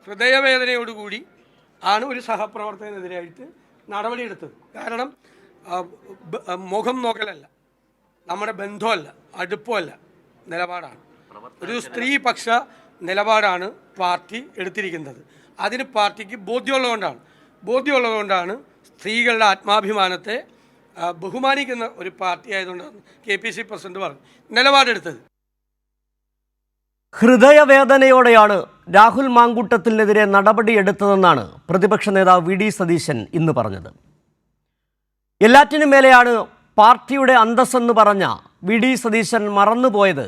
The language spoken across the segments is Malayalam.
ഹൃദയവേദനയോടുകൂടി ആണ് ഒരു സഹപ്രവർത്തകനെതിരായിട്ട് നടപടിയെടുത്തത്. കാരണം മുഖം നോക്കലല്ല, നമ്മുടെ ബന്ധമല്ല, അടുപ്പമല്ല, നിലപാടാണ്. ഒരു സ്ത്രീപക്ഷ നിലപാടാണ് പാർട്ടി എടുത്തിരിക്കുന്നത്. അതിന് പാർട്ടിക്ക് ബോധ്യമുള്ളതുകൊണ്ടാണ് സ്ത്രീകളുടെ ആത്മാഭിമാനത്തെ ബഹുമാനിക്കുന്ന ഒരു പാർട്ടി ആയതുകൊണ്ടാണ് KPC പ്രസിഡന്റ് പറഞ്ഞു നിലപാടെടുത്തത്. ഹൃദയവേദനയോടെയാണ് രാഹുൽ മാങ്കൂട്ടത്തിനെതിരെ നടപടിയെടുത്തതെന്നാണ് പ്രതിപക്ഷ നേതാവ് VD സതീശൻ ഇന്ന് പറഞ്ഞത്. എല്ലാറ്റിനും മേലെയാണ് പാർട്ടിയുടെ അന്തസ്സെന്ന് പറഞ്ഞ VD സതീശൻ മറന്നുപോയത്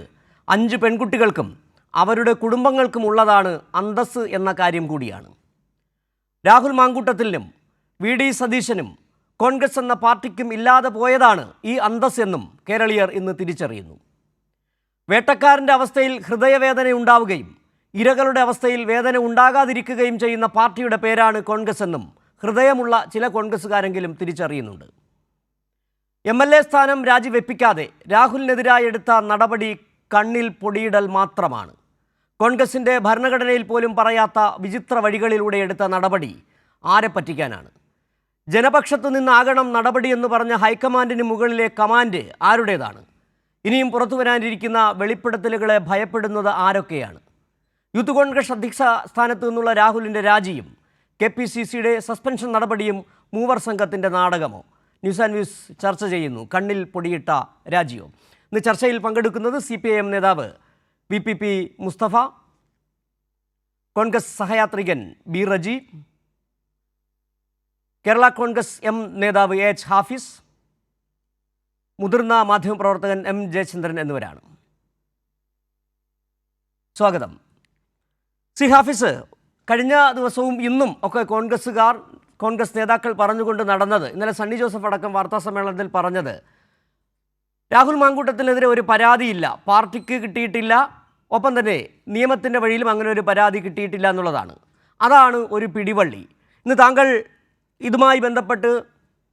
5 പെൺകുട്ടികൾക്കും അവരുടെ കുടുംബങ്ങൾക്കും ഉള്ളതാണ് അന്തസ്സ് എന്ന കാര്യം കൂടിയാണ്. രാഹുൽ മാങ്കൂട്ടത്തിനും VD സതീശനും കോൺഗ്രസ് എന്ന പാർട്ടിക്കും ഇല്ലാതെ പോയതാണ് ഈ അന്തസ്സ് എന്നും കേരളീയർ ഇന്ന് തിരിച്ചറിയുന്നു. വേട്ടക്കാരൻ്റെ അവസ്ഥയിൽ ഹൃദയവേദന ഉണ്ടാവുകയും ഇരകളുടെ അവസ്ഥയിൽ വേദന ഉണ്ടാകാതിരിക്കുകയും ചെയ്യുന്ന പാർട്ടിയുടെ പേരാണ് കോൺഗ്രസ് എന്നും ഹൃദയമുള്ള ചില കോൺഗ്രസ്സുകാരെങ്കിലും തിരിച്ചറിയുന്നുണ്ട്. MLA സ്ഥാനം രാജിവെപ്പിക്കാതെ രാഹുലിനെതിരായി എടുത്ത നടപടി കണ്ണിൽ പൊടിയിടൽ മാത്രമാണ്. കോൺഗ്രസിൻ്റെ ഭരണഘടനയിൽ പോലും പറയാത്ത വിചിത്ര വഴികളിലൂടെ എടുത്ത നടപടി ആരെ പറ്റിക്കാനാണ്? ജനപക്ഷത്തു നിന്നാകണം നടപടിയെന്ന് പറഞ്ഞ ഹൈക്കമാൻഡിന് മുകളിലെ കമാൻഡ് ആരുടേതാണ്? ഇനിയും പുറത്തു വരാനിരിക്കുന്ന വെളിപ്പെടുത്തലുകളെ ഭയപ്പെടുന്നത് ആരൊക്കെയാണ്? യൂത്ത് കോൺഗ്രസ് അധ്യക്ഷ സ്ഥാനത്തു നിന്നുള്ള രാഹുലിൻ്റെ രാജിയും KPCCയുടെ സസ്പെൻഷൻ നടപടിയും മൂവർ സംഘത്തിൻ്റെ നാടകമോ? ന്യൂസ് ആൻഡ് വ്യൂസ് ചർച്ച ചെയ്യുന്നു. കണ്ണിൽ പൊടിയിട്ട രാജിയോ? ഇന്ന് ചർച്ചയിൽ പങ്കെടുക്കുന്നത് CPIM നേതാവ് VPP Mustafa, Congress സഹയാത്രികൻ B Reji, Kerala Congress M നേതാവ് H ഹാഫിസ്, മുതിർന്ന മാധ്യമപ്രവർത്തകൻ M ജയചന്ദ്രൻ എന്നിവരാണ്. സ്വാഗതം. ഹാഫിസ്, കഴിഞ്ഞ ദിവസവും ഇന്നും ഒക്കെ കോൺഗ്രസ് നേതാക്കൾ പറഞ്ഞുകൊണ്ട് നടന്നത്, ഇന്നലെ സണ്ണി ജോസഫ് അടക്കം വാർത്താസമ്മേളനത്തിൽ പറഞ്ഞത്, രാഹുൽ മാങ്കൂട്ടത്തിനെതിരെ ഒരു പരാതിയില്ല, പാർട്ടിക്ക് കിട്ടിയിട്ടില്ല, ഒപ്പം തന്നെ നിയമത്തിൻ്റെ വഴിയിലും അങ്ങനെ ഒരു പരാതി കിട്ടിയിട്ടില്ല എന്നുള്ളതാണ്. അതാണ് ഒരു പിടിവള്ളി. ഇന്ന് താങ്കൾ ഇതുമായി ബന്ധപ്പെട്ട്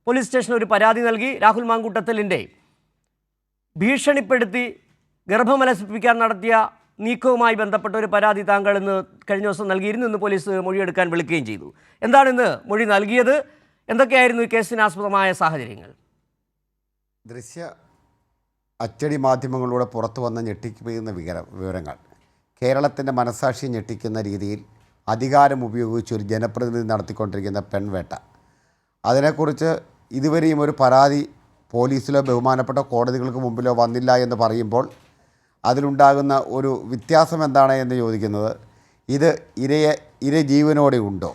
പോലീസ് സ്റ്റേഷനിൽ ഒരു പരാതി നൽകി. രാഹുൽ മാങ്കൂട്ടത്തിലിൻ്റെ ഭീഷണിപ്പെടുത്തി ഗർഭമലസിപ്പിക്കാൻ നടത്തിയ നീക്കവുമായി ബന്ധപ്പെട്ട ഒരു പരാതി താങ്കൾ ഇന്ന് കഴിഞ്ഞ ദിവസം നൽകിയിരുന്നു. ഇന്ന് പോലീസ് മൊഴിയെടുക്കാൻ വിളിക്കുകയും ചെയ്തു. എന്താണ് ഇന്ന് മൊഴി നൽകിയത്? എന്തൊക്കെയായിരുന്നു ഈ കേസിന് ആസ്പദമായ സാഹചര്യങ്ങൾ? അച്ചടി മാധ്യമങ്ങളിലൂടെ പുറത്തു വന്ന ഞെട്ടിക്കുന്ന വിവരങ്ങൾ കേരളത്തിൻ്റെ മനസാക്ഷി ഞെട്ടിക്കുന്ന രീതിയിൽ അധികാരം ഉപയോഗിച്ച് ഒരു ജനപ്രതിനിധി നടത്തിക്കൊണ്ടിരിക്കുന്ന പെൺവേട്ട, അതിനെക്കുറിച്ച് ഇതുവരെയും ഒരു പരാതി പോലീസിലോ ബഹുമാനപ്പെട്ട കോടതികൾക്ക് മുമ്പിലോ വന്നില്ല എന്ന് പറയുമ്പോൾ അതിലുണ്ടാകുന്ന ഒരു വ്യത്യാസം എന്താണ് എന്ന് ചോദിക്കുന്നത്, ഇത് ഇര ജീവനോടെ ഉണ്ടോ,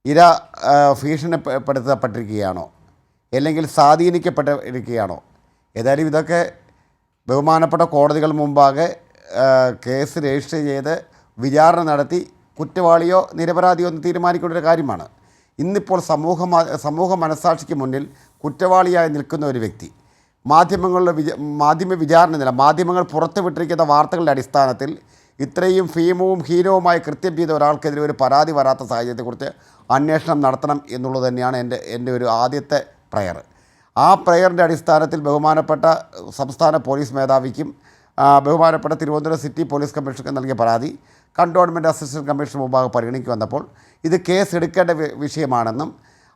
ഇര ഭീഷണിപ്പെടുത്തപ്പെട്ടിരിക്കുകയാണോ, അല്ലെങ്കിൽ സ്വാധീനിക്കപ്പെട്ടിരിക്കുകയാണോ? ഏതായാലും ഇതൊക്കെ ബഹുമാനപ്പെട്ട കോടതികൾ മുമ്പാകെ കേസ് രജിസ്റ്റർ ചെയ്ത് വിചാരണ നടത്തി കുറ്റവാളിയോ നിരപരാധിയോ എന്ന് തീരുമാനിക്കേണ്ട ഒരു കാര്യമാണ്. ഇന്നിപ്പോൾ സമൂഹ മനസാക്ഷിക്ക് മുന്നിൽ കുറ്റവാളിയായി നിൽക്കുന്ന ഒരു വ്യക്തി മാധ്യമ വിചാരണ നില മാധ്യമങ്ങൾ പുറത്തുവിട്ടിരിക്കുന്ന വാർത്തകളുടെ അടിസ്ഥാനത്തിൽ ഇത്രയും ഹീനവുമായി കൃത്യം ചെയ്ത ഒരാൾക്കെതിരെ ഒരു പരാതി വരാത്ത സാഹചര്യത്തെക്കുറിച്ച് അന്വേഷണം നടത്തണം എന്നുള്ളത് തന്നെയാണ് എൻ്റെ ഒരു ആദ്യത്തെ പ്രയർ. ആ പ്രയറിൻ്റെ അടിസ്ഥാനത്തിൽ ബഹുമാനപ്പെട്ട സംസ്ഥാന പോലീസ് മേധാവിക്കും ബഹുമാനപ്പെട്ട തിരുവനന്തപുരം സിറ്റി പോലീസ് കമ്മീഷണർക്ക് നൽകിയ പരാതി കണ്ടോൺമെൻറ്റ് അസിസ്റ്റൻറ്റ് കമ്മീഷണർ മുമ്പാകെ പരിഗണിക്ക് വന്നപ്പോൾ ഇത് കേസ് എടുക്കേണ്ട വിഷയമാണെന്നും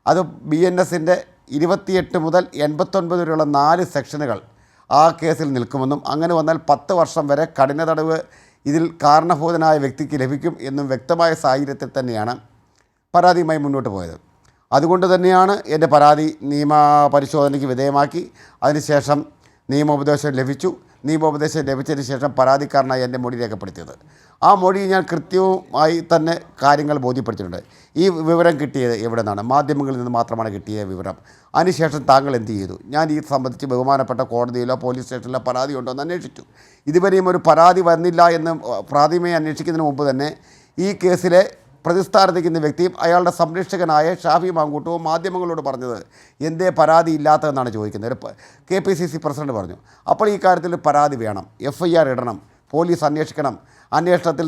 അത് BNSൻ്റെ 28 മുതൽ 89 വരെയുള്ള 4 സെക്ഷനുകൾ ആ കേസിൽ നിൽക്കുമെന്നും അങ്ങനെ വന്നാൽ 10 വർഷം വരെ കഠിന തടവ് ഇതിൽ കാരണഭൂതനായ വ്യക്തിക്ക് ലഭിക്കും എന്നും വ്യക്തമായ സാഹചര്യത്തിൽ തന്നെയാണ് പരാതിയുമായി മുന്നോട്ട് പോയത്. അതുകൊണ്ട് തന്നെയാണ് എൻ്റെ പരാതി നിയമ പരിശോധനയ്ക്ക് വിധേയമാക്കി അതിനുശേഷം നിയമോപദേശം ലഭിച്ചു. നിയമോപദേശം ലഭിച്ചതിന് ശേഷം പരാതിക്കാരനായി എൻ്റെ മൊഴി രേഖപ്പെടുത്തിയത്. ആ മൊഴി ഞാൻ കൃത്യമായി തന്നെ കാര്യങ്ങൾ ബോധ്യപ്പെടുത്തിയിട്ടുണ്ട്. ഈ വിവരം കിട്ടിയത് എവിടെ നിന്നാണ്? മാധ്യമങ്ങളിൽ നിന്ന് മാത്രമാണ് കിട്ടിയ വിവരം. അതിനുശേഷം താങ്കൾ എന്ത് ചെയ്തു? ഞാൻ ഈ സംബന്ധിച്ച് ബഹുമാനപ്പെട്ട കോടതിയിലോ പോലീസ് സ്റ്റേഷനിലോ പരാതി ഉണ്ടോ എന്ന് അന്വേഷിച്ചു. ഇതുവരെയും ഒരു പരാതി വന്നില്ല എന്ന് പ്രാഥമികമായി അന്വേഷിക്കുന്നതിന് മുമ്പ് തന്നെ ഈ കേസിലെ പ്രതിസ്ഥാനത്തിരിക്കുന്ന വ്യക്തിയും അയാളുടെ സംരക്ഷകനായ ഷാഫി മാങ്കൂട്ടവും മാധ്യമങ്ങളോട് പറഞ്ഞത് എന്തേ പരാതി ഇല്ലാത്തതെന്നാണ് ചോദിക്കുന്നത്. KPCC പ്രസിഡന്റ് പറഞ്ഞു. അപ്പോൾ ഈ കാര്യത്തിൽ പരാതി വേണം, FIR ഇടണം, പോലീസ് അന്വേഷിക്കണം, അന്വേഷണത്തിൽ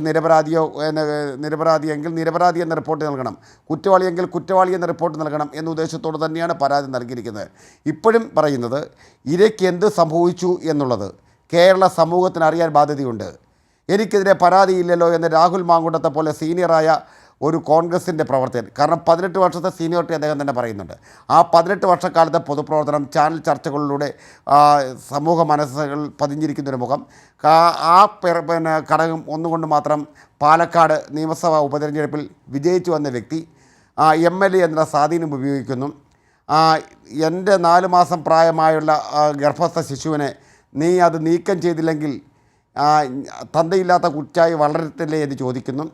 നിരപരാധിയെങ്കിൽ നിരപരാധി എന്ന റിപ്പോർട്ട് നൽകണം, കുറ്റവാളിയെങ്കിൽ കുറ്റവാളി എന്ന റിപ്പോർട്ട് നൽകണം എന്ന ഉദ്ദേശത്തോട് തന്നെയാണ് പരാതി നൽകിയിരിക്കുന്നത്. ഇപ്പോഴും പറയുന്നത് ഇരയ്ക്ക് എന്ത് സംഭവിച്ചു എന്നുള്ളത് കേരള സമൂഹത്തിന് അറിയാൻ ബാധ്യതയുണ്ട്. എനിക്കെതിരെ പരാതിയില്ലല്ലോ എന്ന് രാഹുൽ മാങ്കൂട്ടത്തെ പോലെ സീനിയറായ ഒരു കോൺഗ്രസിൻ്റെ പ്രവർത്തകൻ, കാരണം 18 വർഷത്തെ സീനിയോറിറ്റി അദ്ദേഹം തന്നെ പറയുന്നുണ്ട്. ആ 18 വർഷക്കാലത്തെ പൊതുപ്രവർത്തനം, ചാനൽ ചർച്ചകളിലൂടെ സമൂഹ മനസ്സുകൾ പതിഞ്ഞിരിക്കുന്നൊരു മുഖം, പിന്നെ ഘടകം ഒന്നുകൊണ്ട് മാത്രം പാലക്കാട് നിയമസഭാ ഉപതെരഞ്ഞെടുപ്പിൽ വിജയിച്ചു വന്ന വ്യക്തി MLA എന്ന സ്വാധീനം ഉപയോഗിക്കുന്നു. എൻ്റെ 4 മാസം പ്രായമായുള്ള ഗർഭസ്ഥ ശിശുവിനെ നീ അത് നീക്കം ചെയ്തില്ലെങ്കിൽ തന്തയില്ലാത്ത കുറ്റായി വളരത്തില്ലേ എന്ന് ചോദിക്കുന്നു.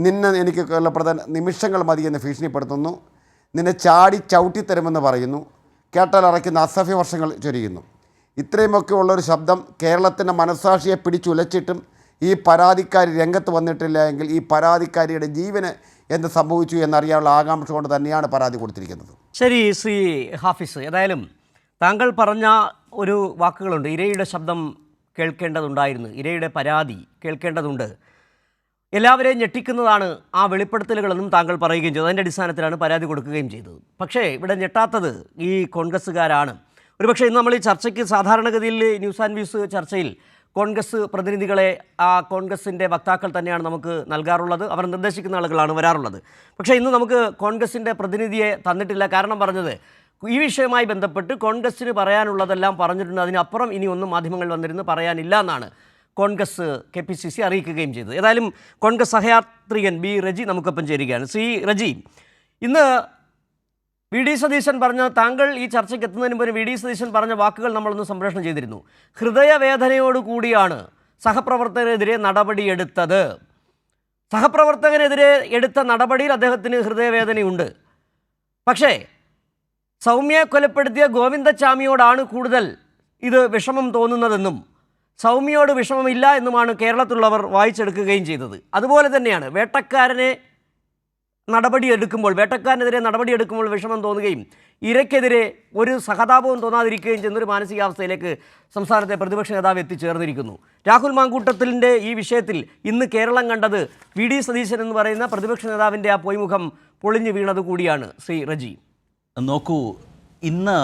നിന്നെ എനിക്ക് കൊല്ലപ്പെടുത്താൻ നിമിഷങ്ങൾ മതിയെന്ന് ഭീഷണിപ്പെടുത്തുന്നു. നിന്നെ ചവിട്ടിത്തരുമെന്ന് പറയുന്നു. കേട്ടാൽ അറയ്ക്കുന്ന അസഭ്യ വർഷങ്ങൾ ചൊരിയുന്നു. ഇത്രയുമൊക്കെ ഉള്ളൊരു ശബ്ദം കേരളത്തിൻ്റെ മനസ്സാക്ഷിയെ പിടിച്ചുലച്ചിട്ടും ഈ പരാതിക്കാരി രംഗത്ത് വന്നിട്ടില്ല എങ്കിൽ ഈ പരാതിക്കാരിയുടെ ജീവന് എന്ത് സംഭവിച്ചു എന്നറിയാനുള്ള ആകാംക്ഷ കൊണ്ട് തന്നെയാണ് പരാതി കൊടുത്തിരിക്കുന്നത്. ശരി ശ്രീ ഹാഫിസ്, ഏതായാലും താങ്കൾ പറഞ്ഞ ഒരു വാക്കുകളുണ്ട്, ഇരയുടെ ശബ്ദം കേൾക്കേണ്ടതുണ്ടായിരുന്നു, ഇരയുടെ പരാതി കേൾക്കേണ്ടതുണ്ട്, എല്ലാവരെയും ഞെട്ടിക്കുന്നതാണ് ആ വെളിപ്പെടുത്തലുകളെന്നും താങ്കൾ പറയുകയും ചെയ്തു. അതിൻ്റെ അടിസ്ഥാനത്തിലാണ് പരാതി കൊടുക്കുകയും ചെയ്തത്. പക്ഷേ ഇവിടെ ഞെട്ടാത്തത് ഈ കോൺഗ്രസ്സുകാരാണ്. ഒരുപക്ഷെ ഇന്ന് നമ്മൾ ഈ ചർച്ചയ്ക്ക് സാധാരണഗതിയിൽ ന്യൂസ് ആൻഡ് വ്യൂസ് ചർച്ചയിൽ കോൺഗ്രസ് പ്രതിനിധികളെ കോൺഗ്രസിൻ്റെ വക്താക്കൾ തന്നെയാണ് നമുക്ക് നൽകാറുള്ളത്, അവർ നിർദ്ദേശിക്കുന്ന ആളുകളാണ് വരാറുള്ളത്. പക്ഷേ ഇന്ന് നമുക്ക് കോൺഗ്രസിൻ്റെ പ്രതിനിധിയെ തന്നിട്ടില്ല. കാരണം പറഞ്ഞത് ഈ വിഷയവുമായി ബന്ധപ്പെട്ട് കോൺഗ്രസ്സിന് പറയാനുള്ളതെല്ലാം പറഞ്ഞിട്ടുണ്ട്, അതിനപ്പുറം ഇനി ഒന്നും മാധ്യമങ്ങളിൽ വന്നിരുന്ന് പറയാനില്ല എന്നാണ് കോൺഗ്രസ് KPCC അറിയിക്കുകയും ചെയ്തത്. ഏതായാലും കോൺഗ്രസ് സഹയാത്രികൻ ബി റജി നമുക്കൊപ്പം ചേരുകയാണ്. ശ്രീ റജി, ഇന്ന് VD സതീശൻ പറഞ്ഞ, താങ്കൾ ഈ ചർച്ചയ്ക്ക് എത്തുന്നതിന് മുമ്പ് VD സതീശൻ പറഞ്ഞ വാക്കുകൾ നമ്മളൊന്ന് സംപ്രേഷണം ചെയ്തിരുന്നു. ഹൃദയവേദനയോടുകൂടിയാണ് സഹപ്രവർത്തകരെതിരെ നടപടിയെടുത്തത്. സഹപ്രവർത്തകനെതിരെ എടുത്ത നടപടിയിൽ അദ്ദേഹത്തിന് ഹൃദയവേദനയുണ്ട്. പക്ഷേ സൗമ്യയെ കൊലപ്പെടുത്തിയ ഗോവിന്ദച്ചാമിയോടാണ് കൂടുതൽ ഇത് വിഷമം തോന്നുന്നതെന്നും സൗമ്യയോട് വിഷമമില്ല എന്നുമാണ് കേരളത്തിലുള്ളവർ വായിച്ചെടുക്കുകയും ചെയ്തത്. അതുപോലെ തന്നെയാണ് വേട്ടക്കാരനെതിരെ നടപടിയെടുക്കുമ്പോൾ വിഷമം തോന്നുകയും ഇരയ്ക്കെതിരെ ഒരു സഹതാപവും തോന്നാതിരിക്കുകയും ചെയ്യുന്നൊരു മാനസികാവസ്ഥയിലേക്ക് സംസ്ഥാനത്തെ പ്രതിപക്ഷ നേതാവ് എത്തിച്ചേർന്നിരിക്കുന്നു. രാഹുൽ മാങ്കൂട്ടത്തിൻ്റെ ഈ വിഷയത്തിൽ ഇന്ന് കേരളം കണ്ടത് VD സതീശൻ എന്ന് പറയുന്ന പ്രതിപക്ഷ നേതാവിൻ്റെ ആ പൊയ്മുഖം പൊളിഞ്ഞു വീണത് കൂടിയാണ്. ശ്രീ റജി, നോക്കൂ, ഇന്ന്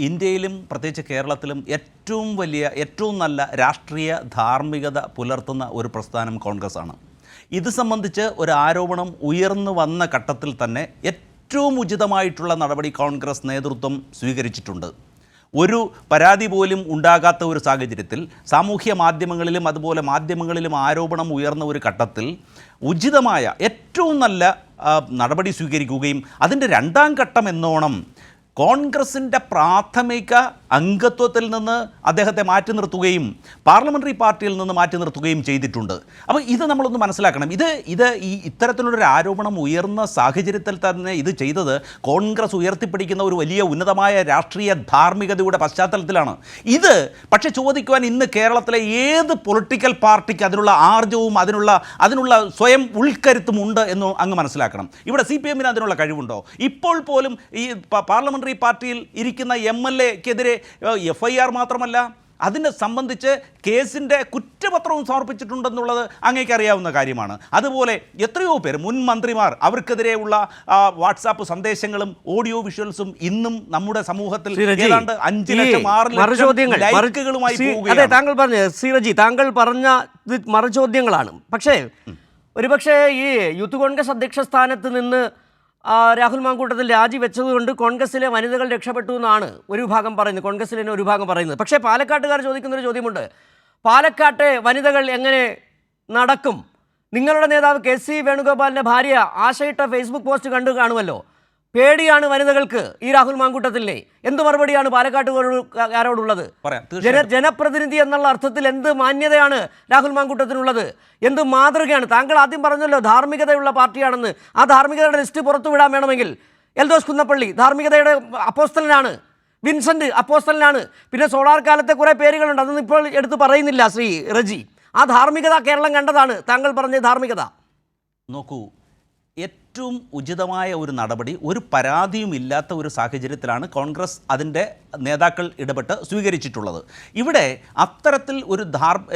ഇന്ത്യയിലും പ്രത്യേകിച്ച് കേരളത്തിലും ഏറ്റവും നല്ല രാഷ്ട്രീയ ധാർമ്മികത പുലർത്തുന്ന ഒരു പ്രസ്ഥാനം കോൺഗ്രസ് ആണ്. ഇത് സംബന്ധിച്ച് ഒരു ആരോപണം ഉയർന്നു വന്ന ഘട്ടത്തിൽ തന്നെ ഏറ്റവും ഉചിതമായിട്ടുള്ള നടപടി കോൺഗ്രസ് നേതൃത്വം സ്വീകരിച്ചിട്ടുണ്ട്. ഒരു പരാതി പോലും ഉണ്ടാകാത്ത ഒരു സാഹചര്യത്തിൽ സാമൂഹ്യ മാധ്യമങ്ങളിലും അതുപോലെ മാധ്യമങ്ങളിലും ആരോപണം ഉയർന്ന ഒരു ഘട്ടത്തിൽ ഉചിതമായ ഏറ്റവും നല്ല നടപടി സ്വീകരിക്കുകയും അതിൻ്റെ 2ാം ഘട്ടം എന്നോണം കോൺഗ്രസിൻ്റെ പ്രാഥമിക അംഗത്വത്തിൽ നിന്ന് അദ്ദേഹത്തെ മാറ്റി നിർത്തുകയും പാർലമെൻ്ററി പാർട്ടിയിൽ നിന്ന് മാറ്റി നിർത്തുകയും ചെയ്തിട്ടുണ്ട്. അപ്പോൾ ഇത് നമ്മളൊന്ന് മനസ്സിലാക്കണം. ഇത്തരത്തിലുള്ളൊരു ആരോപണം ഉയർന്ന സാഹചര്യത്തിൽ തന്നെ ഇത് ചെയ്തത് കോൺഗ്രസ് ഉയർത്തിപ്പിടിക്കുന്ന ഒരു വലിയ ഉന്നതമായ രാഷ്ട്രീയ ധാർമ്മികതയുടെ പശ്ചാത്തലത്തിലാണ്. ഇത് പക്ഷേ ചോദിക്കുവാൻ ഇന്ന് കേരളത്തിലെ ഏത് പൊളിറ്റിക്കൽ പാർട്ടിക്ക് അതിനുള്ള ആർജവും അതിനുള്ള സ്വയം ഉൾക്കരുത്തും ഉണ്ട് എന്ന് അങ്ങ് മനസ്സിലാക്കണം. ഇവിടെ CPM-ന് അതിനുള്ള കഴിവുണ്ടോ? ഇപ്പോൾ പോലും ഈ പാർലമെൻ്ററി പാർട്ടിയിൽ ഇരിക്കുന്ന MLA-ക്കെതിരെ FIR മാത്രമല്ല, അതിനെ സംബന്ധിച്ച് കേസിൻ്റെ കുറ്റപത്രവും സമർപ്പിച്ചിട്ടുണ്ടെന്നുള്ളത് അങ്ങേക്ക് അറിയാവുന്ന കാര്യമാണ്. അതുപോലെ എത്രയോ പേർ, മുൻ മന്ത്രിമാർ, അവർക്കെതിരെയുള്ള വാട്സാപ്പ് സന്ദേശങ്ങളും ഓഡിയോ വിഷ്വൽസും ഇന്നും നമ്മുടെ സമൂഹത്തിൽ ഏതാണ്ട് 5 ലക്ഷം 6 ലക്ഷം ലൈക്കുകളുമായി പോവുകയാണ്. താങ്കൾ പറഞ്ഞ ശ്രീ റജി, താങ്കൾ പറഞ്ഞ മറുചോദ്യങ്ങളാണ്. പക്ഷേ ഒരുപക്ഷെ ഈ യൂത്ത് കോൺഗ്രസ് അധ്യക്ഷ സ്ഥാനത്ത് നിന്ന് രാഹുൽ മാങ്കൂട്ടത്തിൽ രാജിവെച്ചതുകൊണ്ട് കോൺഗ്രസിലെ വനിതകൾ രക്ഷപ്പെട്ടു എന്നാണ് ഒരു വിഭാഗം പറയുന്നത്, കോൺഗ്രസിലെ ഒരു വിഭാഗം പറയുന്നത്. പക്ഷേ പാലക്കാട്ടുകാർ ചോദിക്കുന്നൊരു ചോദ്യമുണ്ട്, പാലക്കാട്ടെ വനിതകൾ എങ്ങനെ നടക്കും? നിങ്ങളുടെ നേതാവ് KC വേണുഗോപാലിൻ്റെ ഭാര്യ ആശയിട്ട ഫേസ്ബുക്ക് പോസ്റ്റ് കണ്ടു കാണുമല്ലോ. പേടിയാണ് വനിതകൾക്ക് ഈ രാഹുൽ മാങ്കൂട്ടത്തിലെ. എന്ത് മറുപടിയാണ് പാലക്കാട്ടുകാരോടുള്ളത്? ജനപ്രതിനിധി എന്നുള്ള അർത്ഥത്തിൽ എന്ത് മാന്യതയാണ് രാഹുൽ മാങ്കൂട്ടത്തിനുള്ളത്? എന്ത് മാതൃകയാണ്? താങ്കൾ ആദ്യം പറഞ്ഞല്ലോ ധാർമ്മികതയുള്ള പാർട്ടിയാണെന്ന്. ആ ധാർമ്മികതയുടെ ലിസ്റ്റ് പുറത്തുവിടാൻ വേണമെങ്കിൽ എൽദോസ് കുന്നപ്പള്ളി ധാർമ്മികതയുടെ അപ്പോസ്തലനാണ്, വിൻസെൻ്റ് അപ്പോസ്തലനാണ്, പിന്നെ സോളാർ കാലത്തെ കുറേ പേരുകളുണ്ട്, അതൊന്നും ഇപ്പോൾ എടുത്ത് പറയുന്നില്ല. ശ്രീ റജി, ആ ധാർമ്മികത കേരളം കണ്ടതാണ്. താങ്കൾ പറഞ്ഞ ധാർമ്മികത നോക്കൂ, ഏറ്റവും ഉചിതമായ ഒരു നടപടി ഒരു പരാതിയും ഇല്ലാത്ത ഒരു സാഹചര്യത്തിലാണ് കോൺഗ്രസ് അതിൻ്റെ നേതാക്കൾ ഇടപെട്ട് സ്വീകരിച്ചിട്ടുള്ളത്. ഇവിടെ അത്തരത്തിൽ ഒരു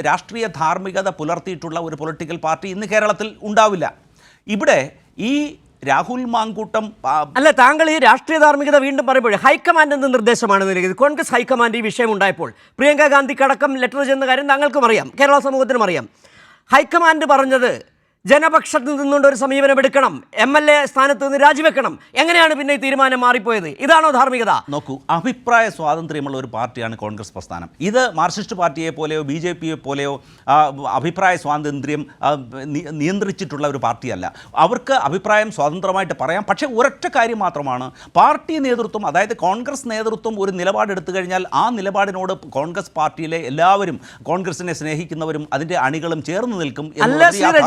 രാഷ്ട്രീയ ധാർമ്മികത പുലർത്തിയിട്ടുള്ള ഒരു പൊളിറ്റിക്കൽ പാർട്ടി ഇന്ന് കേരളത്തിൽ ഉണ്ടാവില്ല. ഇവിടെ ഈ രാഹുൽ മാങ്കൂട്ടം അല്ല, താങ്കൾ ഈ രാഷ്ട്രീയ ധാർമ്മികത വീണ്ടും പറയുമ്പോൾ ഹൈക്കമാൻഡ് എന്ന നിർദ്ദേശമാണ് നൽകിയത്. കോൺഗ്രസ് ഹൈക്കമാൻഡ് ഈ വിഷയം ഉണ്ടായപ്പോൾ പ്രിയങ്ക ഗാന്ധിക്കടക്കം ലെറ്റർ ചെന്ന കാര്യം താങ്കൾക്കും അറിയാം, കേരള സമൂഹത്തിനും അറിയാം. ഹൈക്കമാൻഡ് പറഞ്ഞത് ജനപക്ഷത്ത് നിന്നുകൊണ്ട് ഒരു സമീപനം എടുക്കണം, MLA സ്ഥാനത്ത് നിന്ന് രാജിവെക്കണം. എങ്ങനെയാണ് പിന്നെ ഈ തീരുമാനം മാറിപ്പോയത്? ഇതാണോ ധാർമ്മികത? നോക്കൂ, അഭിപ്രായ സ്വാതന്ത്ര്യമുള്ള ഒരു പാർട്ടിയാണ് കോൺഗ്രസ് പ്രസ്ഥാനം. ഇത് മാർക്സിസ്റ്റ് പാർട്ടിയെ പോലെയോ BJP പോലെയോ അഭിപ്രായ സ്വാതന്ത്ര്യം നിയന്ത്രിച്ചിട്ടുള്ള ഒരു പാർട്ടിയല്ല. അവർക്ക് അഭിപ്രായം സ്വതന്ത്രമായിട്ട് പറയാം. പക്ഷേ ഒരൊറ്റ കാര്യം മാത്രമാണ്, പാർട്ടി നേതൃത്വം, അതായത് കോൺഗ്രസ് നേതൃത്വം ഒരു നിലപാടെടുത്തു കഴിഞ്ഞാൽ ആ നിലപാടിനോട് കോൺഗ്രസ് പാർട്ടിയിലെ എല്ലാവരും, കോൺഗ്രസിനെ സ്നേഹിക്കുന്നവരും അതിൻ്റെ അണികളും ചേർന്ന് നിൽക്കും.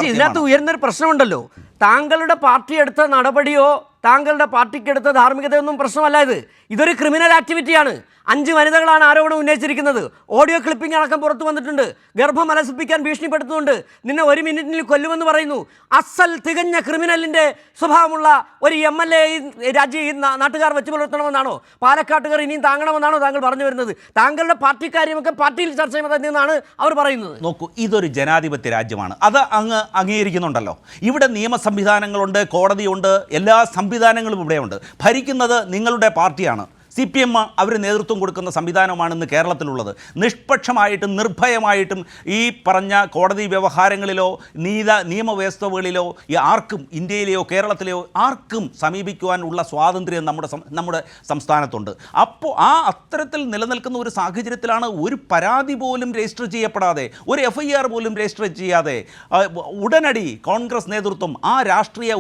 ഇതിനകത്ത് ഉയർന്നൊരു പ്രശ്നമുണ്ടല്ലോ. താങ്കളുടെ പാർട്ടി എടുത്ത നടപടിയോ താങ്കളുടെ പാർട്ടിക്ക് എടുത്ത ധാർമ്മികതയൊന്നും പ്രശ്നമല്ല. ഇതൊരു ക്രിമിനൽ ആക്ടിവിറ്റിയാണ്. 5 വനിതകളാണ് ആരോപണം ഉന്നയിച്ചിരിക്കുന്നത്. ഓഡിയോ ക്ലിപ്പിംഗ് അടക്കം പുറത്തു വന്നിട്ടുണ്ട്. ഗർഭം അലസിപ്പിക്കാൻ ഭീഷണിപ്പെടുത്തുന്നുണ്ട്. നിന്നെ 1 മിനിറ്റിൽ കൊല്ലുമെന്ന് പറയുന്നു. അസൽ തികഞ്ഞ ക്രിമിനലിൻ്റെ സ്വഭാവമുള്ള ഒരു MLA നാട്ടുകാർ വെച്ച് പുലർത്തണമെന്നാണോ? പാലക്കാട്ടുകാർ ഇനിയും താങ്ങണമെന്നാണോ താങ്കൾ പറഞ്ഞു വരുന്നത്? താങ്കളുടെ പാർട്ടി കാര്യമൊക്കെ പാർട്ടിയിൽ ചർച്ച ചെയ്യുന്നതെന്നാണ് അവർ പറയുന്നത്. നോക്കൂ, ഇതൊരു ജനാധിപത്യ രാജ്യമാണ്. അത് അങ്ങ് അംഗീകരിക്കുന്നുണ്ടല്ലോ. ഇവിടെ നിയമ സംവിധാനങ്ങളുണ്ട്, കോടതിയുണ്ട്, എല്ലാ സംവിധാനങ്ങളും ഇവിടെയുണ്ട്. ഭരിക്കുന്നത് നിങ്ങളുടെ പാർട്ടിയാണ്. CPM അവർ നേതൃത്വം കൊടുക്കുന്ന സംവിധാനമാണ് ഇന്ന് കേരളത്തിലുള്ളത്. നിഷ്പക്ഷമായിട്ടും നിർഭയമായിട്ടും ഈ പറഞ്ഞ കോടതി വ്യവഹാരങ്ങളിലോ നിയമവ്യവസ്ഥകളിലോ ആർക്കും, ഇന്ത്യയിലെയോ കേരളത്തിലെയോ ആർക്കും സമീപിക്കുവാനുള്ള സ്വാതന്ത്ര്യം നമ്മുടെ സംസ്ഥാനത്തുണ്ട്. അപ്പോൾ അത്തരത്തിൽ നിലനിൽക്കുന്ന ഒരു സാഹചര്യത്തിലാണ് ഒരു പരാതി പോലും രജിസ്റ്റർ ചെയ്യപ്പെടാതെ, ഒരു FIR പോലും രജിസ്റ്റർ ചെയ്യാതെ ഉടനടി കോൺഗ്രസ് നേതൃത്വം ആ രാഷ്ട്രീയ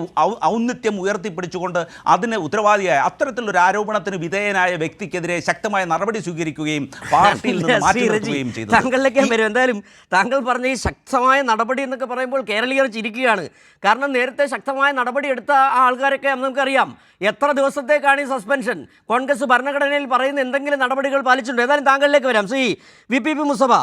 ഔന്നിത്യം ഉയർത്തിപ്പിടിച്ചുകൊണ്ട് അതിന് ഉത്തരവാദിയായ അത്തരത്തിലൊരു ആരോപണത്തിന് വിധേയനായ വ്യക്തിക്കെതിരെ ശക്തമായ നടപടി സ്വീകരിക്കുകയും പാർട്ടിയിൽ നിന്ന് മാറ്റി നിർത്തുകയും ചെയ്തു. താങ്കളിലേക്ക് വരും. എന്തായാലും താങ്കൾ പറഞ്ഞ ഈ ശക്തമായ നടപടി എന്നൊക്കെ പറയുമ്പോൾ കേരളീയർ ചിരിക്കുകയാണ്. കാരണം നേരത്തെ ശക്തമായ നടപടി എടുത്ത ആ ആൾക്കാരൊക്കെ നമുക്കറിയാം. എത്ര ദിവസത്തേക്കാണ് ഈ സസ്പെൻഷൻ? കോൺഗ്രസ് ഭരണഘടനയിൽ പറയുന്ന എന്തെങ്കിലും നടപടികൾ പാലിച്ചിട്ടുണ്ട്? ഏതായാലും താങ്കളിലേക്ക് വരാം. ശ്രീ VPP മുസ്തഫ,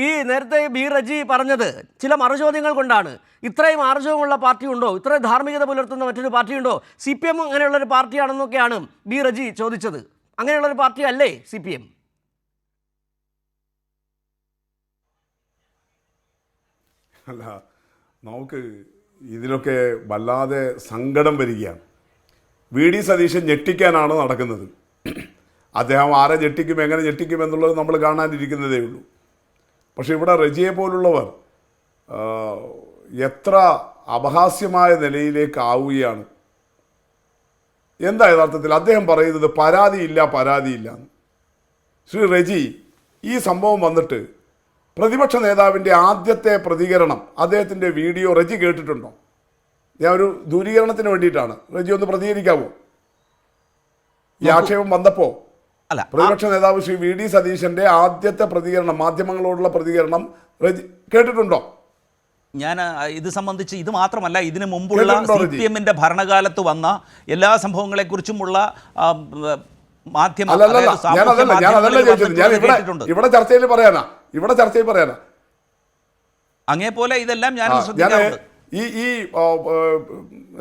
ഈ നേരത്തെ B റജി പറഞ്ഞത് ചില മറുചോദ്യങ്ങൾ കൊണ്ടാണ്. ഇത്രയും ആർജവമുള്ള പാർട്ടി ഉണ്ടോ? ഇത്രയും ധാർമ്മികത പുലർത്തുന്ന മറ്റൊരു പാർട്ടിയുണ്ടോ? CPM അങ്ങനെയുള്ളൊരു പാർട്ടിയാണെന്നൊക്കെയാണ് B റജി ചോദിച്ചത്. അങ്ങനെയുള്ളൊരു പാർട്ടി അല്ലേ CPM? അല്ല, നമുക്ക് ഇതിലൊക്കെ വല്ലാതെ സങ്കടം വരികയാണ്. VD സതീശൻ ഞെട്ടിക്കാനാണ് നടക്കുന്നത്. അദ്ദേഹം ആരെ ഞെട്ടിക്കും, എങ്ങനെ ഞെട്ടിക്കും എന്നുള്ളത് നമ്മൾ കാണാനിരിക്കുന്നതേ ഉള്ളൂ. പക്ഷെ ഇവിടെ റജിയെ പോലുള്ളവർ എത്ര അപഹാസ്യമായ നിലയിലേക്ക് ആവുകയാണ്. എന്താ യഥാർത്ഥത്തിൽ അദ്ദേഹം പറയുന്നത്? പരാതിയില്ല. ശ്രീ റജി, ഈ സംഭവം വന്നിട്ട് പ്രതിപക്ഷ നേതാവിൻ്റെ ആദ്യത്തെ പ്രതികരണം, അദ്ദേഹത്തിൻ്റെ വീഡിയോ റജി കേട്ടിട്ടുണ്ടോ? ഞാൻ ഒരു ദൂരീകരണത്തിന് വേണ്ടിയിട്ടാണ്. റജി ഒന്ന് പ്രതികരിക്കാമോ? ഈ ആക്ഷേപം വന്നപ്പോൾ പ്രതിപക്ഷ നേതാവ് ശ്രീ VD സതീശൻ്റെ ആദ്യത്തെ പ്രതികരണം, മാധ്യമങ്ങളോടുള്ള പ്രതികരണം റജി കേട്ടിട്ടുണ്ടോ? ഞാൻ ഇത് സംബന്ധിച്ച്, ഇത് മാത്രമല്ല, ഇതിനു മുമ്പുള്ള CPM-ന്റെ ഭരണകാലത്ത് വന്ന എല്ലാ സംഭവങ്ങളെക്കുറിച്ചുമുള്ള ഇവിടെ ചർച്ചയിൽ പറയാനാ അങ്ങേ പോലെ ഇതെല്ലാം ഞാൻ ശ്രദ്ധിക്കാറുണ്ട്. ഈ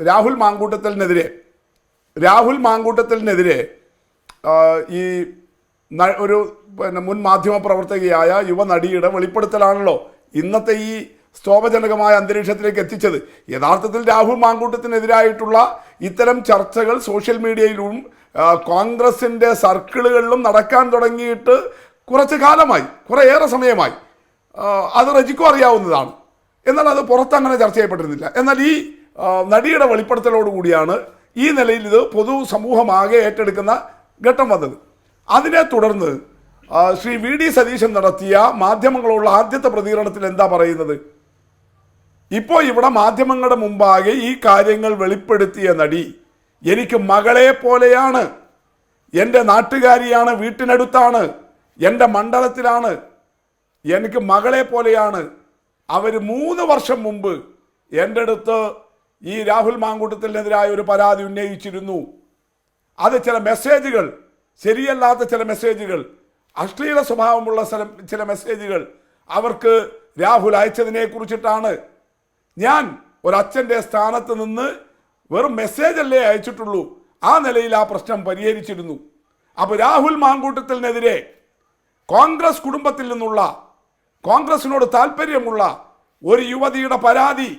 രാഹുൽ മാങ്കൂട്ടത്തിനെതിരെ ഈ ഒരു മുൻ മാധ്യമ പ്രവർത്തകയായ യുവനടിയുടെ വെളിപ്പെടുത്തലാണല്ലോ ഇന്നത്തെ ഈ സ്തോഭജനകമായ അന്തരീക്ഷത്തിലേക്ക് എത്തിച്ചത്. യഥാർത്ഥത്തിൽ രാഹുൽ മാങ്കൂട്ടത്തിനെതിരായിട്ടുള്ള ഇത്തരം ചർച്ചകൾ സോഷ്യൽ മീഡിയയിലും കോൺഗ്രസിൻ്റെ സർക്കിളുകളിലും നടക്കാൻ തുടങ്ങിയിട്ട് കുറച്ച് കാലമായി, കുറേയേറെ സമയമായി. അത് റജിക്കും അറിയാവുന്നതാണ്. എന്നാൽ അത് പുറത്തങ്ങനെ ചർച്ച ചെയ്യപ്പെട്ടിരുന്നില്ല. എന്നാൽ ഈ നടിയുടെ വെളിപ്പെടുത്തലോടുകൂടിയാണ് ഈ നിലയിൽ ഇത് പൊതു സമൂഹമാകെ ഏറ്റെടുക്കുന്ന ഘട്ടം വന്നത്. അതിനെ തുടർന്ന് ശ്രീ VD സതീശൻ നടത്തിയ മാധ്യമങ്ങളോടുള്ള ആദ്യത്തെ പ്രതികരണത്തിൽ എന്താ പറയുന്നത്? ഇപ്പോൾ ഇവിടെ മാധ്യമങ്ങളുടെ മുമ്പാകെ ഈ കാര്യങ്ങൾ വെളിപ്പെടുത്തിയ നടി എനിക്ക് മകളെ പോലെയാണ്, എൻ്റെ നാട്ടുകാരിയാണ്, വീട്ടിനടുത്താണ്, എൻ്റെ മണ്ഡലത്തിലാണ്, എനിക്ക് മകളെ പോലെയാണ്. അവർ 3 വർഷം മുമ്പ് എൻ്റെ അടുത്ത് ഈ രാഹുൽ മാങ്കൂട്ടത്തിനെതിരായ ഒരു പരാതി ഉന്നയിച്ചിരുന്നു. അത് ചില മെസ്സേജുകൾ, ശരിയല്ലാത്ത ചില മെസ്സേജുകൾ, അശ്ലീല സ്വഭാവമുള്ള ചില മെസ്സേജുകൾ അവർക്ക് രാഹുൽ അയച്ചതിനെ കുറിച്ചിട്ടാണ്. ഞാൻ ഒരച്ഛൻ്റെ സ്ഥാനത്ത് നിന്ന് വെറും മെസ്സേജല്ലേ അയച്ചിട്ടുള്ളൂ, ആ നിലയിൽ ആ പ്രശ്നം പരിഹരിച്ചിരുന്നു. അപ്പോൾ രാഹുൽ മാങ്കൂട്ടത്തിനെതിരെ കോൺഗ്രസ് കുടുംബത്തിൽ നിന്നുള്ള, കോൺഗ്രസിനോട് താല്പര്യമുള്ള ഒരു യുവതിയുടെ പരാതി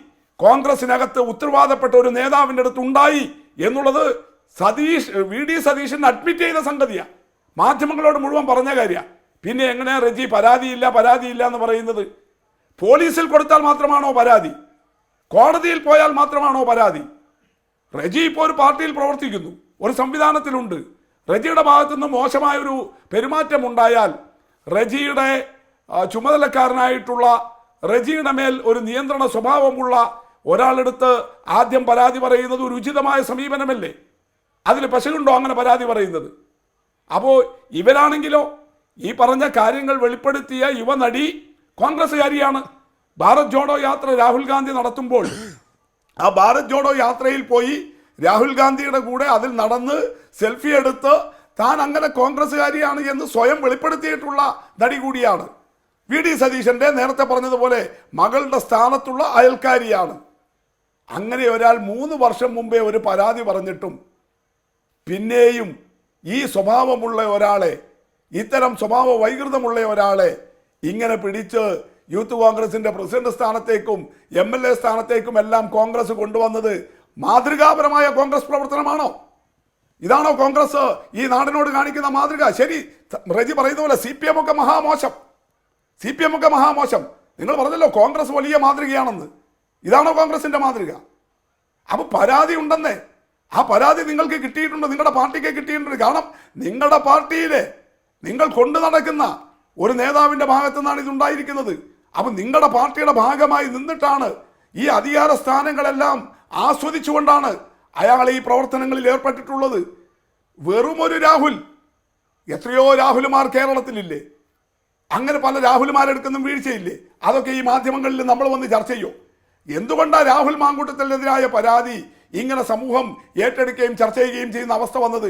കോൺഗ്രസിനകത്ത് ഉത്തരവാദപ്പെട്ട ഒരു നേതാവിൻ്റെ അടുത്ത് ഉണ്ടായി എന്നുള്ളത് VD സതീശൻ അഡ്മിറ്റ് ചെയ്ത സംഗതിയാണ്. മാധ്യമങ്ങളോട് മുഴുവൻ പറഞ്ഞ കാര്യമാണ്. പിന്നെ എങ്ങനെയാണ് റജി പരാതിയില്ല എന്ന് പറയുന്നത്? പോലീസിൽ കൊടുത്താൽ മാത്രമാണോ പരാതി? കോടതിയിൽ പോയാൽ മാത്രമാണോ പരാതി? റെജി ഇപ്പോൾ ഒരു പാർട്ടിയിൽ പ്രവർത്തിക്കുന്നു, ഒരു സംവിധാനത്തിലുണ്ട്. റെജിയുടെ ഭാഗത്തുനിന്ന് മോശമായൊരു പെരുമാറ്റം ഉണ്ടായാൽ റെജിയുടെ ചുമതലക്കാരനായിട്ടുള്ള, റെജിയുടെ മേൽ ഒരു നിയന്ത്രണ സ്വഭാവമുള്ള ഒരാളെടുത്ത് ആദ്യം പരാതി പറയുന്നത് ഒരു ഉചിതമായ സമീപനമല്ലേ? അതിൽ പശകുണ്ടോ അങ്ങനെ പരാതി പറയുന്നത്? അപ്പോൾ ഇവരാണെങ്കിലോ ഈ പറഞ്ഞ കാര്യങ്ങൾ വെളിപ്പെടുത്തിയ യുവനടി കോൺഗ്രസ്സുകാരിയാണ്. ഭാരത് ജോഡോ യാത്ര രാഹുൽ ഗാന്ധി നടത്തുമ്പോൾ ആ ഭാരത് ജോഡോ യാത്രയിൽ പോയി രാഹുൽ ഗാന്ധിയുടെ കൂടെ അതിൽ നടന്ന് സെൽഫി എടുത്ത് താൻ അങ്ങനെ കോൺഗ്രസ്സുകാരിയാണ് എന്ന് സ്വയം വെളിപ്പെടുത്തിയിട്ടുള്ള നടി കൂടിയാണ്. വി.ഡി. സതീശൻ്റെ നേരത്തെ പറഞ്ഞതുപോലെ മകളുടെ സ്ഥാനത്തുള്ള അയൽക്കാരിയാണ്. അങ്ങനെ ഒരാൾ 3 വർഷം മുമ്പേ ഒരു പരാതി പറഞ്ഞിട്ടും പിന്നെയും ഈ സ്വഭാവമുള്ള ഒരാളെ, ഇത്തരം സ്വഭാവ വൈകൃതമുള്ള ഒരാളെ ഇങ്ങനെ പിടിച്ച് യൂത്ത് കോൺഗ്രസിന്റെ പ്രസിഡന്റ് സ്ഥാനത്തേക്കും MLA സ്ഥാനത്തേക്കും എല്ലാം കോൺഗ്രസ് കൊണ്ടുവന്നത് മാതൃകാപരമായ കോൺഗ്രസ് പ്രവർത്തനമാണോ? ഇതാണോ കോൺഗ്രസ് ഈ നാടിനോട് കാണിക്കുന്ന മാതൃക? ശരി, റെജി പറയുന്ന പോലെ CPM ഒക്കെ മഹാമോശം, CPM ഒക്കെ മഹാമോശം. നിങ്ങൾ പറഞ്ഞല്ലോ കോൺഗ്രസ് വലിയ മാതൃകയാണെന്ന്. ഇതാണോ കോൺഗ്രസിന്റെ മാതൃക? അപ്പൊ പരാതി ഉണ്ടെന്നേ, ആ പരാതി നിങ്ങൾക്ക് കിട്ടിയിട്ടുണ്ട്, നിങ്ങളുടെ പാർട്ടിക്ക് കിട്ടിയിട്ടുണ്ട്. കാരണം നിങ്ങളുടെ പാർട്ടിയിലെ നിങ്ങൾ കൊണ്ടു നടക്കുന്ന ഒരു നേതാവിന്റെ ഭാഗത്തു നിന്നാണ് ഇതുണ്ടായിരിക്കുന്നത്. അപ്പൊ നിങ്ങളുടെ പാർട്ടിയുടെ ഭാഗമായി നിന്നിട്ടാണ് ഈ അധികാര സ്ഥാനങ്ങളെല്ലാം ആസ്വദിച്ചുകൊണ്ടാണ് അയാൾ ഈ പ്രവർത്തനങ്ങളിൽ ഏർപ്പെട്ടിട്ടുള്ളത്. വെറുമൊരു രാഹുൽ, എത്രയോ രാഹുൽമാർ കേരളത്തിലില്ലേ? അങ്ങനെ പല രാഹുൽമാരെടുക്കുന്ന വീഴ്ചയില്ലേ? അതൊക്കെ ഈ മാധ്യമങ്ങളിൽ നമ്മൾ വന്ന് ചർച്ച ചെയ്യോ? എന്തുകൊണ്ടാണ് രാഹുൽ മാങ്കൂട്ടത്തിനെതിരായ പരാതി ഇങ്ങനെ സമൂഹം ഏറ്റെടുക്കുകയും ചർച്ച ചെയ്യുകയും ചെയ്യുന്ന അവസ്ഥ വന്നത്?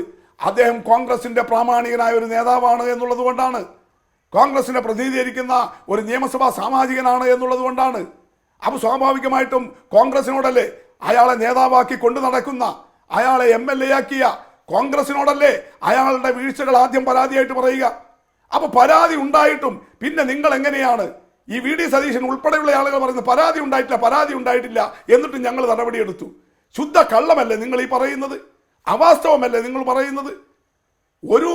അദ്ദേഹം കോൺഗ്രസിന്റെ പ്രാമാണികനായ ഒരു നേതാവാണ് എന്നുള്ളത് കൊണ്ടാണ്, കോൺഗ്രസിനെ പ്രതിനിധീകരിക്കുന്ന ഒരു നിയമസഭാ സാമാജികനാണ് എന്നുള്ളത് കൊണ്ടാണ്. അപ്പോൾ സ്വാഭാവികമായിട്ടും കോൺഗ്രസിനോടല്ലേ അയാളെ നേതാവാക്കി കൊണ്ടു നടക്കുന്ന, അയാളെ MLA ആക്കിയ കോൺഗ്രസിനോടല്ലേ അയാളുടെ വീഴ്ചകൾ ആദ്യം പരാതിയായിട്ട് പറയുക? അപ്പോൾ പരാതി ഉണ്ടായിട്ടും പിന്നെ നിങ്ങൾ എങ്ങനെയാണ് ഈ വി.ഡി. സതീശൻ ഉൾപ്പെടെയുള്ള ആളുകൾ പറയുന്നത് പരാതി ഉണ്ടായിട്ടില്ല എന്നിട്ട് ഞങ്ങൾ നടപടിയെടുത്തു? ശുദ്ധ കള്ളമല്ലേ നിങ്ങൾ ഈ പറയുന്നത്? അവാസ്തവമല്ലേ നിങ്ങൾ പറയുന്നത്? ഒരു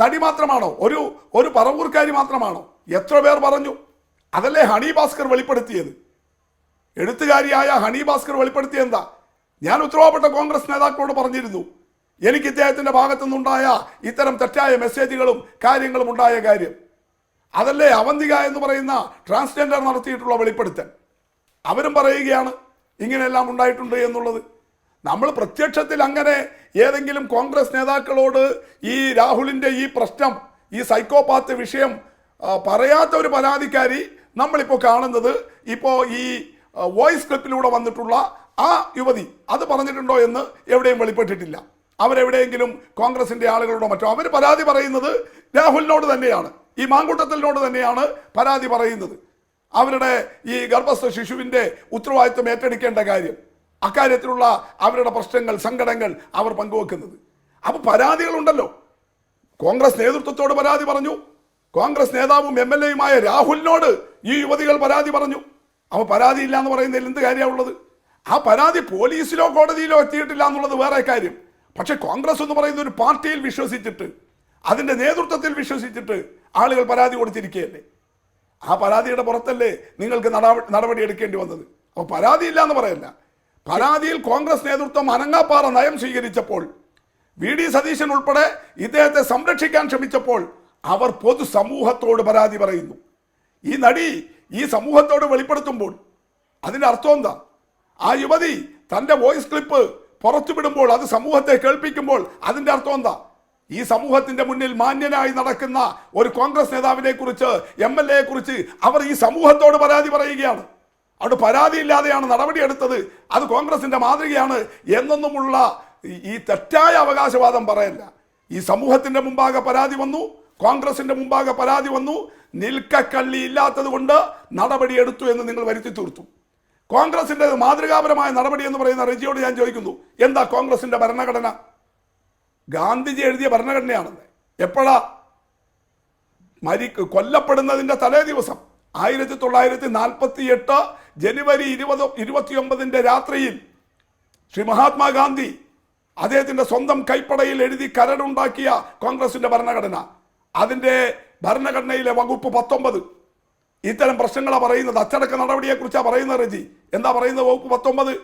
നടി മാത്രമാണോ? ഒരു പറവൂർക്കാരി മാത്രമാണോ? എത്ര പേർ പറഞ്ഞു? അതല്ലേ ഹണി ഭാസ്കർ വെളിപ്പെടുത്തിയത്. എഴുത്തുകാരിയായ ഹണി ഭാസ്കർ വെളിപ്പെടുത്തിയ എന്താ? ഞാൻ ഉത്തരവാദപ്പെട്ട കോൺഗ്രസ് നേതാക്കളോട് പറഞ്ഞിരുന്നു, എനിക്ക് ഇദ്ദേഹത്തിന്റെ ഭാഗത്തുനിന്നുണ്ടായ ഇത്തരം തെറ്റായ മെസ്സേജുകളും കാര്യങ്ങളും ഉണ്ടായ കാര്യം. അതല്ലേ അവന്തിക എന്ന് പറയുന്ന ട്രാൻസ്ജെൻഡർ നടത്തിയിട്ടുള്ള വെളിപ്പെടുത്തൽ. അവരും പറയുകയാണ് ഇങ്ങനെയെല്ലാം ഉണ്ടായിട്ടുണ്ട് എന്നുള്ളത്. നമ്മൾ പ്രത്യക്ഷത്തിൽ അങ്ങനെ ഏതെങ്കിലും കോൺഗ്രസ് നേതാക്കളോട് ഈ രാഹുലിൻ്റെ ഈ പ്രശ്നം, ഈ സൈക്കോപാത്ത് വിഷയം പറയാത്ത ഒരു പരാതിക്കാരി നമ്മളിപ്പോൾ കാണുന്നത്, ഇപ്പോൾ ഈ വോയിസ് ക്ലിപ്പിലൂടെ വന്നിട്ടുള്ള ആ യുവതി അത് പറഞ്ഞിട്ടുണ്ടോ എന്ന് എവിടെയും വെളിപ്പെട്ടിട്ടില്ല. അവരെവിടെയെങ്കിലും കോൺഗ്രസിൻ്റെ ആളുകളോടോ മറ്റോ അവർ പരാതി പറയുന്നത് രാഹുലിനോട് തന്നെയാണ്, ഈ മാങ്കൂട്ടത്തിനോട് തന്നെയാണ് പരാതി പറയുന്നത്. അവരുടെ ഈ ഗർഭസ്ഥ ശിശുവിൻ്റെ ഉത്തരവാദിത്വം ഏറ്റെടുക്കേണ്ട കാര്യം, അക്കാര്യത്തിലുള്ള അവരുടെ പ്രശ്നങ്ങൾ, സങ്കടങ്ങൾ അവർ പങ്കുവെക്കുന്നത്. അപ്പോൾ പരാതികളുണ്ടല്ലോ. കോൺഗ്രസ് നേതൃത്വത്തോട് പരാതി പറഞ്ഞു, കോൺഗ്രസ് നേതാവും MLA-യുമായ രാഹുലിനോട് ഈ യുവതികൾ പരാതി പറഞ്ഞു. അപ്പോൾ പരാതി ഇല്ല എന്ന് പറയുന്നതിൽ എന്ത് കാര്യമുള്ളത്? ആ പരാതി പോലീസിലോ കോടതിയിലോ എത്തിയിട്ടില്ല എന്നുള്ളത് വേറെ കാര്യം. പക്ഷെ കോൺഗ്രസ് എന്ന് പറയുന്ന ഒരു പാർട്ടിയിൽ വിശ്വസിച്ചിട്ട്, അതിൻ്റെ നേതൃത്വത്തിൽ വിശ്വസിച്ചിട്ട് ആളുകൾ പരാതി കൊടുത്തിരിക്കുകയല്ലേ? ആ പരാതിയുടെ പുറത്തല്ലേ നിങ്ങൾക്ക് നടപടി എടുക്കേണ്ടി വന്നത്? അപ്പോൾ പരാതിയില്ല എന്ന് പറയല്ല. പരാതിയിൽ കോൺഗ്രസ് നേതൃത്വം അനങ്ങാപ്പാറ നയം സ്വീകരിച്ചപ്പോൾ, വി.ഡി. സതീശൻ ഉൾപ്പെടെ ഇദ്ദേഹത്തെ സംരക്ഷിക്കാൻ ശ്രമിച്ചപ്പോൾ അവർ പൊതുസമൂഹത്തോട് പരാതി പറയുന്നു. ഈ നടി ഈ സമൂഹത്തോട് വെളിപ്പെടുത്തുമ്പോൾ അതിൻ്റെ അർത്ഥം എന്താ? ആ യുവതി തൻ്റെ വോയിസ് ക്ലിപ്പ് പുറത്തുവിടുമ്പോൾ, അത് സമൂഹത്തെ കേൾപ്പിക്കുമ്പോൾ അതിൻ്റെ അർത്ഥം എന്താ? ഈ സമൂഹത്തിന്റെ മുന്നിൽ മാന്യനായി നടക്കുന്ന ഒരു കോൺഗ്രസ് നേതാവിനെ കുറിച്ച്, MLA-യെ കുറിച്ച് അവർ ഈ സമൂഹത്തോട് പരാതി പറയുകയാണ്. അവിടെ പരാതിയില്ലാതെയാണ് നടപടിയെടുത്തത്, അത് കോൺഗ്രസിന്റെ മാതൃകയാണ് എന്നൊന്നുമുള്ള ഈ തെറ്റായ അവകാശവാദം പറയല്ല. ഈ സമൂഹത്തിന്റെ മുമ്പാകെ പരാതി വന്നു, കോൺഗ്രസിന്റെ മുമ്പാകെ പരാതി വന്നു, നിൽക്കക്കള്ളി ഇല്ലാത്തത് കൊണ്ട് നടപടിയെടുത്തു എന്ന് നിങ്ങൾ വരുത്തി തീർത്തു. കോൺഗ്രസിന്റെ മാതൃകാപരമായ നടപടി എന്ന് പറയുന്ന റെജിയോട് ഞാൻ ചോദിക്കുന്നു, എന്താ കോൺഗ്രസിന്റെ ഭരണഘടന? ഗാന്ധിജി എഴുതിയ ഭരണഘടനയാണെന്ന്. എപ്പോഴാ? കൊല്ലപ്പെടുന്നതിന്റെ തലേ ദിവസം 1948 ജനുവരി 29 രാത്രിയിൽ ശ്രീ മഹാത്മാഗാന്ധി അദ്ദേഹത്തിന്റെ സ്വന്തം കൈപ്പടയിൽ എഴുതി കരടുണ്ടാക്കിയ കോൺഗ്രസിന്റെ ഭരണഘടന, അതിന്റെ ഭരണഘടനയിലെ വകുപ്പ് 19 ഇത്തരം പ്രശ്നങ്ങളാണ് പറയുന്നത്. അച്ചടക്ക നടപടിയെക്കുറിച്ചാണ് പറയുന്നത്. റജി എന്താ പറയുന്നത്? വകുപ്പ് 19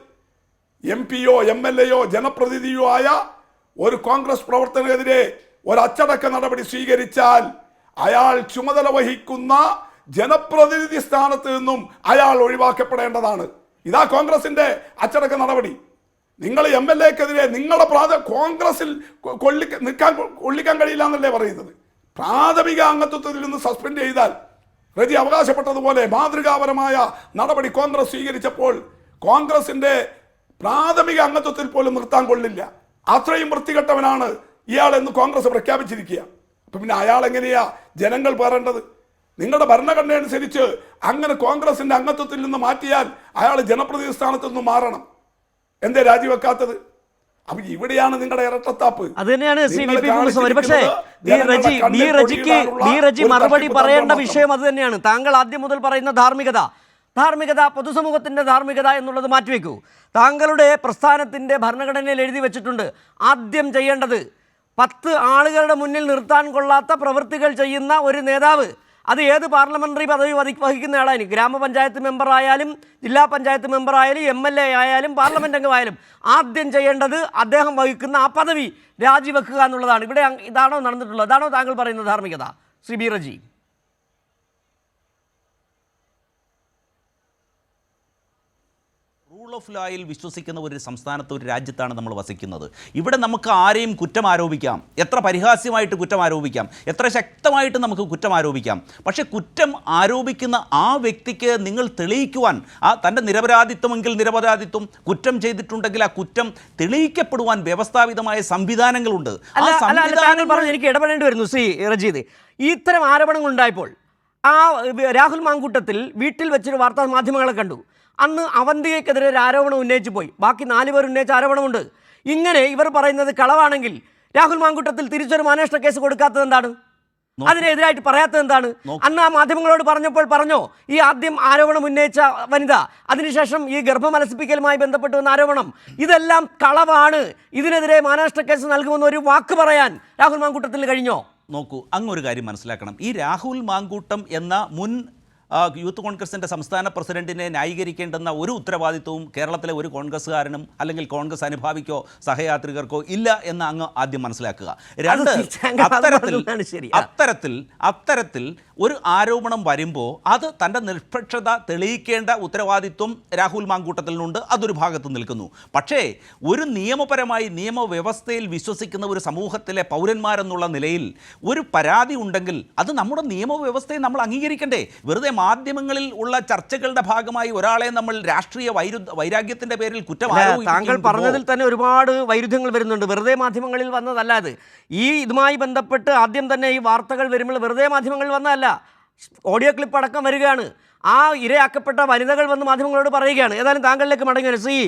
MP-യോ MLA-യോ ജനപ്രതിനിധിയോ ആയ ഒരു കോൺഗ്രസ് പ്രവർത്തകനെതിരെ ഒരു അച്ചടക്ക നടപടി സ്വീകരിച്ചാൽ അയാൾ ചുമതല വഹിക്കുന്ന ജനപ്രതിനിധി സ്ഥാനത്ത് നിന്നും അയാൾ ഒഴിവാക്കപ്പെടേണ്ടതാണ്. ഇതാ കോൺഗ്രസിന്റെ അച്ചടക്ക നടപടി. നിങ്ങൾ MLA-ക്കെതിരെ നിങ്ങളുടെ കോൺഗ്രസിൽ കൊള്ളിക്കാൻ കഴിയില്ല എന്നല്ലേ പറയുന്നത്? പ്രാഥമിക അംഗത്വത്തിൽ നിന്ന് സസ്പെൻഡ് ചെയ്താൽ റജി അവകാശപ്പെട്ടതുപോലെ മാതൃകാപരമായ നടപടി കോൺഗ്രസ് സ്വീകരിച്ചപ്പോൾ കോൺഗ്രസിന്റെ പ്രാഥമിക അംഗത്വത്തിൽ പോലും നിർത്താൻ കൊള്ളില്ല. അത്രയും വൃത്തികെട്ടവനാണ് ഇയാൾ എന്ന് കോൺഗ്രസ് പ്രഖ്യാപിച്ചിരിക്കുക. അപ്പൊ പിന്നെ അയാൾ എങ്ങനെയാ ജനങ്ങൾ പേറേണ്ടത്? നിങ്ങളുടെ ഭരണഘടന അനുസരിച്ച് അങ്ങനെ കോൺഗ്രസിന്റെ അംഗത്വത്തിൽ നിന്ന് മാറ്റിയാൽ അയാൾ ജനപ്രതിനിധി സ്ഥാനത്ത് നിന്ന് മാറണം. എന്തേ രാജിവെക്കാത്തത്? അപ്പൊ ഇവിടെയാണ് നിങ്ങളുടെ ഇരട്ടത്താപ്പ്. അത് തന്നെയാണ് പക്ഷേ മറുപടി പറയേണ്ട വിഷയം അത് തന്നെയാണ്. താങ്കൾ ആദ്യം മുതൽ പറയുന്ന ധാർമ്മികത പൊതുസമൂഹത്തിന്റെ ധാർമ്മികത എന്നുള്ളത് മാറ്റിവെക്കൂ. താങ്കളുടെ പ്രസ്ഥാനത്തിന്റെ ഭരണഘടനയിൽ എഴുതി വെച്ചിട്ടുണ്ട്, ആദ്യം ചെയ്യേണ്ടത് 10 ആളുകളുടെ മുന്നിൽ നിർത്താൻ കൊള്ളാത്ത പ്രവൃത്തികൾ ചെയ്യുന്ന ഒരു നേതാവ്, അത് ഏത് പാർലമെന്ററി പദവി വഹിക്കുന്ന ആളായാലും, ഗ്രാമപഞ്ചായത്ത് മെമ്പർ ആയാലും ജില്ലാ പഞ്ചായത്ത് മെമ്പർ ആയാലും MLA ആയാലും പാർലമെന്റ് അംഗമായാലും, ആദ്യം ചെയ്യേണ്ടത് അദ്ദേഹം വഹിക്കുന്ന ആ പദവി രാജിവെക്കുക എന്നുള്ളതാണ്. ഇവിടെ ഇതാണോ നടന്നിട്ടുള്ളത്? അതാണോ താങ്കൾ പറയുന്ന ധാർമ്മികത, Shri B Reji? Rule of ലോയിൽ വിശ്വസിക്കുന്ന ഒരു സംസ്ഥാനത്ത്, ഒരു രാജ്യത്താണ് നമ്മൾ വസിക്കുന്നത്. ഇവിടെ നമുക്ക് ആരെയും കുറ്റം ആരോപിക്കാം, എത്ര പരിഹാസ്യമായിട്ട് കുറ്റം ആരോപിക്കാം, എത്ര ശക്തമായിട്ട് നമുക്ക് കുറ്റം ആരോപിക്കാം. പക്ഷേ കുറ്റം ആരോപിക്കുന്ന ആ വ്യക്തിക്ക് നിങ്ങൾ തെളിയിക്കുവാൻ, ആ തൻ്റെ നിരപരാധിത്വമെങ്കിൽ നിരപരാധിത്വം, കുറ്റം ചെയ്തിട്ടുണ്ടെങ്കിൽ ആ കുറ്റം തെളിയിക്കപ്പെടുവാൻ വ്യവസ്ഥാപിതമായ സംവിധാനങ്ങളുണ്ട്. എനിക്ക് ഇടപെടേണ്ടി വരുന്നു ശ്രീ റജീദ്. ഇത്തരം ആരോപണങ്ങൾ ഉണ്ടായപ്പോൾ ആ രാഹുൽ മാങ്കൂട്ടത്തിൽ വീട്ടിൽ വെച്ചൊരു വാർത്താ മാധ്യമങ്ങളെ കണ്ടു. അന്ന് അവന്തികയ്ക്കെതിരെ ഒരു ആരോപണം ഉന്നയിച്ചു പോയി, ബാക്കി 4 പേർ ഉന്നയിച്ച ആരോപണമുണ്ട്. ഇങ്ങനെ ഇവർ പറയുന്നത് കളവാണെങ്കിൽ രാഹുൽ മാങ്കൂട്ടത്തിൽ തിരിച്ചൊരു അന്വേഷണ കേസ് കൊടുക്കാത്തത് എന്താണ്? അതിനെതിരായിട്ട് പറയാത്തത് എന്താണ്? അന്ന് ആ മാധ്യമങ്ങളോട് പറഞ്ഞോ ഈ ആദ്യം ആരോപണം ഉന്നയിച്ച വനിത, അതിനുശേഷം ഈ ഗർഭമലസിപ്പിക്കലുമായി ബന്ധപ്പെട്ട് വന്ന ആരോപണം, ഇതെല്ലാം കളവാണ്, ഇതിനെതിരെ അന്വേഷണ കേസ് നൽകുമെന്ന് ഒരു വാക്ക് പറയാൻ രാഹുൽ മാങ്കൂട്ടത്തിന് കഴിഞ്ഞോ? നോക്കൂ, അങ്ങൊരു കാര്യം മനസ്സിലാക്കണം. ഈ രാഹുൽ മാങ്കൂട്ടം എന്ന മുൻ യൂത്ത് കോൺഗ്രസിൻ്റെ സംസ്ഥാന പ്രസിഡന്റിനെ ന്യായീകരിക്കേണ്ടുന്ന ഒരു ഉത്തരവാദിത്വവും കേരളത്തിലെ ഒരു കോൺഗ്രസ്സുകാരനും അല്ലെങ്കിൽ കോൺഗ്രസ് അനുഭാവിക്കോ സഹയാത്രികർക്കോ ഇല്ല എന്ന് അങ്ങ് ആദ്യം മനസ്സിലാക്കുക. 2, അത്തരത്തിൽ ഒരു ആരോപണം വരുമ്പോൾ അത് തൻ്റെ നിഷ്പക്ഷത തെളിയിക്കേണ്ട ഉത്തരവാദിത്വം രാഹുൽ മാങ്കൂട്ടത്തിനുണ്ട്, അതൊരു ഭാഗത്ത് നിൽക്കുന്നു. പക്ഷേ ഒരു നിയമപരമായി നിയമവ്യവസ്ഥയിൽ വിശ്വസിക്കുന്ന ഒരു സമൂഹത്തിലെ പൗരന്മാരെന്നുള്ള നിലയിൽ ഒരു പരാതി ഉണ്ടെങ്കിൽ അത് നമ്മുടെ നിയമവ്യവസ്ഥയെ നമ്മൾ അംഗീകരിക്കണ്ടേ? വെറുതെ മാധ്യമങ്ങളിൽ ഉള്ള ചർച്ചകളുടെ ഭാഗമായി ഒരാളെ നമ്മൾ രാഷ്ട്രീയ വൈരാഗ്യത്തിന്റെ പേരിൽ കുറ്റം ആരോപിക്കുന്നു. താങ്കൾ പറഞ്ഞതിൽ തന്നെ ഒരുപാട് വൈരുദ്ധ്യങ്ങൾ വരുന്നുണ്ട്. വെറുതെ മാധ്യമങ്ങളിൽ വന്നതല്ലാതെ ഇതുമായി ബന്ധപ്പെട്ട് ആദ്യം തന്നെ ഈ വാർത്തകൾ വരുമ്പോൾ വെറുതെ മാധ്യമങ്ങളിൽ വന്നതല്ല, ഓഡിയോ ക്ലിപ്പ് അടക്കം വരികയാണ്. ആ ഇരയാക്കപ്പെട്ട വനിതകൾ വന്ന് മാധ്യമങ്ങളോട് പറയുകയാണ്. ഏതായാലും താങ്കളിലേക്ക് മടങ്ങി വരും ശ്രീ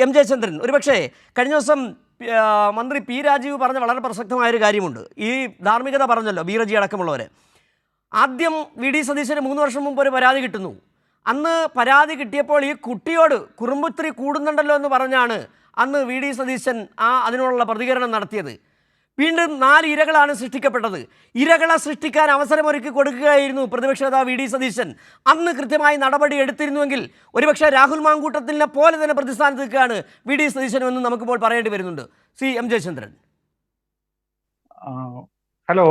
എം ജയചന്ദ്രൻ. ഒരുപക്ഷെ കഴിഞ്ഞ ദിവസം മന്ത്രി പി രാജീവ് പറഞ്ഞ വളരെ പ്രസക്തമായൊരു കാര്യമുണ്ട്. ഈ ധാർമ്മികത പറഞ്ഞല്ലോ, ബി റജി അടക്കമുള്ളവർ. ആദ്യം VD സതീശന് 3 വർഷം മുമ്പ് ഒരു പരാതി കിട്ടുന്നു. അന്ന് പരാതി കിട്ടിയപ്പോൾ ഈ കുട്ടിയോട് കുറുമ്പുത്തിരി കൂടുന്നുണ്ടല്ലോ എന്ന് പറഞ്ഞാണ് അന്ന് VD സതീശൻ അതിനുള്ള പ്രതികരണം നടത്തിയത്. വീണ്ടും 4 ഇരകളാണ് സൃഷ്ടിക്കപ്പെട്ടത്. ഇരകളെ സൃഷ്ടിക്കാൻ അവസരമൊരുക്കി കൊടുക്കുകയായിരുന്നു പ്രതിപക്ഷ നേതാവ് VD സതീശൻ. അന്ന് കൃത്യമായി നടപടി എടുത്തിരുന്നുവെങ്കിൽ ഒരുപക്ഷെ രാഹുൽ മാങ്കൂട്ടത്തിനെ പോലെ തന്നെ പ്രതിസ്ഥാനത്ത് നിൽക്കുകയാണ് VD സതീശൻ എന്ന് നമുക്കിപ്പോൾ പറയേണ്ടി വരുന്നുണ്ട്. ശ്രീ എം ജയചന്ദ്രൻ. ഹലോ,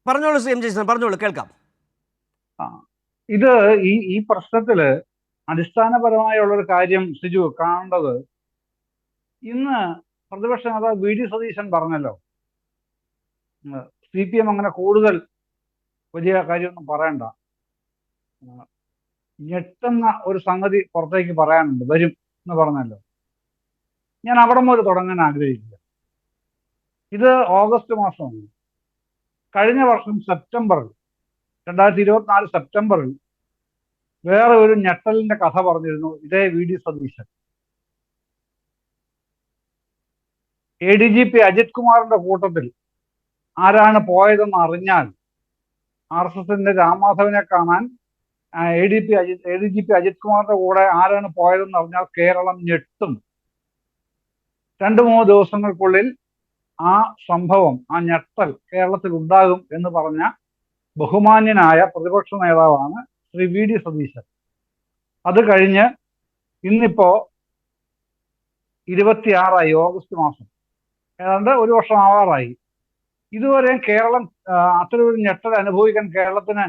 പറഞ്ഞോളൂ ശ്രീ എം ജയചന്ദ്രൻ, പറഞ്ഞോളൂ, കേൾക്കാം. ഇത് ഈ പ്രശ്നത്തില് അടിസ്ഥാനപരമായുള്ളൊരു കാര്യം സിജു കാണേണ്ടത്, ഇന്ന് പ്രതിപക്ഷ നേതാവ് VD സതീശൻ പറഞ്ഞല്ലോ, CPM അങ്ങനെ കൂടുതൽ വലിയ കാര്യമൊന്നും പറയണ്ട, ഞെട്ടുന്ന ഒരു സംഗതി പുറത്തേക്ക് പറയാനുണ്ട്, വരും എന്ന് പറഞ്ഞല്ലോ. ഞാൻ അവിടെ മുതൽ തുടങ്ങാൻ ആഗ്രഹിക്കില്ല. ഇത് ഓഗസ്റ്റ് മാസമാണ്. കഴിഞ്ഞ വർഷം സെപ്റ്റംബറിൽ 2024 സെപ്റ്റംബറിൽ വേറെ ഒരു ഞെട്ടലിന്റെ കഥ പറഞ്ഞിരുന്നു ഇതേ VD സതീശൻ. ADGP അജിത് കുമാറിന്റെ കൂട്ടത്തിൽ ആരാണ് പോയതെന്ന് അറിഞ്ഞാൽ RSSന്റെ രാംമാധവനെ കാണാൻ ADGP അജിത് കുമാറിന്റെ കൂടെ ആരാണ് പോയതെന്ന് അറിഞ്ഞാൽ കേരളം ഞെട്ടും. 2-3 ദിവസങ്ങൾക്കുള്ളിൽ ആ സംഭവം, ആ ഞെട്ടൽ കേരളത്തിൽ ഉണ്ടാകും എന്ന് പറഞ്ഞ ബഹുമാന്യനായ പ്രതിപക്ഷ നേതാവാണ് ശ്രീ VD സതീശൻ. അത് കഴിഞ്ഞ് ഇന്നിപ്പോ 26 ഓഗസ്റ്റ് മാസം, ഏതാണ്ട് ഒരു വർഷം ആവാറായി. ഇതുവരെ കേരളം അത്തരമൊരു ഞെട്ടൽ അനുഭവിക്കാൻ കേരളത്തിന്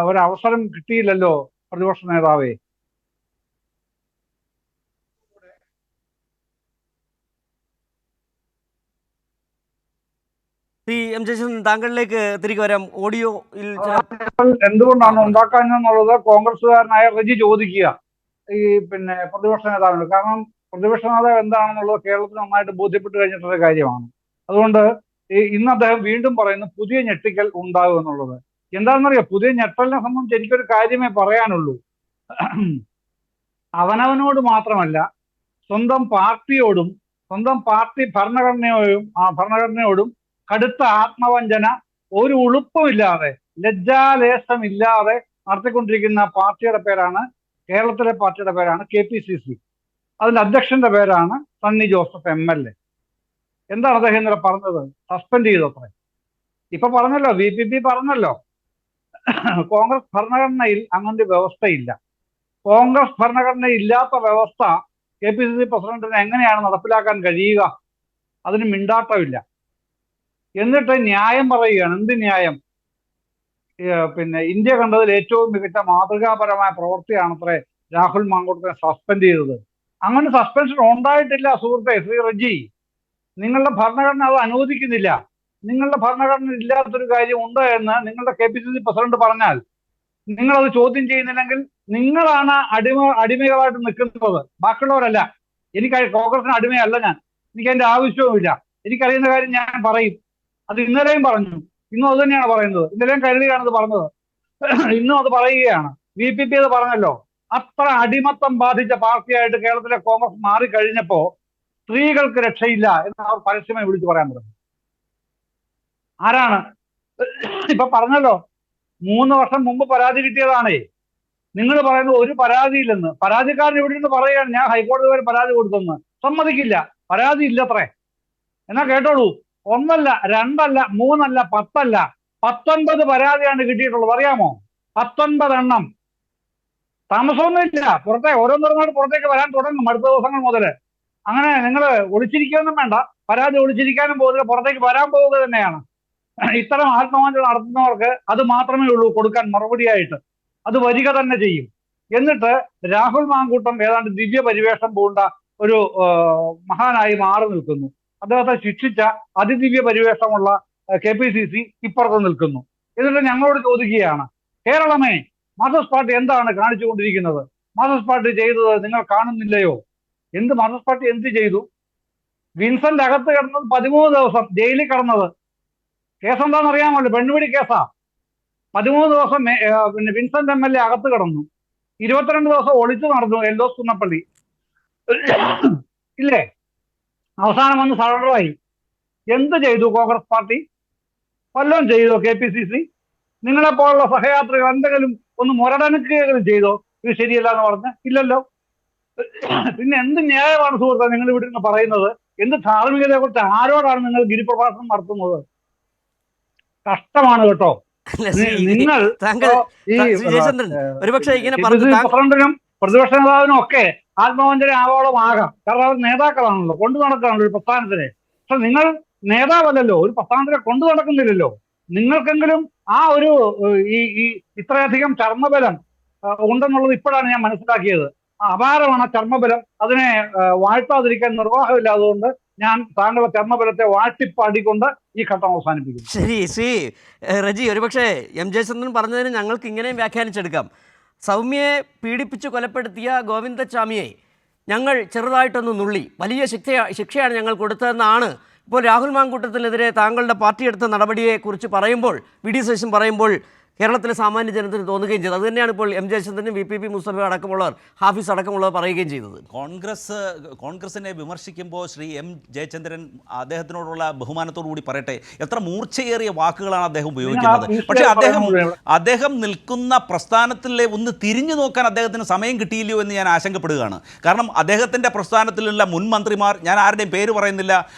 ഒരവസരം കിട്ടിയില്ലല്ലോ പ്രതിപക്ഷ നേതാവേ. എം ജയചന്ദ്രൻ, താങ്കളിലേക്ക് തിരികെ വരാം. ഓഡിയോയിൽ എന്തുകൊണ്ടാണ് ഉണ്ടാക്കാനെന്നുള്ളത് കോൺഗ്രസ്സുകാരനായ റജി ചോദിക്കുക ഈ പ്രതിപക്ഷ നേതാവിന്. കാരണം പ്രതിപക്ഷ നേതാവ് എന്താണെന്നുള്ളത് കേരളത്തിന് നന്നായിട്ട് ബോധ്യപ്പെട്ട് കഴിഞ്ഞിട്ടുള്ള കാര്യമാണ്. അതുകൊണ്ട് ഇന്ന് അദ്ദേഹം വീണ്ടും പറയുന്നു പുതിയ ഞെട്ടിക്കൽ ഉണ്ടാകും എന്നുള്ളത്. എന്താണെന്നറിയാം, പുതിയ ഞെട്ടലിനെ സംബന്ധിച്ച് എനിക്കൊരു കാര്യമേ പറയാനുള്ളൂ. അവനവനോട് മാത്രമല്ല, സ്വന്തം പാർട്ടിയോടും സ്വന്തം പാർട്ടി ഭരണഘടനയോടും കടുത്ത ആത്മവഞ്ചന ഒരു ഉളുപ്പമില്ലാതെ, ലജ്ജാലേശമില്ലാതെ നടത്തിക്കൊണ്ടിരിക്കുന്ന പാർട്ടിയുടെ പേരാണ്, കേരളത്തിലെ പാർട്ടിയുടെ പേരാണ് KPCC. അതിന്റെ അധ്യക്ഷന്റെ പേരാണ് സണ്ണി ജോസഫ് MLA. എന്താണ് അദ്ദേഹം ഇന്നലെ പറഞ്ഞത്? സസ്പെൻഡ് ചെയ്തത്രേ. ഇപ്പൊ പറഞ്ഞല്ലോ, VPP പറഞ്ഞല്ലോ, കോൺഗ്രസ് ഭരണഘടനയിൽ അങ്ങനൊരു വ്യവസ്ഥയില്ല. കോൺഗ്രസ് ഭരണഘടനയിൽ ഇല്ലാത്ത വ്യവസ്ഥ KPCC പ്രസിഡന്റിന് എങ്ങനെയാണ് നടപ്പിലാക്കാൻ കഴിയുക? അതിന് മിണ്ടാട്ടമില്ല. എന്നിട്ട് ന്യായം പറയുകയാണ്. എന്ത് ന്യായം? ഇന്ത്യ കണ്ടതിൽ ഏറ്റവും മികച്ച മാതൃകാപരമായ പ്രവൃത്തിയാണത്രേ രാഹുൽ മാങ്കൂട്ടത്തിനെ സസ്പെൻഡ് ചെയ്തത്. അങ്ങനെ സസ്പെൻഷൻ ഉണ്ടായിട്ടില്ല സുഹൃത്തെ, ശ്രീ റജി. നിങ്ങളുടെ ഭരണഘടന അത് അനുവദിക്കുന്നില്ല. നിങ്ങളുടെ ഭരണഘടന ഇല്ലാത്തൊരു കാര്യം ഉണ്ട് എന്ന് നിങ്ങളുടെ KPCC പ്രസിഡന്റ് പറഞ്ഞാൽ നിങ്ങളത് ചോദ്യം ചെയ്യുന്നില്ലെങ്കിൽ നിങ്ങളാണ് അടിമകളായിട്ട് നിൽക്കുന്നത്, ബാക്കിയുള്ളവരല്ല. എനിക്ക് കോൺഗ്രസിന് അടിമയല്ല ഞാൻ. എനിക്ക് അതിന്റെ ആവശ്യവുമില്ല. എനിക്കറിയുന്ന കാര്യം ഞാൻ പറയും. അത് ഇന്നലെയും പറഞ്ഞു, ഇന്നും അത് തന്നെയാണ് പറയുന്നത്. ഇന്നലെയും കരുതിയാണത് പറഞ്ഞത്, ഇന്നും അത് പറയുകയാണ്. VPP അത് പറഞ്ഞല്ലോ. അത്ര അടിമത്തം ബാധിച്ച പാർട്ടിയായിട്ട് കേരളത്തിലെ കോൺഗ്രസ് മാറിക്കഴിഞ്ഞപ്പോ സ്ത്രീകൾക്ക് രക്ഷയില്ല എന്ന് അവർ പരസ്യമായി വിളിച്ചു പറയാൻ തുടങ്ങി. ആരാണ്? ഇപ്പൊ പറഞ്ഞല്ലോ, 3 വർഷം മുമ്പ് പരാതി കിട്ടിയതാണേ. നിങ്ങൾ പറയുന്നത് ഒരു പരാതിയില്ലെന്ന്. പരാതിക്കാരൻ ഇവിടെ നിന്ന് പറയുകയാണ് ഞാൻ ഹൈക്കോടതി വരെ പരാതി കൊടുത്തെന്ന്. സമ്മതിക്കില്ല, പരാതി ഇല്ലത്രേ. എന്നാ കേട്ടോളൂ, 1 അല്ല 2 അല്ല 3 അല്ല 10 അല്ല 19 പരാതിയാണ് കിട്ടിയിട്ടുള്ളത്. അറിയാമോ? 19 എണ്ണം. താമസമൊന്നുമില്ല, ഓരോന്നോരോന്നായിട്ട് പുറത്തേക്ക് വരാൻ തുടങ്ങും അടുത്ത ദിവസങ്ങൾ മുതൽ. അങ്ങനെ നിങ്ങൾ ഒളിച്ചിരിക്കുകയൊന്നും വേണ്ട. പരാതി ഒളിച്ചിരിക്കാനും പോകുക, പുറത്തേക്ക് വരാൻ പോവുക തന്നെയാണ്. ഇത്തരം ആത്മവാഞ്ച നടത്തുന്നവർക്ക് അത് മാത്രമേ ഉള്ളൂ കൊടുക്കാൻ മറുപടിയായിട്ട്. അത് വരിക തന്നെ ചെയ്യും. എന്നിട്ട് രാഹുൽ മാങ്കൂട്ടം ഏതാണ്ട് ദിവ്യ പരിവേഷം പൂണ്ട ഒരു മഹാനായി മാറി നിൽക്കുന്നു. അദ്ദേഹത്തെ ശിക്ഷിച്ച അതിദിവ്യ പരിവേഷമുള്ള KPCC ഇപ്പുറത്ത് നിൽക്കുന്നു. എന്നിട്ട് ഞങ്ങളോട് ചോദിക്കുകയാണ്, കേരളമേ മാർക്സിസ്റ്റ് പാർട്ടി എന്താണ് കാണിച്ചുകൊണ്ടിരിക്കുന്നത്? മാർക്സിസ്റ്റ് പാർട്ടി ചെയ്തത് നിങ്ങൾ കാണുന്നില്ലയോ? എന്ത് മാർക്സിസ്റ്റ് പാർട്ടി എന്ത് ചെയ്തു? വിൻസെന്റ് അകത്ത് കിടന്നത് 13 ദിവസം ജയിലിൽ കിടന്നത്. കേസ് എന്താണെന്ന് അറിയാമല്ലോ, പെണ്ണുപിടി കേസാ. 13 ദിവസം വിൻസെന്റ് MLA അകത്ത് കിടന്നു. 22 ദിവസം ഒളിച്ചു നടന്നു എൽദോസ് കുന്നപ്പള്ളി, ഇല്ലേ? അവസാനം വന്ന് സറണ്ടറായി. എന്ത് ചെയ്തു കോൺഗ്രസ് പാർട്ടി? വല്ലതും ചെയ്തോ KPCC? നിങ്ങളെപ്പോലുള്ള സഹയാത്രികൾ എന്തെങ്കിലും ഒന്ന് മുരടനുക്കുകയെങ്കിലും ചെയ്തോ ഇത് ശരിയല്ല എന്ന് പറഞ്ഞ്? ഇല്ലല്ലോ. പിന്നെ എന്ത് ന്യായമാണ് സുഹൃത്തെ നിങ്ങൾ ഇവിടെ നിന്ന് പറയുന്നത്? എന്ത് ധാർമ്മികതയെ കുറിച്ച് ആരോടാണ് നിങ്ങൾ ഗിരിപ്രഭാഷണം നടത്തുന്നത്? കഷ്ടമാണ് കേട്ടോ. നിങ്ങൾ പ്രസിഡന്റിനും പ്രതിപക്ഷ നേതാവിനും ഒക്കെ ആത്മവഞ്ചന ആവോളം ആകാം. കാരണം അവർ നേതാക്കളാണല്ലോ, കൊണ്ടു നടക്കാണല്ലോ ഒരു പ്രസ്ഥാനത്തിനെ. പക്ഷെ നിങ്ങൾ നേതാവല്ലല്ലോ, ഒരു പ്രസ്ഥാനത്തിനെ കൊണ്ടു നടക്കുന്നില്ലല്ലോ. നിങ്ങൾക്കെങ്കിലും ആ ഒരു ഈ ഇത്രയധികം ചർമ്മബലം ഉണ്ടെന്നുള്ളത് ഇപ്പോഴാണ് ഞാൻ മനസ്സിലാക്കിയത്. അപാരമാണ് ചർമ്മബലം. അതിനെ വാഴ്ത്താതിരിക്കാൻ നിർവാഹമില്ല. അതുകൊണ്ട് ഞാൻ താങ്കളുടെ ചർമ്മബലത്തെ വാഴ്ത്തിപ്പാടിക്കൊണ്ട് ഈ ഘട്ടം അവസാനിപ്പിക്കുന്നു. ശരി ശ്രീ റജി, ഒരുപക്ഷെ എം ജയചന്ദ്രൻ പറഞ്ഞതിന് ഞങ്ങൾക്ക് ഇങ്ങനെയും വ്യാഖ്യാനിച്ചെടുക്കാം. സൗമ്യയെ പീഡിപ്പിച്ച് കൊലപ്പെടുത്തിയ ഗോവിന്ദച്ചാമിയെ ഞങ്ങൾ ചെറുതായിട്ടൊന്ന് നുള്ളി, വലിയ ശിക്ഷയാണ് ഞങ്ങൾ കൊടുത്തതെന്നാണ് ഇപ്പോൾ രാഹുൽ മാങ്കൂട്ടത്തിനെതിരെ താങ്കളുടെ പാർട്ടി എടുത്ത നടപടിയെക്കുറിച്ച് പറയുമ്പോൾ, VD സതീശൻ പറയുമ്പോൾ കേരളത്തിലെ സാമാന്യ ജനത്തിന് തോന്നുകയും ചെയ്തത്. അത് തന്നെയാണ് ഇപ്പോൾ എം ജയചന്ദ്രനും VPP മുസ്തഫ അടക്കമുള്ളവർ, ഹാഫിസ് അടക്കമുള്ളവർ പറയുകയും ചെയ്തത്. കോൺഗ്രസിനെ വിമർശിക്കുമ്പോൾ ശ്രീ എം ജയചന്ദ്രൻ അദ്ദേഹത്തിനോടുള്ള ബഹുമാനത്തോടു കൂടി പറയട്ടെ, എത്ര മൂർച്ചയേറിയ വാക്കുകളാണ് അദ്ദേഹം ഉപയോഗിക്കുന്നത്. പക്ഷേ അദ്ദേഹം നിൽക്കുന്ന പ്രസ്ഥാനത്തിലെ ഒന്ന് തിരിഞ്ഞു നോക്കാൻ അദ്ദേഹത്തിന് സമയം കിട്ടിയില്ലയോ എന്ന് ഞാൻ ആശങ്കപ്പെടുകയാണ്. കാരണം അദ്ദേഹത്തിൻ്റെ പ്രസ്ഥാനത്തിലുള്ള മുൻ മന്ത്രിമാർ, ഞാൻ ആരുടെയും പേര് പറയുന്നില്ല,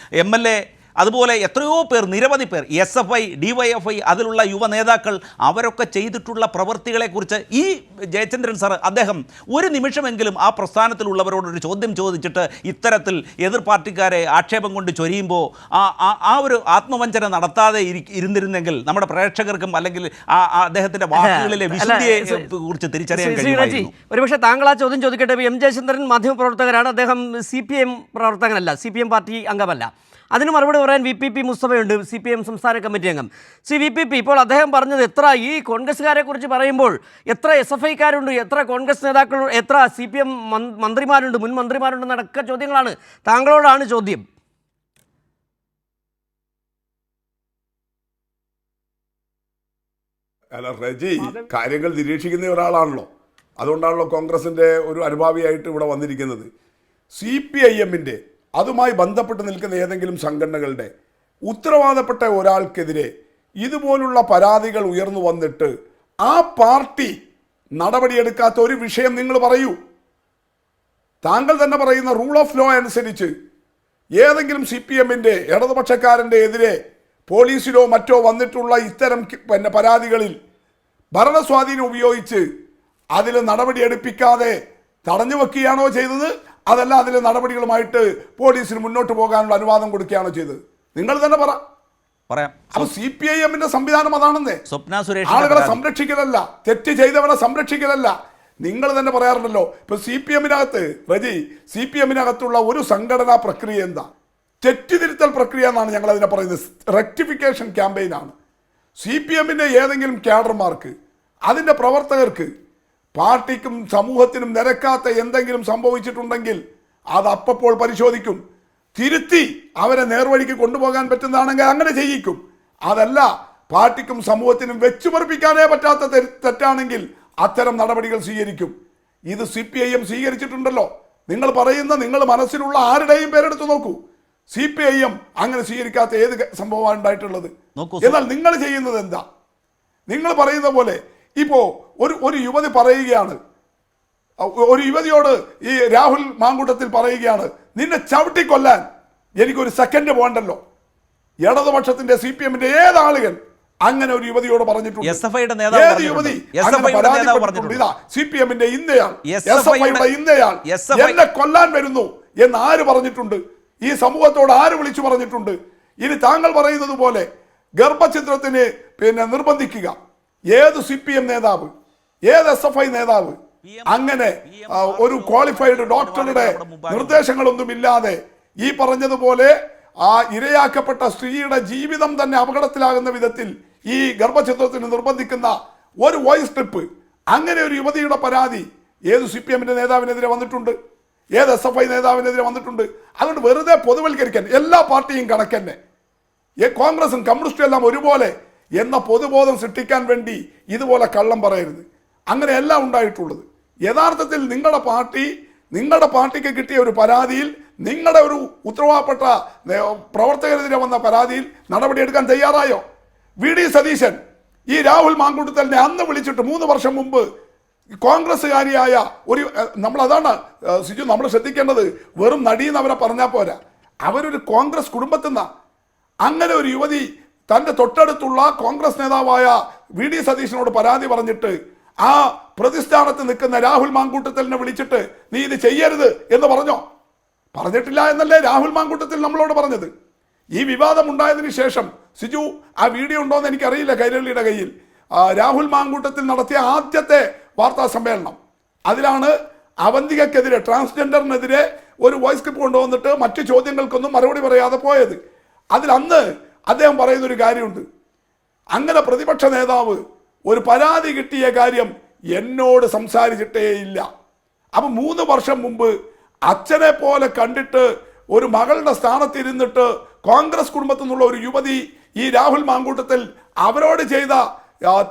MLA അതുപോലെ എത്രയോ പേർ, നിരവധി പേർ, SFI, DYFI, അതിലുള്ള യുവ നേതാക്കൾ, അവരൊക്കെ ചെയ്തിട്ടുള്ള പ്രവൃത്തികളെക്കുറിച്ച് ഈ ജയചന്ദ്രൻ സാർ അദ്ദേഹം ഒരു നിമിഷമെങ്കിലും ആ പ്രസ്ഥാനത്തിലുള്ളവരോടൊരു ചോദ്യം ചോദിച്ചിട്ട് ഇത്തരത്തിൽ എതിർ പാർട്ടിക്കാരെ ആക്ഷേപം കൊണ്ട് ചൊരിയുമ്പോൾ ആ ഒരു ആത്മവഞ്ചന നടത്താതെ ഇരുന്നിരുന്നെങ്കിൽ നമ്മുടെ പ്രേക്ഷകർക്കും അല്ലെങ്കിൽ അദ്ദേഹത്തിൻ്റെ വാക്കുകളിലെ വിശുദ്ധിയെ കുറിച്ച് തിരിച്ചറിയാൻ കഴിയുമായിരുന്നു. ഒരുപക്ഷെ താങ്കൾ ആ ചോദ്യം ചോദിക്കട്ടെ. എം ജയചന്ദ്രൻ മാധ്യമപ്രവർത്തകരാണ്, അദ്ദേഹം CPM പ്രവർത്തകനല്ല, CPM പാർട്ടി അംഗമല്ല. അതിന് മറുപടി പറയാൻ VPP മുസ്തഫയുണ്ട്, CPM സംസ്ഥാന കമ്മിറ്റി അംഗം. VPP, ഇപ്പോൾ അദ്ദേഹം പറഞ്ഞത് ഈ കോൺഗ്രസ്സുകാരെ കുറിച്ച് പറയുമ്പോൾ എത്ര SFIക്കാരുണ്ട്, എത്ര കോൺഗ്രസ് നേതാക്കൾ, എത്ര CPM മന്ത്രിമാരുണ്ട്, മുൻ മന്ത്രിമാരുണ്ട് നടക്ക ചോദ്യങ്ങളാണ്. താങ്കളോടാണ് ചോദ്യം. അല്ല റജി, കാര്യങ്ങൾ നിരീക്ഷിക്കുന്ന ഒരാളാണല്ലോ, അതുകൊണ്ടാണല്ലോ കോൺഗ്രസിൻ്റെ ഒരു അനുഭാവിയായിട്ട് ഇവിടെ വന്നിരിക്കുന്നത്. CPIM-ന്റെ അതുമായി ബന്ധപ്പെട്ട് നിൽക്കുന്ന ഏതെങ്കിലും സംഘടനകളുടെ ഉത്തരവാദപ്പെട്ട ഒരാൾക്കെതിരെ ഇതുപോലുള്ള പരാതികൾ ഉയർന്നു വന്നിട്ട് ആ പാർട്ടി നടപടിയെടുക്കാത്ത ഒരു വിഷയം നിങ്ങൾ പറയൂ. താങ്കൾ തന്നെ പറയുന്ന റൂൾ ഓഫ് ലോ അനുസരിച്ച് ഏതെങ്കിലും CPM-ന്റെ ഇടതുപക്ഷക്കാരൻ്റെ എതിരെ പോലീസിലോ മറ്റോ വന്നിട്ടുള്ള ഇത്തരം പരാതികളിൽ ഭരണസ്വാധീനം ഉപയോഗിച്ച് അതിൽ നടപടിയെടുപ്പിക്കാതെ തടഞ്ഞു വെക്കുകയാണോ ചെയ്തത്, അതല്ല അതിൽ നടപടികളുമായിട്ട് പോലീസിന് മുന്നോട്ട് പോകാനുള്ള അനുവാദം കൊടുക്കുകയാണോ ചെയ്തത്? നിങ്ങൾ തന്നെ പറയാം. അപ്പൊ CPIM-ന്റെ സംവിധാനം അതാണെന്നേ. ആളുകളെ സംരക്ഷിക്കലല്ല, തെറ്റ് ചെയ്തവരെ സംരക്ഷിക്കലല്ല. നിങ്ങൾ തന്നെ പറയാറുണ്ടല്ലോ, ഇപ്പൊ CPM-നകത്ത് റജി, CPM-നകത്തുള്ള ഒരു സംഘടനാ പ്രക്രിയ എന്താ? തെറ്റിതിരുത്തൽ പ്രക്രിയ എന്നാണ് ഞങ്ങൾ അതിനെ പറയുന്നത്. റെക്ടിഫിക്കേഷൻ ക്യാമ്പയിനാണ്. CPM-ന്റെ ഏതെങ്കിലും ക്യാഡർമാർക്ക്, അതിൻ്റെ പ്രവർത്തകർക്ക് പാർട്ടിക്കും സമൂഹത്തിനും നിരക്കാത്ത എന്തെങ്കിലും സംഭവിച്ചിട്ടുണ്ടെങ്കിൽ അത് അപ്പോൾ പരിശോധിക്കും. തിരുത്തി അവരെ നേർവഴിക്ക് കൊണ്ടുപോകാൻ പറ്റുന്നതാണെങ്കിൽ അങ്ങനെ ചെയ്യിക്കും. അതല്ല, പാർട്ടിക്കും സമൂഹത്തിനും വെച്ചുപറിപ്പിക്കാനേ പറ്റാത്ത തെറ്റാണെങ്കിൽ അത്തരം നടപടികൾ സ്വീകരിക്കും. ഇത് CPIM സ്വീകരിച്ചിട്ടുണ്ടല്ലോ. നിങ്ങൾ പറയുന്ന, നിങ്ങൾ മനസ്സിലുള്ള ആരുടെയും പേരെടുത്ത് നോക്കൂ. CPIM അങ്ങനെ സ്വീകരിക്കാത്ത ഏത് സംഭവമാണ് ഉണ്ടായിട്ടുള്ളത്? എന്നാൽ നിങ്ങൾ ചെയ്യുന്നത് എന്താ? നിങ്ങൾ പറയുന്ന പോലെ ഇപ്പോൾ ഒരു യുവതി പറയുകയാണ്, ഒരു യുവതിയോട് ഈ രാഹുൽ മാങ്കൂട്ടത്തിൽ പറയുകയാണ്, നിന്നെ ചവിട്ടിക്കൊല്ലാൻ എനിക്കൊരു സെക്കൻഡ് പോകണ്ടല്ലോ. ഇടതുപക്ഷത്തിന്റെ CPM-ന്റെ ഏതാളുകൾ അങ്ങനെ ഒരു യുവതിയോട് പറഞ്ഞിട്ടുണ്ട്? ഏത് യുവതി പരാതിപ്പെട്ടിട്ടുണ്ട്? ഇതാ CPM-ന്റെ ഇന്നയാൾ, SFIയുടെ ഇന്നയാൾ എന്നെ കൊല്ലാൻ വരുന്നു എന്ന് ആര് പറഞ്ഞിട്ടുണ്ട്? ഈ സമൂഹത്തോട് ആര് വിളിച്ചു പറഞ്ഞിട്ടുണ്ട്? ഇനി താങ്കൾ പറയുന്നത് പോലെ ഗർഭചിത്രത്തിന് നിർബന്ധിക്കുക, ഏത് CPM നേതാവ്, ഏത് SFI നേതാവ് അങ്ങനെ ഒരു ക്വാളിഫൈഡ് ഡോക്ടറുടെ നിർദ്ദേശങ്ങളൊന്നുമില്ലാതെ ഈ പറഞ്ഞതുപോലെ ആ ഇരയാക്കപ്പെട്ട സ്ത്രീയുടെ ജീവിതം തന്നെ അപകടത്തിലാകുന്ന വിധത്തിൽ ഈ ഗർഭചിത്രത്തിന് നിർബന്ധിക്കുന്ന ഒരു വോയിസ് ക്ലിപ്പ്, അങ്ങനെ ഒരു യുവതിയുടെ പരാതി ഏത് CPM-ന്റെ നേതാവിനെതിരെ വന്നിട്ടുണ്ട്? ഏത് SFI നേതാവിനെതിരെ വന്നിട്ടുണ്ട്? അതുകൊണ്ട് വെറുതെ പൊതുവൽക്കരിക്കാൻ എല്ലാ പാർട്ടിയും കണക്കന്നെ, കോൺഗ്രസും കമ്മ്യൂണിസ്റ്റും എല്ലാം ഒരുപോലെ എന്ന പൊതുബോധം സൃഷ്ടിക്കാൻ വേണ്ടി ഇതുപോലെ കള്ളം പറയരുത്. അങ്ങനെയല്ല ഉണ്ടായിട്ടുള്ളത്. യഥാർത്ഥത്തിൽ നിങ്ങളുടെ പാർട്ടിക്ക് കിട്ടിയ ഒരു പരാതിയിൽ, നിങ്ങളുടെ ഒരു ഉത്തരവാദപ്പെട്ട പ്രവർത്തകരെതിരെ വന്ന പരാതിയിൽ നടപടിയെടുക്കാൻ തയ്യാറായോ? VD സതീശൻ ഈ രാഹുൽ മാങ്കൂട്ടത്തലിനെ അന്ന് വിളിച്ചിട്ട് 3 വർഷം മുമ്പ് കോൺഗ്രസ്സുകാരിയായ ഒരു, നമ്മളതാണ് സിജു നമ്മൾ ശ്രദ്ധിക്കേണ്ടത്, വെറും നടീന്ന് അവരെ പറഞ്ഞാൽ പോരാ, അവരൊരു കോൺഗ്രസ് കുടുംബത്തിൽ നിന്നാണ്. അങ്ങനെ ഒരു യുവതി തൻ്റെ തൊട്ടടുത്തുള്ള കോൺഗ്രസ് നേതാവായ VD സതീശനോട് പരാതി പറഞ്ഞിട്ട് ആ പ്രതിസ്ഥാനത്ത് നിൽക്കുന്ന രാഹുൽ മാങ്കൂട്ടത്തലിനെ വിളിച്ചിട്ട് നീ ഇത് ചെയ്യരുത് എന്ന് പറഞ്ഞിട്ടില്ല എന്നല്ലേ രാഹുൽ മാങ്കൂട്ടത്തിൽ നമ്മളോട് പറഞ്ഞത്. ഈ വിവാദം ഉണ്ടായതിനു ശേഷം സിജു ആ വീഡിയോ ഉണ്ടോയെന്ന് എനിക്കറിയില്ല കൈരളിയുടെ കയ്യിൽ, രാഹുൽ മാങ്കൂട്ടത്തിൽ നടത്തിയ ആദ്യത്തെ വാർത്താ സമ്മേളനം, അതിലാണ് അവന്തികക്കെതിരെ, ട്രാൻസ്ജെൻഡറിനെതിരെ ഒരു വോയിസ് ക്ലിപ്പ് കൊണ്ടുവന്നിട്ട് മറ്റു ചോദ്യങ്ങൾക്കൊന്നും മറുപടി പറയാതെ പോയത്. അതിലന്ന് അദ്ദേഹം പറയുന്നൊരു കാര്യമുണ്ട്, അങ്ങനെ പ്രതിപക്ഷ നേതാവ് ഒരു പരാതി കിട്ടിയ കാര്യം എന്നോട് സംസാരിച്ചിട്ടേയില്ല. അപ്പം 3 വർഷം മുമ്പ് അച്ഛനെ പോലെ കണ്ടിട്ട് ഒരു മകളുടെ സ്ഥാനത്തിരുന്നിട്ട് കോൺഗ്രസ് കുടുംബത്തിൽ നിന്നുള്ള ഒരു യുവതി ഈ രാഹുൽ മാങ്കൂട്ടത്തിൽ അവരോട് ചെയ്ത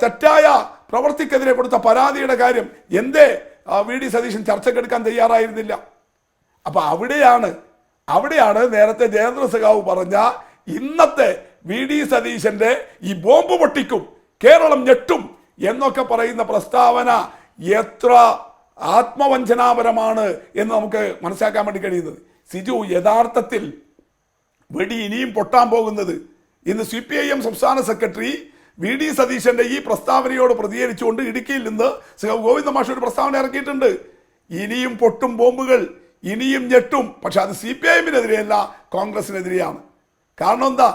തെറ്റായ പ്രവൃത്തിക്കെതിരെ കൊടുത്ത പരാതിയുടെ കാര്യം എന്തേ VD സതീശൻ ചർച്ചക്കെടുക്കാൻ തയ്യാറായിരുന്നില്ല? അപ്പം അവിടെയാണ് നേരത്തെ ജയേന്ദ്ര സഖാവ് പറഞ്ഞ ഇന്നത്തെ VD സതീശന്റെ ഈ ബോംബ് പൊട്ടിക്കും, കേരളം ഞെട്ടും എന്നൊക്കെ പറയുന്ന പ്രസ്താവന എത്ര ആത്മവഞ്ചനാപരമാണ് എന്ന് നമുക്ക് മനസ്സിലാക്കാൻ വേണ്ടി കഴിയുന്നത്. സിജു, യഥാർത്ഥത്തിൽ വെടി ഇനിയും പൊട്ടാൻ പോകുന്നത്. ഇന്ന് CPIM സംസ്ഥാന സെക്രട്ടറി VD സതീശന്റെ ഈ പ്രസ്താവനയോട് പ്രതികരിച്ചുകൊണ്ട് ഇടുക്കിയിൽ നിന്ന് ഗോവിന്ദ മാഷ് ഒരു പ്രസ്താവന ഇറക്കിയിട്ടുണ്ട്. ഇനിയും പൊട്ടും ബോംബുകൾ, ഇനിയും ഞെട്ടും. പക്ഷെ അത് CPIM-നെതിരെയല്ല, കോൺഗ്രസിനെതിരെയാണ്. കാരണം എന്താ?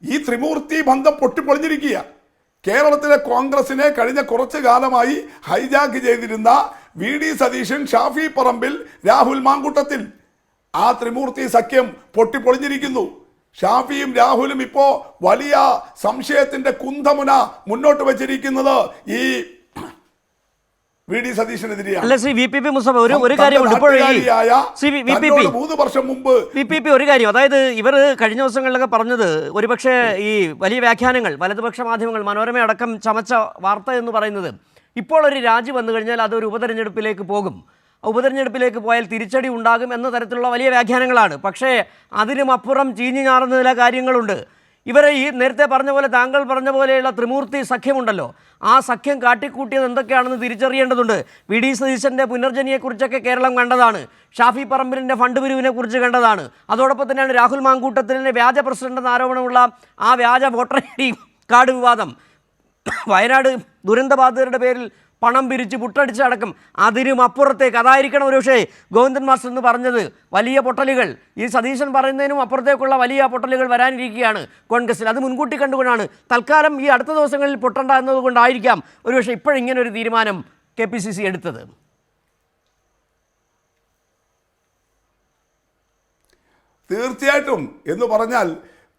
ഈ ത്രിമൂർത്തി ബന്ധം പൊട്ടിപ്പൊളിഞ്ഞിരിക്കുക. കേരളത്തിലെ കോൺഗ്രസിനെ കഴിഞ്ഞ കുറച്ചു കാലമായി ഹൈജാക്ക് ചെയ്തിരുന്ന VD സതീശൻ, ഷാഫി പറമ്പിൽ, രാഹുൽ മാങ്കൂട്ടത്തിൽ, ആ ത്രിമൂർത്തി സഖ്യം പൊട്ടിപ്പൊളിഞ്ഞിരിക്കുന്നു. ഷാഫിയും രാഹുലും ഇപ്പോ വലിയ സംശയത്തിന്റെ കുന്തമുന മുന്നോട്ട് വെച്ചിരിക്കുന്നത് ഈ VD സതീശനെതിരെയാണ്. അല്ല ശ്രീ VPP മുസ്തഫ, ഒരു കാര്യമുണ്ട്. ഇപ്പോൾ മൂന്ന് വർഷം മുമ്പ് VPP ഒരു കാര്യം, അതായത് ഇവർ കഴിഞ്ഞ ദിവസങ്ങളിലൊക്കെ പറഞ്ഞത് ഒരുപക്ഷെ ഈ വലിയ വ്യാഖ്യാനങ്ങൾ വലതുപക്ഷ മാധ്യമങ്ങൾ, മനോരമ അടക്കം ചമച്ച വാർത്ത എന്ന് പറയുന്നത് ഇപ്പോൾ ഒരു രാജി വന്നു കഴിഞ്ഞാൽ അതൊരു ഉപതെരഞ്ഞെടുപ്പിലേക്ക് പോകും, ഉപതെരഞ്ഞെടുപ്പിലേക്ക് പോയാൽ തിരിച്ചടി ഉണ്ടാകും എന്ന തരത്തിലുള്ള വലിയ വ്യാഖ്യാനങ്ങളാണ്. പക്ഷേ അതിനുമപ്പുറം ചീഞ്ഞു ഞാറുന്ന ചില കാര്യങ്ങളുണ്ട്. ഇവരെ ഈ നേരത്തെ പറഞ്ഞ പോലെ, താങ്കൾ പറഞ്ഞ പോലെയുള്ള ത്രിമൂർത്തി സഖ്യമുണ്ടല്ലോ, ആ സഖ്യം കാട്ടിക്കൂട്ടിയത് എന്തൊക്കെയാണെന്ന് തിരിച്ചറിയേണ്ടതുണ്ട്. VD സതീശൻ്റെ പുനർജനിയെക്കുറിച്ചൊക്കെ കേരളം കണ്ടതാണ്, ഷാഫി പറമ്പിലിൻ്റെ ഫണ്ട് പിരിവിനെ കുറിച്ച് കണ്ടതാണ്. അതോടൊപ്പം തന്നെയാണ് രാഹുൽ മാങ്കൂട്ടത്തിലിൻ്റെ വ്യാജ പ്രസിഡന്റ് എന്ന ആരോപണമുള്ള ആ വ്യാജ വോട്ടർ ID കാർഡ് വിവാദം, വയനാട് ദുരന്തബാധിതരുടെ പേരിൽ പണം പിരിച്ച് പുട്ടടിച്ചടക്കം. അതിനും അപ്പുറത്തേക്ക് അതായിരിക്കണം ഒരുപക്ഷേ ഗോവിന്ദൻ മാസ്റ്റർ എന്ന് പറഞ്ഞത്, വലിയ പൊട്ടലുകൾ, ഈ സതീശൻ പറയുന്നതിനും അപ്പുറത്തേക്കുള്ള വലിയ പൊട്ടലുകൾ വരാനിരിക്കുകയാണ് കോൺഗ്രസിൽ. അത് മുൻകൂട്ടി കണ്ടുകൊണ്ടാണ് തൽക്കാലം ഈ അടുത്ത ദിവസങ്ങളിൽ പൊട്ടണ്ട എന്നതുകൊണ്ടായിരിക്കാം ഒരുപക്ഷെ ഇപ്പോഴിങ്ങനെ ഒരു തീരുമാനം KPCC എടുത്തത്. തീർച്ചയായിട്ടും എന്ന് പറഞ്ഞാൽ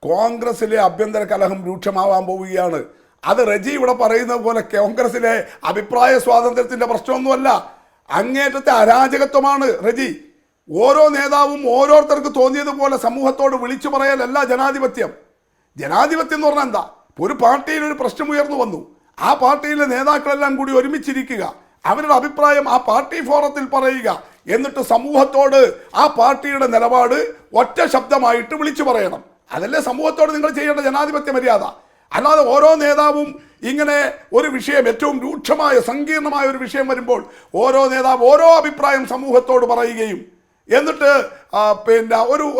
കോൺഗ്രസിലെ ആഭ്യന്തര കലഹം രൂക്ഷമാവാൻ പോവുകയാണ്. അത് റജി ഇവിടെ പറയുന്നത് പോലെ കോൺഗ്രസിലെ അഭിപ്രായ സ്വാതന്ത്ര്യത്തിന്റെ പ്രശ്നമൊന്നുമല്ല, അങ്ങേറ്റത്തെ അരാജകത്വമാണ് റജി. ഓരോ നേതാവും ഓരോരുത്തർക്ക് തോന്നിയതുപോലെ സമൂഹത്തോട് വിളിച്ചു പറയലല്ല ജനാധിപത്യം. ജനാധിപത്യം എന്ന് പറഞ്ഞാൽ എന്താ? ഒരു പാർട്ടിയിൽ ഒരു പ്രശ്നം ഉയർന്നു വന്നു, ആ പാർട്ടിയിലെ നേതാക്കളെല്ലാം കൂടി ഒരുമിച്ചിരിക്കുക, അവരുടെ അഭിപ്രായം ആ പാർട്ടി ഫോറത്തിൽ പറയുക, എന്നിട്ട് സമൂഹത്തോട് ആ പാർട്ടിയുടെ നിലപാട് ഒറ്റ ശബ്ദമായിട്ട് വിളിച്ചു പറയണം. അതല്ലേ സമൂഹത്തോട് നിങ്ങൾ ചെയ്യേണ്ട ജനാധിപത്യ മര്യാദ. അല്ലാതെ ഓരോ നേതാവും ഇങ്ങനെ ഒരു വിഷയം, ഏറ്റവും രൂക്ഷമായ സങ്കീർണമായ ഒരു വിഷയം വരുമ്പോൾ ഓരോ നേതാവ് ഓരോ അഭിപ്രായം സമൂഹത്തോട് പറയുകയും എന്നിട്ട്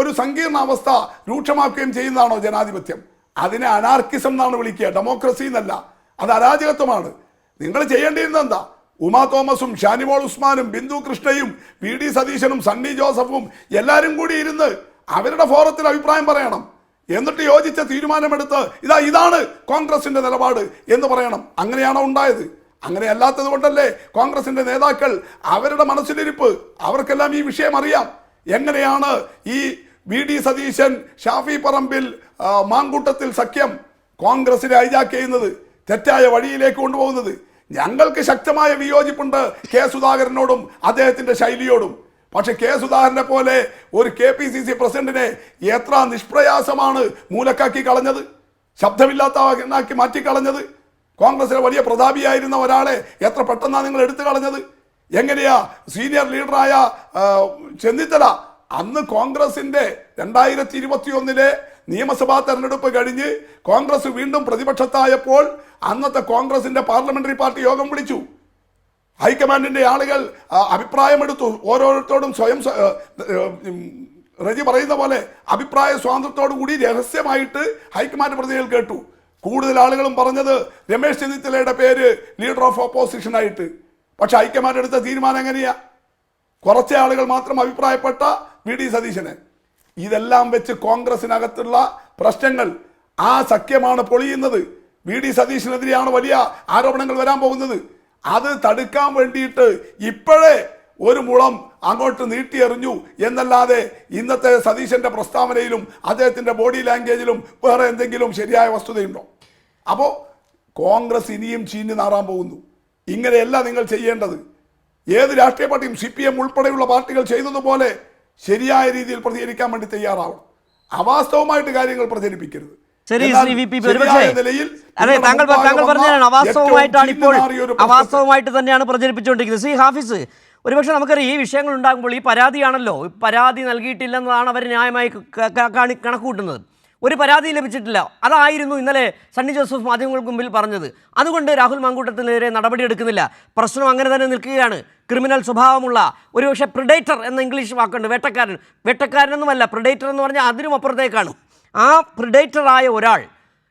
ഒരു സങ്കീർണ അവസ്ഥ രൂക്ഷമാക്കുകയും ചെയ്യുന്നതാണോ ജനാധിപത്യം? അതിനെ അനാർക്കിസം എന്നാണ് വിളിക്കുക, ഡെമോക്രസി എന്നല്ല. അത് അരാജകത്വമാണ്. നിങ്ങൾ ചെയ്യേണ്ടിയിരുന്നത് എന്താ? ഉമാ തോമസും ഷാനിമോൾ ഉസ്മാനും ബിന്ദു കൃഷ്ണയും VD സതീശനും സണ്ണി ജോസഫും എല്ലാവരും കൂടി ഇരുന്ന് അവരുടെ ഫോറത്തിൽ അഭിപ്രായം പറയണം, എന്നിട്ട് യോജിച്ച തീരുമാനമെടുത്ത് ഇതാണ് കോൺഗ്രസിന്റെ നിലപാട് എന്ന് പറയണം. അങ്ങനെയാണോ ഉണ്ടായത്? അങ്ങനെ അല്ലാത്തത് കൊണ്ടല്ലേ കോൺഗ്രസിന്റെ നേതാക്കൾ, അവരുടെ മനസ്സിലിരിപ്പ്, അവർക്കെല്ലാം ഈ വിഷയം അറിയാം. എങ്ങനെയാണ് ഈ VD സതീശൻ, ഷാഫി പറമ്പിൽ, മാങ്കൂട്ടത്തിൽ സഖ്യം കോൺഗ്രസിനെ ഹൈജാക്ക് ചെയ്യുന്നത്, തെറ്റായ വഴിയിലേക്ക് കൊണ്ടുപോകുന്നത്? ഞങ്ങൾക്ക് ശക്തമായ വിയോജിപ്പുണ്ട് സുധാകരനോടും അദ്ദേഹത്തിന്റെ ശൈലിയോടും. പക്ഷെ സുധാകരനെ പോലെ ഒരു KPCC പ്രസിഡന്റിനെ എത്ര നിഷ്പ്രയാസമാണ് മൂലക്കാക്കി കളഞ്ഞത്, ശബ്ദമില്ലാത്ത മാറ്റിക്കളഞ്ഞത്. കോൺഗ്രസിലെ വലിയ പ്രതാപിയായിരുന്ന ഒരാളെ എത്ര പെട്ടെന്നാണ് നിങ്ങൾ എടുത്തു കളഞ്ഞത്. എങ്ങനെയാ സീനിയർ ലീഡറായ ചെന്നിത്തല, അന്ന് കോൺഗ്രസിന്റെ 2021 നിയമസഭാ തെരഞ്ഞെടുപ്പ് കഴിഞ്ഞ് കോൺഗ്രസ് വീണ്ടും പ്രതിപക്ഷത്തായപ്പോൾ അന്നത്തെ കോൺഗ്രസിന്റെ പാർലമെന്ററി പാർട്ടി യോഗം വിളിച്ചു. ഹൈക്കമാൻഡിന്റെ ആളുകൾ അഭിപ്രായമെടുത്തു. ഓരോരുത്തരോടും സ്വയം റജി പറയുന്ന പോലെ അഭിപ്രായ സ്വാതന്ത്ര്യത്തോടു കൂടി രഹസ്യമായിട്ട് ഹൈക്കമാൻഡ് പ്രതിനിധികൾ കേട്ടു. കൂടുതൽ ആളുകളും പറഞ്ഞത് രമേശ് ചെന്നിത്തലയുടെ പേര് ലീഡർ ഓഫ് ഓപ്പോസിഷൻ ആയിട്ട്. പക്ഷെ ഹൈക്കമാൻഡ് എടുത്ത തീരുമാനം എങ്ങനെയാ? കുറച്ച് ആളുകൾ മാത്രം അഭിപ്രായപ്പെട്ട VD സതീശനെ. ഇതെല്ലാം വെച്ച് കോൺഗ്രസിനകത്തുള്ള പ്രശ്നങ്ങൾ, ആ സഖ്യമാണ് പൊളിയുന്നത്. VD സതീശനെതിരെയാണ് വലിയ ആരോപണങ്ങൾ വരാൻ പോകുന്നത്. അത് തടുക്കാൻ വേണ്ടിയിട്ട് ഇപ്പോഴേ ഒരു മുളം അങ്ങോട്ട് നീട്ടിയെറിഞ്ഞു എന്നല്ലാതെ ഇന്നത്തെ സതീശന്റെ പ്രസ്താവനയിലും അദ്ദേഹത്തിന്റെ ബോഡി ലാംഗ്വേജിലും വേറെ എന്തെങ്കിലും ശരിയായ വസ്തുതയുണ്ടോ? അപ്പോൾ കോൺഗ്രസ് ഇനിയും ചീഞ്ഞു നാറാൻ പോകുന്നു. ഇങ്ങനെയല്ല നിങ്ങൾ ചെയ്യേണ്ടത്. ഏത് രാഷ്ട്രീയ പാർട്ടിയും CPM ഉൾപ്പെടെയുള്ള പാർട്ടികൾ ചെയ്തതുപോലെ ശരിയായ രീതിയിൽ പ്രതികരിക്കാൻ വേണ്ടി തയ്യാറാവണം. അവാസ്തവമായിട്ട് കാര്യങ്ങൾ പ്രചരിപ്പിക്കരുത്. ശരി ശ്രീ VPP, അതെ താങ്കൾ പറഞ്ഞതാണ് അവാസ്തവമായിട്ടാണ് ഇപ്പോൾ, അവാസ്തവമായിട്ട് തന്നെയാണ് പ്രചരിപ്പിച്ചുകൊണ്ടിരിക്കുന്നത്. ശ്രീ ഹാഫിസ്, ഒരുപക്ഷെ നമുക്കറിയാം ഈ വിഷയങ്ങൾ ഉണ്ടാകുമ്പോൾ ഈ പരാതിയാണല്ലോ, പരാതി നൽകിയിട്ടില്ലെന്നതാണ് അവർ ന്യായമായി കണക്കുകൂട്ടുന്നത്. ഒരു പരാതി ലഭിച്ചിട്ടില്ല, അതായിരുന്നു ഇന്നലെ സണ്ണി ജോസഫ് മാധ്യമങ്ങൾക്ക് മുമ്പിൽ പറഞ്ഞത്. അതുകൊണ്ട് രാഹുൽ മാങ്കൂട്ടത്തിനെതിരെ നടപടിയെടുക്കുന്നില്ല. പ്രശ്നം അങ്ങനെ തന്നെ നിൽക്കുകയാണ്. ക്രിമിനൽ സ്വഭാവമുള്ള, ഒരുപക്ഷെ പ്രിഡേറ്റർ എന്ന ഇംഗ്ലീഷ് വാക്കുണ്ട്, വേട്ടക്കാരൻ. വേട്ടക്കാരനൊന്നുമല്ല, പ്രിഡേറ്റർ എന്ന് പറഞ്ഞാൽ അതിനും അപ്പുറത്തേക്കാണ്. ആ പ്രിഡേറ്ററായ ഒരാൾ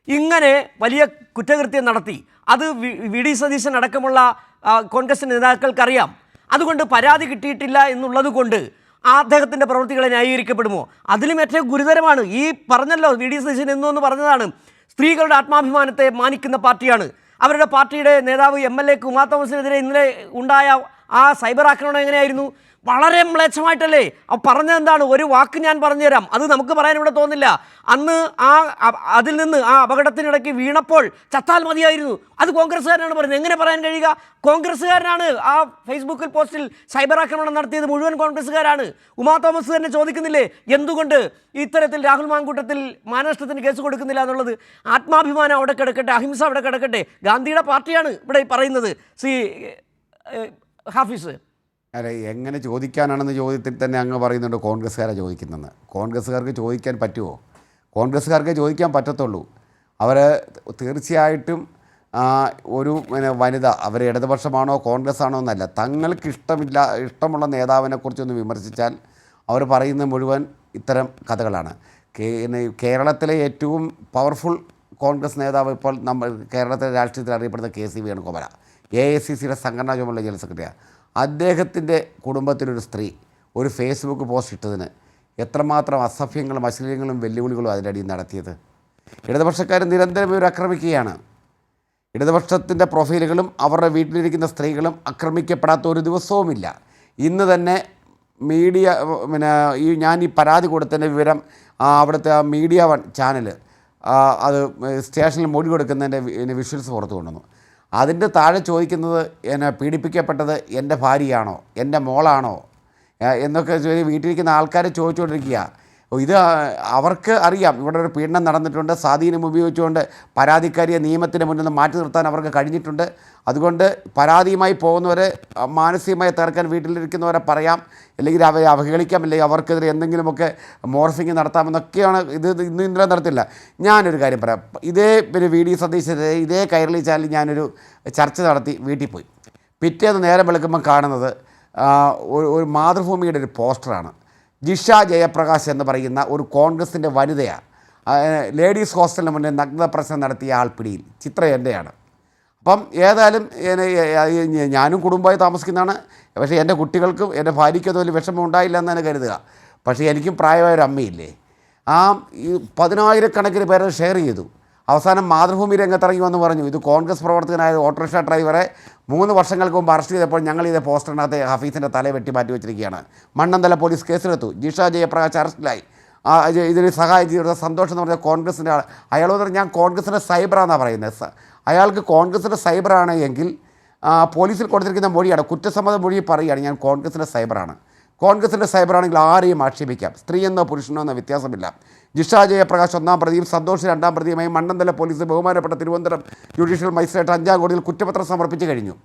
ഇങ്ങനെ വലിയ കുറ്റകൃത്യം നടത്തി, അത് വി ഡി സതീശൻ അടക്കമുള്ള കോൺഗ്രസ് നേതാക്കൾക്കറിയാം. അതുകൊണ്ട് പരാതി കിട്ടിയിട്ടില്ല എന്നുള്ളത് കൊണ്ട് അദ്ദേഹത്തിൻ്റെ പ്രവൃത്തികളെ ന്യായീകരിക്കപ്പെടുമോ? അതിലും ഏറ്റവും ഗുരുതരമാണ് ഈ പറഞ്ഞല്ലോ, വി ഡി സതീശൻ എന്നൊന്ന് പറഞ്ഞതാണ്, സ്ത്രീകളുടെ ആത്മാഭിമാനത്തെ മാനിക്കുന്ന പാർട്ടിയാണ്. അവരുടെ പാർട്ടിയുടെ നേതാവ് MLA ഉമാ തോമസിനെതിരെ ഇന്നലെ ഉണ്ടായ ആ സൈബർ ആക്രമണം എങ്ങനെയായിരുന്നു? വളരെ മ്ലേച്ഛമായിട്ടല്ലേ പറഞ്ഞത്? എന്താണ്? ഒരു വാക്ക് ഞാൻ പറഞ്ഞുതരാം, അത് നമുക്ക് പറയാൻ ഇവിടെ തോന്നില്ല. അന്ന് അതിൽ നിന്ന് ആ അപകടത്തിനിടയ്ക്ക് വീണപ്പോൾ ചത്താൽ മതിയായിരുന്നു, അത് കോൺഗ്രസ്സുകാരനാണ് പറയുന്നത്. എങ്ങനെ പറയാൻ കഴിയുക? കോൺഗ്രസ്സുകാരനാണ് ആ ഫേസ്ബുക്കിൽ പോസ്റ്റിൽ സൈബർ ആക്രമണം നടത്തിയത്, മുഴുവൻ കോൺഗ്രസ്സുകാരാണ്. ഉമാ തോമസ് തന്നെ ചോദിക്കുന്നില്ലേ എന്തുകൊണ്ട് ഇത്തരത്തിൽ രാഹുൽ മാങ്കൂട്ടത്തിൽ മാനനഷ്ടത്തിന് കേസ് കൊടുക്കുന്നില്ല എന്നുള്ളത്? ആത്മാഭിമാനം അവിടെ കിടക്കട്ടെ, അഹിംസ അവിടെ കിടക്കട്ടെ. ഗാന്ധിയുടെ പാർട്ടിയാണ് ഇവിടെ പറയുന്നത്. ഹാഫിസ്, അല്ല, എങ്ങനെ ചോദിക്കാനാണെന്ന് ചോദ്യത്തിൽ തന്നെ അങ്ങ് പറയുന്നുണ്ട് കോൺഗ്രസ്സുകാരെ ചോദിക്കുന്നതെന്ന്. കോൺഗ്രസ്സുകാർക്ക് ചോദിക്കാൻ പറ്റുമോ? കോൺഗ്രസ്സുകാർക്ക് ചോദിക്കാൻ പറ്റത്തുള്ളൂ. അവർ തീർച്ചയായിട്ടും ഒരു വനിത, അവർ ഇടതുപക്ഷമാണോ കോൺഗ്രസ് ആണോ എന്നല്ല, തങ്ങൾക്ക് ഇഷ്ടമുള്ള നേതാവിനെക്കുറിച്ചൊന്ന് വിമർശിച്ചാൽ അവർ പറയുന്ന മുഴുവൻ ഇത്തരം കഥകളാണ്. കേരളത്തിലെ ഏറ്റവും പവർഫുൾ കോൺഗ്രസ് നേതാവ് ഇപ്പോൾ നമ്മൾ കേരളത്തിലെ രാഷ്ട്രീയത്തിൽ അറിയപ്പെടുന്ന KC വേണുഗോപാല, AICCയുടെ സംഘടനാ ചുമതല ജനറൽ സെക്രട്ടറിയാണ്. അദ്ദേഹത്തിൻ്റെ കുടുംബത്തിലൊരു സ്ത്രീ ഒരു ഫേസ്ബുക്ക് പോസ്റ്റ് ഇട്ടതിന് എത്രമാത്രം അസഭ്യങ്ങളും അശ്ലീലങ്ങളും വെല്ലുവിളികളും അതിൻ്റെ അടിയിൽ നടത്തിയത്. ഇടതുപക്ഷക്കാർ നിരന്തരം ഇവർ ആക്രമിക്കുകയാണ്. ഇടതുപക്ഷത്തിൻ്റെ പ്രൊഫൈലുകളും അവരുടെ വീട്ടിലിരിക്കുന്ന സ്ത്രീകളും ആക്രമിക്കപ്പെടാത്ത ഒരു ദിവസവുമില്ല. ഇന്ന് തന്നെ മീഡിയ ഞാൻ ഈ പരാതി കൊടുത്തതിൻ്റെ വിവരം അവിടുത്തെ മീഡിയ 1 ചാനൽ അത് സ്റ്റേഷനിൽ മൊഴി കൊടുക്കുന്നതിൻ്റെ വിഷ്വൽസ് പുറത്തു കൊണ്ടുവന്നു. അതിൻ്റെ താഴെ ചോദിക്കുന്നത് എന്നെ പീഡിപ്പിക്കപ്പെട്ടത് എൻ്റെ ഭാര്യയാണോ എൻ്റെ മോളാണോ എന്നൊക്കെ വീട്ടിലിരിക്കുന്ന ആൾക്കാരെ ചോദിച്ചുകൊണ്ടിരിക്കുക. ഇത് അവർക്ക് അറിയാം ഇവിടെ ഒരു പീഡനം നടന്നിട്ടുണ്ട്, സ്വാധീനം ഉപയോഗിച്ചുകൊണ്ട് പരാതിക്കാരിയെ നിയമത്തിന് മുന്നിൽ നിന്ന് മാറ്റി നിർത്താൻ അവർക്ക് കഴിഞ്ഞിട്ടുണ്ട്. അതുകൊണ്ട് പരാതിയുമായി പോകുന്നവരെ മാനസികമായി തീർക്കാൻ വീട്ടിലിരിക്കുന്നവരെ പറയാം, അല്ലെങ്കിൽ അവരെ അവഹേളിക്കാം, അല്ലെങ്കിൽ അവർക്കെതിരെ എന്തെങ്കിലുമൊക്കെ മോർഫിങ് നടത്താമെന്നൊക്കെയാണ്. ഇന്നലെ നടത്തില്ല. ഞാനൊരു കാര്യം പറയാം, ഇതേ VD സതീശൻ്റെ ഇതേ കൈരളി ചാനലിൽ ഞാനൊരു ചർച്ച നടത്തി വീട്ടിൽ പോയി. പിറ്റേന്ന് നേരം വെളുക്കുമ്പം കാണുന്നത് ഒരു മാതൃഭൂമിയുടെ ഒരു പോസ്റ്ററാണ്. ജിഷ ജയപ്രകാശ് എന്ന് പറയുന്ന ഒരു കോൺഗ്രസിൻ്റെ വനിതയാണ് ലേഡീസ് ഹോസ്റ്റലിന് മുന്നിൽ നഗ്ന പ്രശ്നം നടത്തിയ ആൾ പിടിയിൽ. ചിത്രം എൻ്റെയാണ്. അപ്പം ഏതായാലും ഞാനും കുടുംബമായി താമസിക്കുന്നതാണ്. പക്ഷേ എൻ്റെ കുട്ടികൾക്കും എൻ്റെ ഭാര്യയ്ക്കും അത് വലിയ വിഷമം ഉണ്ടായില്ല എന്ന് തന്നെ കരുതുക. പക്ഷേ എനിക്കും പ്രായമായ ഒരു അമ്മയില്ലേ, ഈ 10,000-കണക്കിന് പേരെ ഷെയർ ചെയ്തു. അവസാനം മാതൃഭൂമി രംഗത്തിറങ്ങി വന്ന് പറഞ്ഞു, ഇത് കോൺഗ്രസ് പ്രവർത്തകനായ ഓട്ടോറിക്ഷ ഡ്രൈവറെ 3 വർഷങ്ങൾക്ക് മുമ്പ് അറസ്റ്റ് ചെയ്തപ്പോൾ ഞങ്ങൾ ഇത് പോസ്റ്ററിനകത്ത് ഹഫീസിൻ്റെ തല വെട്ടി മാറ്റി വെച്ചിരിക്കുകയാണ്. മണ്ണന്തല പോലീസ് കേസെടുത്തു. ജിഷ ജയപ്രകാശ് അറസ്റ്റിലായി. ഇതിന് സഹായം ചെയ്ത സന്തോഷം എന്ന് പറഞ്ഞാൽ കോൺഗ്രസിൻ്റെ ആൾ. അയാളോട് ഞാൻ കോൺഗ്രസിൻ്റെ സൈബറാണെന്നാണ് പറയുന്നത്. അയാൾക്ക് കോൺഗ്രസിൻ്റെ സൈബറാണ് എങ്കിൽ പോലീസിൽ കൊടുത്തിരിക്കുന്ന മൊഴിയാണ്, കുറ്റസമ്മത മൊഴി പറയുകയാണ് ഞാൻ കോൺഗ്രസിൻ്റെ സൈബറാണ്. കോൺഗ്രസിൻ്റെ സൈബറാണെങ്കിൽ ആരെയും ആക്ഷേപിക്കാം, സ്ത്രീയെന്നോ പുരുഷനോ എന്ന വ്യത്യാസമില്ല. ജിഷ ജയപ്രകാശ് 1-ാം പ്രതിയും സന്തോഷ് 2-ാം പ്രതിയുമായി മണ്ണന്തല പോലീസ് ബഹുമാനപ്പെട്ട തിരുവനന്തപുരം ജുഡീഷ്യൽ മജിസ്ട്രേറ്റ് 5-ാം കോടതിയിൽ കുറ്റപത്രം സമർപ്പിച്ച് കഴിഞ്ഞു.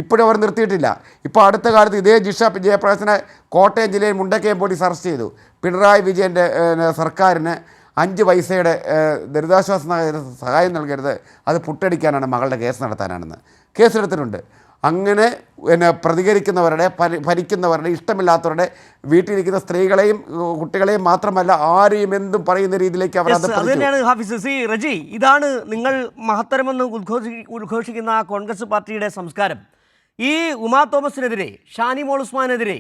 ഇപ്പോഴും അവർ നിർത്തിയിട്ടില്ല. ഇപ്പോൾ അടുത്ത കാലത്ത് ഇതേ ജിഷ ജയപ്രകാശിനെ കോട്ടയം ജില്ലയിൽ മുണ്ടക്കയം പോലീസ് അറസ്റ്റ് ചെയ്തു. പിണറായി വിജയൻ്റെ സർക്കാരിന് 5 പൈസയുടെ ദുരിതാശ്വാസ സഹായം നൽകരുത്, അത് പുട്ടടിക്കാനാണ്, മകളുടെ കേസ് നടത്താനാണെന്ന് കേസെടുത്തിട്ടുണ്ട്. അങ്ങനെ പ്രതികരിക്കുന്നവരുടെ ഭരിക്കുന്നവരുടെ ഇഷ്ടമില്ലാത്തവരുടെ വീട്ടിലിരിക്കുന്ന സ്ത്രീകളെയും കുട്ടികളെയും മാത്രമല്ല ആരെയും എന്തും പറയുന്ന രീതിയിലേക്ക് അവർ അത് തന്നെയാണ് ഹാഫിസ്. റജി, ഇതാണ് നിങ്ങൾ മഹത്തരമെന്ന് ഉദ്ഘോഷിക്കുന്ന കോൺഗ്രസ് പാർട്ടിയുടെ സംസ്കാരം. ഈ ഉമാ തോമസിനെതിരെ, ഷാനി മോൾ ഉസ്മാനെതിരെ,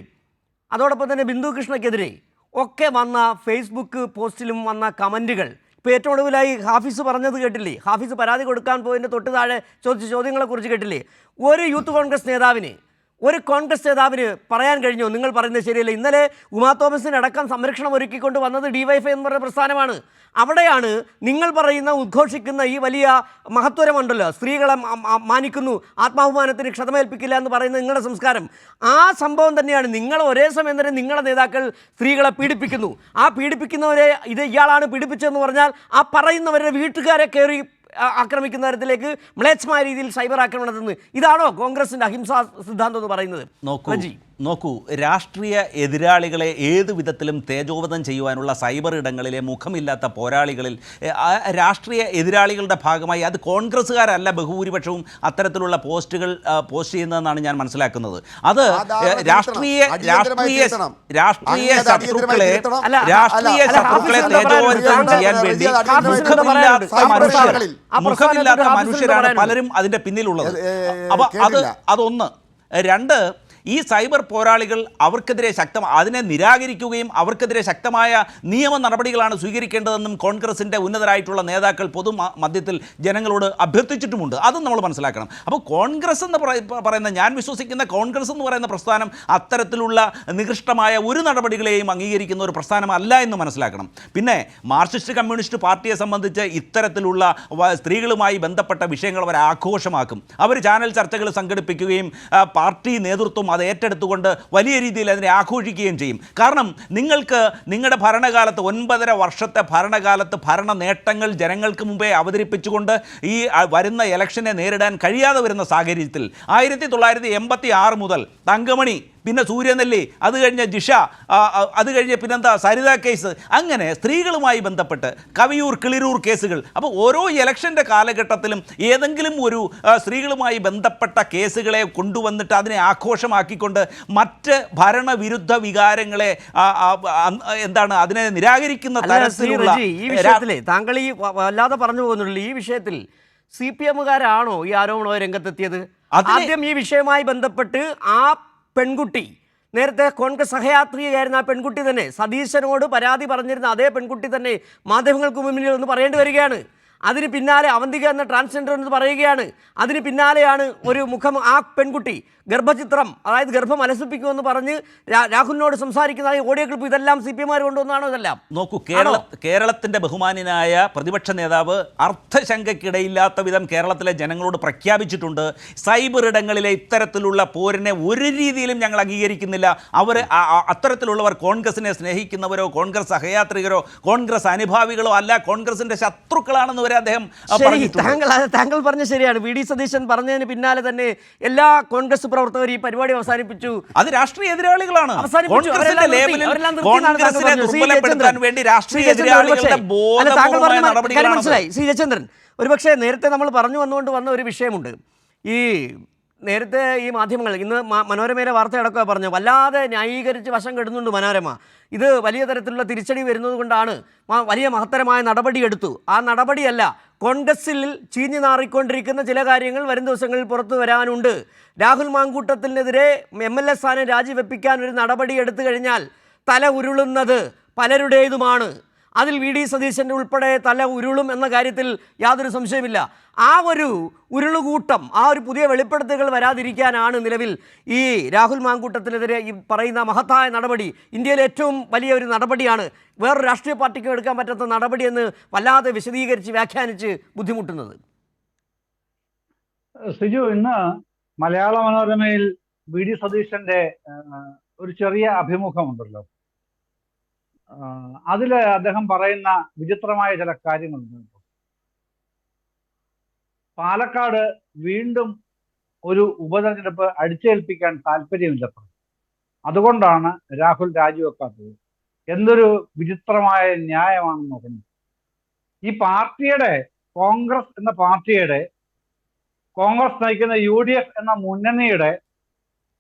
അതോടൊപ്പം തന്നെ ബിന്ദു കൃഷ്ണയ്ക്കെതിരെ ഒക്കെ വന്ന ഫേസ്ബുക്ക് പോസ്റ്റിലും വന്ന കമൻറ്റുകൾ ഇപ്പോൾ ഏറ്റവും ഒടുവിലായി ഹാഫിസ് പറഞ്ഞത് കേട്ടില്ലേ? ഹാഫിസ് പരാതി കൊടുക്കാൻ പോയതിൻ്റെ തൊട്ട് താഴെ ചോദിച്ച ചോദ്യങ്ങളെക്കുറിച്ച് കേട്ടില്ലേ? ഒരു യൂത്ത് കോൺഗ്രസ് നേതാവിന് പറയാൻ കഴിഞ്ഞോ നിങ്ങൾ പറയുന്നത് ശരിയല്ല? ഇന്നലെ ഉമാ തോമസിനടക്കം സംരക്ഷണം ഒരുക്കിക്കൊണ്ട് വന്നത് DYFI എന്ന് പറഞ്ഞ പ്രസ്ഥാനമാണ്. അവിടെയാണ് നിങ്ങൾ പറയുന്ന ഉദ്ഘോഷിക്കുന്ന ഈ വലിയ മഹത്വരമുണ്ടല്ലോ, സ്ത്രീകളെ മാനിക്കുന്നു, ആത്മാഭിമാനത്തിന് ക്ഷതമേൽപ്പിക്കില്ല എന്ന് പറയുന്ന നിങ്ങളുടെ സംസ്കാരം. ആ സംഭവം തന്നെയാണ് നിങ്ങൾ ഒരേ സമയം തന്നെ നിങ്ങളുടെ നേതാക്കൾ സ്ത്രീകളെ പീഡിപ്പിക്കുന്നു. ആ പീഡിപ്പിക്കുന്നവരെ ഇയാളാണ് പീഡിപ്പിച്ചതെന്ന് പറഞ്ഞാൽ ആ പറയുന്നവരുടെ വീട്ടുകാരെ കയറി ആക്രമിക്കുന്ന തരത്തിലേക്ക് മ്ലേച്ഛമായ രീതിയിൽ സൈബർ ആക്രമണം നടത്തുന്നത്. ഇതാണോ കോൺഗ്രസിൻ്റെ അഹിംസാ സിദ്ധാന്തം എന്ന് പറയുന്നത്? നോക്കൂ, നോക്കൂ, രാഷ്ട്രീയ എതിരാളികളെ ഏത് വിധത്തിലും തേജോവധം ചെയ്യുവാനുള്ള സൈബർ ഇടങ്ങളിലെ മുഖമില്ലാത്ത പോരാളികളിൽ രാഷ്ട്രീയ എതിരാളികളുടെ ഭാഗമായി അത് കോൺഗ്രസ്സുകാരല്ല ബഹുഭൂരിപക്ഷവും അത്തരത്തിലുള്ള പോസ്റ്റുകൾ പോസ്റ്റ് ചെയ്യുന്നതെന്നാണ് ഞാൻ മനസ്സിലാക്കുന്നത്. അത് രാഷ്ട്രീയ ശത്രുക്കളെ തേജോവധം ചെയ്യാൻ വേണ്ടി മുഖമില്ലാത്ത മനുഷ്യരാണ് പലരും അതിൻ്റെ പിന്നിലുള്ളത്. അപ്പോൾ അതൊന്ന്. രണ്ട്, ഈ സൈബർ പോരാളികൾ അവർക്കെതിരെ അതിനെ നിരാകരിക്കുകയും അവർക്കെതിരെ ശക്തമായ നിയമ നടപടികളാണ് സ്വീകരിക്കേണ്ടതെന്നും കോൺഗ്രസിൻ്റെ ഉന്നതരായിട്ടുള്ള നേതാക്കൾ മധ്യത്തിൽ ജനങ്ങളോട് അഭ്യർത്ഥിച്ചിട്ടുമുണ്ട്. അതും നമ്മൾ മനസ്സിലാക്കണം. അപ്പോൾ കോൺഗ്രസ് എന്ന് പറയുന്ന, ഞാൻ വിശ്വസിക്കുന്ന കോൺഗ്രസ് എന്ന് പറയുന്ന പ്രസ്ഥാനം അത്തരത്തിലുള്ള നികൃഷ്ടമായ ഒരു നടപടികളെയും അംഗീകരിക്കുന്ന ഒരു പ്രസ്ഥാനമല്ല എന്ന് മനസ്സിലാക്കണം. പിന്നെ മാർക്സിസ്റ്റ് കമ്മ്യൂണിസ്റ്റ് പാർട്ടിയെ സംബന്ധിച്ച് ഇത്തരത്തിലുള്ള സ്ത്രീകളുമായി ബന്ധപ്പെട്ട വിഷയങ്ങൾ അവർ ആഘോഷമാക്കും. അവർ ചാനൽ ചർച്ചകൾ സംഘടിപ്പിക്കുകയും പാർട്ടി നേതൃത്വം അത് ഏറ്റെടുത്തുകൊണ്ട് വലിയ രീതിയിൽ അതിനെ ആഘോഷിക്കുകയും ചെയ്യും. കാരണം നിങ്ങൾക്ക് നിങ്ങളുടെ ഭരണകാലത്ത് 9.5 വർഷത്തെ ഭരണകാലത്ത് ഭരണ നേട്ടങ്ങൾ ജനങ്ങൾക്ക് മുമ്പേ അവതരിപ്പിച്ചുകൊണ്ട് ഈ വരുന്ന ഇലക്ഷനെ നേരിടാൻ കഴിയാതെ വരുന്ന സാഹചര്യത്തിൽ 1986 മുതൽ തങ്കമണി, പിന്നെ സൂര്യനെല്ലി, അത് കഴിഞ്ഞ് ജിഷ, അത് കഴിഞ്ഞ് പിന്നെന്താ സരിത കേസ്, അങ്ങനെ സ്ത്രീകളുമായി ബന്ധപ്പെട്ട് കവിയൂർ കിളിരൂർ കേസുകൾ. അപ്പോൾ ഓരോ ഇലക്ഷൻ്റെ കാലഘട്ടത്തിലും ഏതെങ്കിലും ഒരു സ്ത്രീകളുമായി ബന്ധപ്പെട്ട കേസുകളെ കൊണ്ടുവന്നിട്ട് അതിനെ ആഘോഷമാക്കിക്കൊണ്ട് മറ്റ് ഭരണവിരുദ്ധ വികാരങ്ങളെ അതിനെ നിരാകരിക്കുന്ന തരത്തിലുള്ള ഈ വിഷയത്തിലെ താങ്കൾ ഈ വല്ലാതെ പറഞ്ഞു പോകുന്നുള്ളൂ. ഈ വിഷയത്തിൽ CPM-കാരാണോ ഈ ആരോപണ രംഗത്തെത്തിയത്? ആദ്യം ഈ വിഷയവുമായി ബന്ധപ്പെട്ട് ആ പെൺകുട്ടി, നേരത്തെ കോൺഗ്രസ് സഹയാത്രികയായിരുന്ന ആ പെൺകുട്ടി തന്നെ, സതീശനോട് പരാതി പറഞ്ഞിരുന്ന അതേ പെൺകുട്ടി തന്നെ മാധ്യമങ്ങൾക്ക് മുന്നിൽ ഒന്ന് പറയേണ്ടി വരികയാണ്. അതിന് പിന്നാലെ അവന്തിക എന്ന ട്രാൻസ്ജെൻഡർ എന്ന് പറയുകയാണ്. അതിന് പിന്നാലെയാണ് ഒരു മുഖം, ആ പെൺകുട്ടി ഗർഭചിത്രം, അതായത് ഗർഭം അലസിപ്പിക്കുമെന്ന് പറഞ്ഞ് രാഹുലിനോട് സംസാരിക്കുന്ന ഓഡിയോ ക്ലിപ്പ്, ഇതെല്ലാം CPM-കാർ കൊണ്ടുവന്നാണോ? ഇതെല്ലാം നോക്കൂ, കേരളത്തിൻ്റെ ബഹുമാന്യനായ പ്രതിപക്ഷ നേതാവ് അർത്ഥശങ്കയ്ക്കിടയില്ലാത്ത വിധം കേരളത്തിലെ ജനങ്ങളോട് പ്രഖ്യാപിച്ചിട്ടുണ്ട്, സൈബർ ഇടങ്ങളിലെ ഇത്തരത്തിലുള്ള പോരിനെ ഒരു രീതിയിലും ഞങ്ങൾ അംഗീകരിക്കുന്നില്ല. അവർ അത്തരത്തിലുള്ളവർ കോൺഗ്രസിനെ സ്നേഹിക്കുന്നവരോ കോൺഗ്രസ് സഹയാത്രികരോ കോൺഗ്രസ് അനുഭാവികളോ അല്ല, കോൺഗ്രസിൻ്റെ ശത്രുക്കളാണെന്ന് വരെ അദ്ദേഹം പറഞ്ഞിട്ടുണ്ട്. താങ്കൾ പറഞ്ഞ ശരിയാണ്. VD സതീശൻ പറഞ്ഞതിന് പിന്നാലെ തന്നെ എല്ലാ കോൺഗ്രസ് പ്രവർത്തകർ ഈ പരിപാടി അവസാനിപ്പിച്ചു. അത് രാഷ്ട്രീയ എതിരാളികളാണ്. മനസ്സിലായി ശ്രീ ജയചന്ദ്രൻ. ഒരുപക്ഷെ നേരത്തെ നമ്മൾ പറഞ്ഞു വന്നുകൊണ്ട് വന്ന ഒരു വിഷയമുണ്ട്. ഈ നേരത്തെ ഈ മാധ്യമങ്ങൾ ഇന്ന് മനോരമയിലെ വാർത്തയടക്കുക പറഞ്ഞു, വല്ലാതെ ന്യായീകരിച്ച് വശം കെടുന്നുണ്ട് മനോരമ. ഇത് വലിയ തരത്തിലുള്ള തിരിച്ചടി വരുന്നത് കൊണ്ടാണ് വലിയ മഹത്തരമായ നടപടിയെടുത്തു. ആ നടപടിയല്ല, കോൺഗ്രസിൽ ചീഞ്ഞു നാറിക്കൊണ്ടിരിക്കുന്ന ചില കാര്യങ്ങൾ വരും ദിവസങ്ങളിൽ പുറത്തു വരാനുണ്ട്. രാഹുൽ മാങ്കൂട്ടത്തിനെതിരെ MLA സ്ഥാനം രാജിവെപ്പിക്കാൻ ഒരു നടപടി എടുത്തു കഴിഞ്ഞാൽ തല ഉരുളുന്നത് പലരുടേതുമാണ്. അതിൽ VD സതീശൻ്റെ ഉൾപ്പെടെ തല ഉരുളും എന്ന കാര്യത്തിൽ യാതൊരു സംശയമില്ല. ആ ഒരു ഉരുളുകൂട്ടം, ആ ഒരു പുതിയ വെളിപ്പെടുത്തലുകൾ വരാതിരിക്കാനാണ് നിലവിൽ ഈ രാഹുൽ മാങ്കൂട്ടത്തിനെതിരെ ഈ പറയുന്ന മഹത്തായ നടപടി, ഇന്ത്യയിലെ ഏറ്റവും വലിയ ഒരു നടപടിയാണ്, വേറൊരു രാഷ്ട്രീയ പാർട്ടിക്കും എടുക്കാൻ പറ്റാത്ത നടപടിയെന്ന് വല്ലാതെ വിശദീകരിച്ച് വ്യാഖ്യാനിച്ച് ബുദ്ധിമുട്ടുന്നത്. സിജു, ഇന്ന് മലയാള മനോരമയിൽ VD സതീശന്റെ ഒരു ചെറിയ അഭിമുഖമുണ്ടല്ലോ. അതിൽ അദ്ദേഹം പറയുന്ന വിചിത്രമായ ചില കാര്യങ്ങളുണ്ട്. പാലക്കാട് വീണ്ടും ഒരു ഉപതെരഞ്ഞെടുപ്പ് അടിച്ചേൽപ്പിക്കാൻ താല്പര്യമില്ലപ്പോൾ അതുകൊണ്ടാണ് രാഹുൽ രാജിവെക്കാത്തത്. എന്തൊരു വിചിത്രമായ ന്യായമാണെന്ന് നോക്കുന്നത്. ഈ പാർട്ടിയുടെ, കോൺഗ്രസ് എന്ന പാർട്ടിയുടെ, കോൺഗ്രസ് നയിക്കുന്ന UDF എന്ന മുന്നണിയുടെ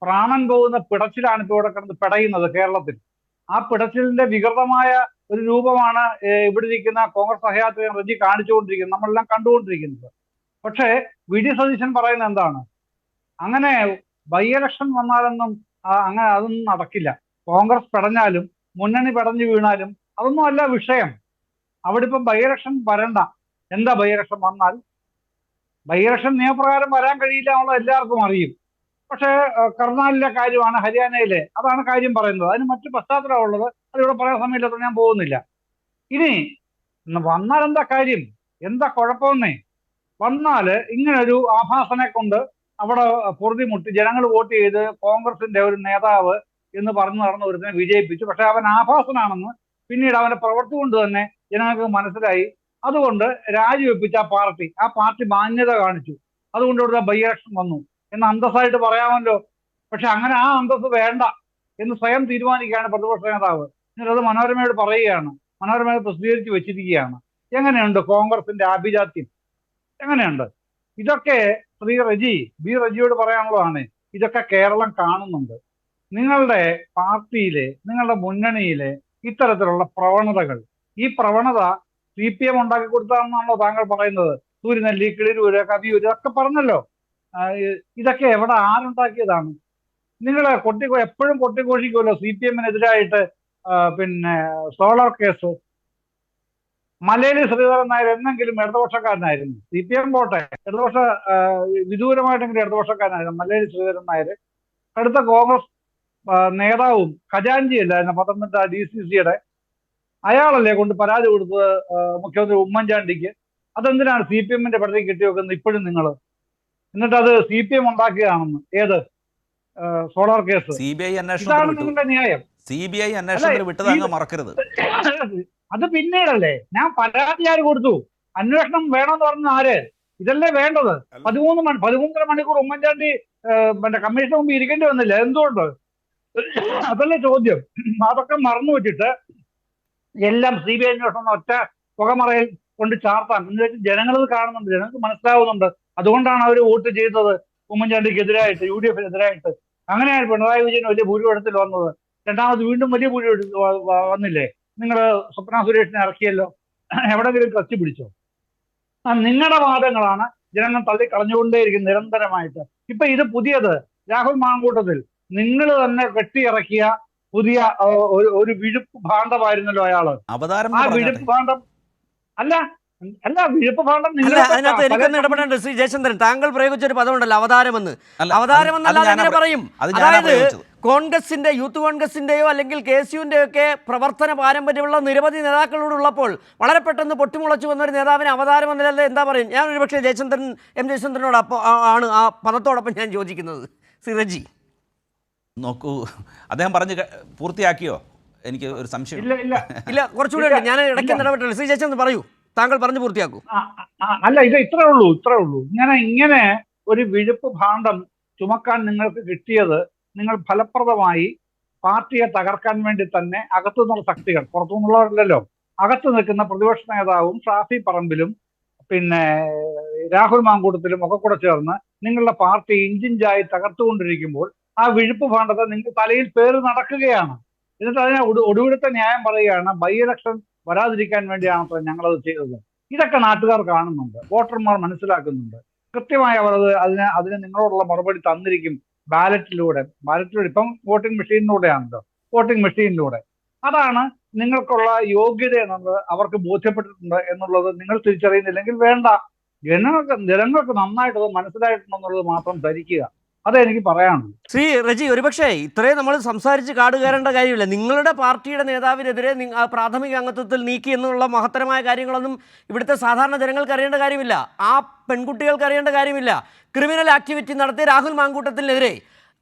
പ്രാണൻ പോകുന്ന പിടച്ചിലാണ് ഇപ്പോൾ ഇവിടെ കിടന്ന് പിടയുന്നത് കേരളത്തിൽ. ആ പിടച്ചിലിന്റെ വികൃതമായ ഒരു രൂപമാണ് ഇവിടെ ഇരിക്കുന്ന കോൺഗ്രസ് സഹയാത്രികൻ റജി കാണിച്ചുകൊണ്ടിരിക്കുന്നത്, നമ്മളെല്ലാം കണ്ടുകൊണ്ടിരിക്കുന്നത്. പക്ഷേ VD സതീശൻ പറയുന്നത് എന്താണ്? അങ്ങനെ ബൈ ഇലക്ഷൻ വന്നാലൊന്നും അങ്ങനെ അതൊന്നും നടക്കില്ല. കോൺഗ്രസ് പെടഞ്ഞാലും മുന്നണി പെടഞ്ഞു വീണാലും അതൊന്നും അല്ല വിഷയം. അവിടെ ഇപ്പം ബൈ ഇലക്ഷൻ വരണ്ട. എന്താ ബൈ ഇലക്ഷൻ വന്നാൽ? ബൈ ഇലക്ഷൻ നിയമപ്രകാരം വരാൻ കഴിയില്ല എന്നുള്ളത് എല്ലാവർക്കും അറിയും. പക്ഷേ കർണാലിലെ കാര്യമാണ്, ഹരിയാനയിലെ, അതാണ് കാര്യം പറയുന്നത്. അതിന് മറ്റു പശ്ചാത്തലമുള്ളത്, അതിവിടെ പറയാൻ സമയമില്ലാത്ത ഞാൻ പോകുന്നില്ല. ഇനി വന്നാൽ എന്താ കാര്യം, എന്താ കുഴപ്പമെന്നേ? വന്നാല് ഇങ്ങനൊരു ആഭാസനെ കൊണ്ട് അവിടെ പൊറുതിമുട്ടി ജനങ്ങൾ വോട്ട് ചെയ്ത് കോൺഗ്രസിന്റെ ഒരു നേതാവ് എന്ന് പറഞ്ഞു നടന്ന ഒരുത്തിനെ വിജയിപ്പിച്ചു. പക്ഷെ അവൻ ആഭാസനാണെന്ന് പിന്നീട് അവന്റെ പ്രവൃത്തി കൊണ്ട് തന്നെ ജനങ്ങൾക്ക് മനസ്സിലായി. അതുകൊണ്ട് രാജിവെപ്പിച്ച ആ പാർട്ടി മാന്യത കാണിച്ചു. അതുകൊണ്ട് ഇവിടുത്തെ ബൈ ഇലക്ഷൻ വന്നു എന്ന് അന്തസ്സായിട്ട് പറയാമല്ലോ. പക്ഷെ അങ്ങനെ ആ അന്തസ്സ് വേണ്ട എന്ന് സ്വയം തീരുമാനിക്കുകയാണ് പ്രതിപക്ഷ നേതാവ്. എന്നിട്ടത് മനോരമയോട് പറയുകയാണ്, മനോരമ പ്രസിദ്ധീകരിച്ച് വെച്ചിരിക്കുകയാണ്. എങ്ങനെയുണ്ട് കോൺഗ്രസിന്റെ ആഭിജാത്യം? എങ്ങനെയുണ്ട്? ഇതൊക്കെ ശ്രീ റജിയോട് പറയാനുള്ളതാണ്. ഇതൊക്കെ കേരളം കാണുന്നുണ്ട്. നിങ്ങളുടെ പാർട്ടിയിലെ, നിങ്ങളുടെ മുന്നണിയിലെ ഇത്തരത്തിലുള്ള പ്രവണതകൾ, ഈ പ്രവണത CPM ഉണ്ടാക്കി കൊടുത്താണെന്നാണല്ലോ താങ്കൾ പറയുന്നത്? സൂര്യനെല്ലി, കിളിരൂര്, കവിയൂര് ഒക്കെ പറഞ്ഞല്ലോ. ഇതൊക്കെ എവിടെ ആരുണ്ടാക്കിയതാണ്? നിങ്ങൾ എപ്പോഴും കൊട്ടിഘോഷിക്കുമല്ലോ CPM-നെതിരായിട്ട് പിന്നെ സോളാർ കേസ്. മലയാളി ശ്രീധരൻ നായർ എന്നെങ്കിലും ഇടതുപക്ഷക്കാരനായിരുന്നു. CPM പോട്ടെ, ഇടതുപക്ഷ വിദൂരമായിട്ടെങ്കിലും ഇടതുപക്ഷക്കാരനായിരുന്നു മലയാളി ശ്രീധരൻ നായർ. അടുത്ത കോൺഗ്രസ് നേതാവും ഖജാൻജിയല്ലായിരുന്നു പത്തനംതിട്ട DCC-യുടെ. അയാളല്ലേ കൊണ്ട് പരാതി കൊടുത്തത് മുഖ്യമന്ത്രി ഉമ്മൻചാണ്ടിക്ക്. അതെന്തിനാണ് CPM-ന്റെ പ്രതി കെട്ടിവെക്കുന്നത് ഇപ്പോഴും നിങ്ങൾ? എന്നിട്ട് അത് CPM ഉണ്ടാക്കുകയാണെന്ന്. ഏത് സോളാർ കേസ്? CBI ഇതാണ് നിങ്ങളുടെ ന്യായം. CBI അന്വേഷണത്തിന് വിട്ടത് അങ്ങ് മറക്കരുത്. അത് പിന്നീടല്ലേ. ഞാൻ പരാതി ആര് കൊടുത്തു? അന്വേഷണം വേണമെന്ന് പറഞ്ഞ ആര്? ഇതല്ലേ വേണ്ടത്? 13 മണിക്കൂർ ഉമ്മൻചാണ്ടി പിന്നെ കമ്മീഷന് മുമ്പ് ഇരിക്കേണ്ടി വന്നില്ല. എന്തുകൊണ്ട്? അതല്ലേ ചോദ്യം. അതൊക്കെ മറന്നു വെച്ചിട്ട് എല്ലാം CBI അന്വേഷണം ഒറ്റ പുകമറയിൽ കൊണ്ട് ചാർത്താൻ എന്ന് വെച്ചാൽ ജനങ്ങൾ കാണുന്നുണ്ട്, ജനങ്ങൾക്ക് മനസ്സിലാവുന്നുണ്ട്. അതുകൊണ്ടാണ് അവർ വോട്ട് ചെയ്തത് ഉമ്മൻചാണ്ടിക്ക് എതിരായിട്ട്, UDF-നെതിരായിട്ട്. അങ്ങനെയാണ് പിണറായി വിജയൻ വലിയ ഭൂരിപക്ഷത്തിൽ വന്നത്. രണ്ടാമത് വീണ്ടും വലിയ ഭൂരിപക്ഷത്തിൽ വന്നില്ലേ? നിങ്ങൾ സ്വപ്ന സുരേഷിനെ ഇറക്കിയല്ലോ. എവിടെങ്കിലും ക്ലച്ച് പിടിച്ചോ? നിങ്ങളുടെ വാദങ്ങളാണ് ജനങ്ങൾ തള്ളിക്കളഞ്ഞുകൊണ്ടേയിരിക്കും നിരന്തരമായിട്ട്. ഇപ്പൊ ഇത് പുതിയത് രാഹുൽ മാങ്കൂട്ടത്തിൽ നിങ്ങൾ തന്നെ വെട്ടിയിറക്കിയ പുതിയ ഒരു വിഴുപ്പ് ഭാണ്ഡമായിരുന്നല്ലോ അയാള്. അവതാരം ആ വിഴുപ്പ് ഭാണ്ഡം അല്ല വിഴുപ്പ് ഭാണ്ഡം അതിനകത്ത് എനിക്കൊന്ന് ഇടപെടേണ്ട ശ്രീ ജയചന്ദ്രൻ. താങ്കൾ പ്രയോഗിച്ച ഒരു പദമുണ്ടല്ലോ, അവതാരമെന്ന്. അവതാരമെന്നല്ല അങ്ങനെ പറയും. അതായത് കോൺഗ്രസിന്റെ, യൂത്ത് കോൺഗ്രസിന്റെയോ അല്ലെങ്കിൽ KCU-ന്റെയോ ഒക്കെ പ്രവർത്തന പാരമ്പര്യമുള്ള നിരവധി നേതാക്കളോടുള്ളപ്പോൾ വളരെ പെട്ടെന്ന് പൊട്ടിമുളച്ചു വന്ന ഒരു നേതാവിന് അവതാരം എന്നല്ലേ എന്താ പറയും? ഞാൻ ഒരുപക്ഷെ M. ജയചന്ദ്രനോട് ആണ് ആ പദത്തോടൊപ്പം ഞാൻ യോജിക്കുന്നത്. ശ്രീ റജി നോക്കൂ, അദ്ദേഹം പറഞ്ഞ് പൂർത്തിയാക്കിയോ? എനിക്ക് ഒരു സംശയം. ഇല്ല, കുറച്ചുകൂടെ ഉണ്ട്. ഞാൻ ഇടയ്ക്ക് ഇടപെട്ടില്ല. ശ്രീ ജയചന്ദ്രൻ പറയൂ, താങ്കൾ പറഞ്ഞു പൂർത്തിയാക്കൂ. അല്ല, ഇത് ഇത്രേ ഉള്ളൂ. ഇങ്ങനെ ഒരു വിഴുപ്പ് ഭാണ്ഡം ചുമക്കാൻ നിങ്ങൾക്ക് കിട്ടിയത് നിങ്ങൾ ഫലപ്രദമായി പാർട്ടിയെ തകർക്കാൻ വേണ്ടി തന്നെ അകത്തുനിന്നുള്ള ശക്തികൾ, പുറത്തുനിന്നുള്ളവരല്ലോ, അകത്ത് നിൽക്കുന്ന പ്രതിപക്ഷ നേതാവും ഷാഫി പറമ്പിലും പിന്നെ രാഹുൽ മാങ്കൂട്ടത്തിലും ഒക്കെ കൂടെ ചേർന്ന് നിങ്ങളുടെ പാർട്ടി ഇഞ്ചിഞ്ചായി തകർത്തുകൊണ്ടിരിക്കുമ്പോൾ ആ വിഴുപ്പ് ഭാണ്ഡത്തെ നിങ്ങൾ തലയിൽ പേര് നടക്കുകയാണ്. എന്നിട്ട് അതിനെ ഒടുവിലത്തെ ന്യായം പറയുകയാണ്, ബൈ ഇലക്ഷൻ വരാതിരിക്കാൻ വേണ്ടിയാണത്ര ഞങ്ങളത് ചെയ്തത്. ഇതൊക്കെ നാട്ടുകാർ കാണുന്നുണ്ട്, വോട്ടർമാർ മനസ്സിലാക്കുന്നുണ്ട്. കൃത്യമായി അവർ അതിന് നിങ്ങളോടുള്ള മറുപടി തന്നിരിക്കും. ബാലറ്റിലൂടെ ഇപ്പം വോട്ടിംഗ് മെഷീനിലൂടെ അതാണ് നിങ്ങൾക്കുള്ള യോഗ്യത എന്നത് അവർക്ക് ബോധ്യപ്പെട്ടിട്ടുണ്ട് എന്നുള്ളത് നിങ്ങൾ തിരിച്ചറിയുന്നില്ലെങ്കിൽ വേണ്ട. ജനങ്ങൾക്ക് നന്നായിട്ട് അത് മനസ്സിലായിട്ടുണ്ടെന്നുള്ളത് മാത്രം ധരിക്കുക. അതെനിക്ക് പറയാനുള്ളൂ. ശ്രീ റജി, ഒരുപക്ഷെ ഇത്രയും നമ്മൾ സംസാരിച്ച് കാട് കയറേണ്ട കാര്യമില്ല. നിങ്ങളുടെ പാർട്ടിയുടെ നേതാവിനെതിരെ പ്രാഥമിക അംഗത്വത്തിൽ നീക്കി എന്നുള്ള മഹത്തരമായ കാര്യങ്ങളൊന്നും ഇവിടുത്തെ സാധാരണ ജനങ്ങൾക്ക് അറിയേണ്ട കാര്യമില്ല. ആ പെൺകുട്ടികൾക്ക് അറിയേണ്ട കാര്യമില്ല. ക്രിമിനൽ ആക്ടിവിറ്റി നടത്തിയ രാഹുൽ മാങ്കൂട്ടത്തിനെതിരെ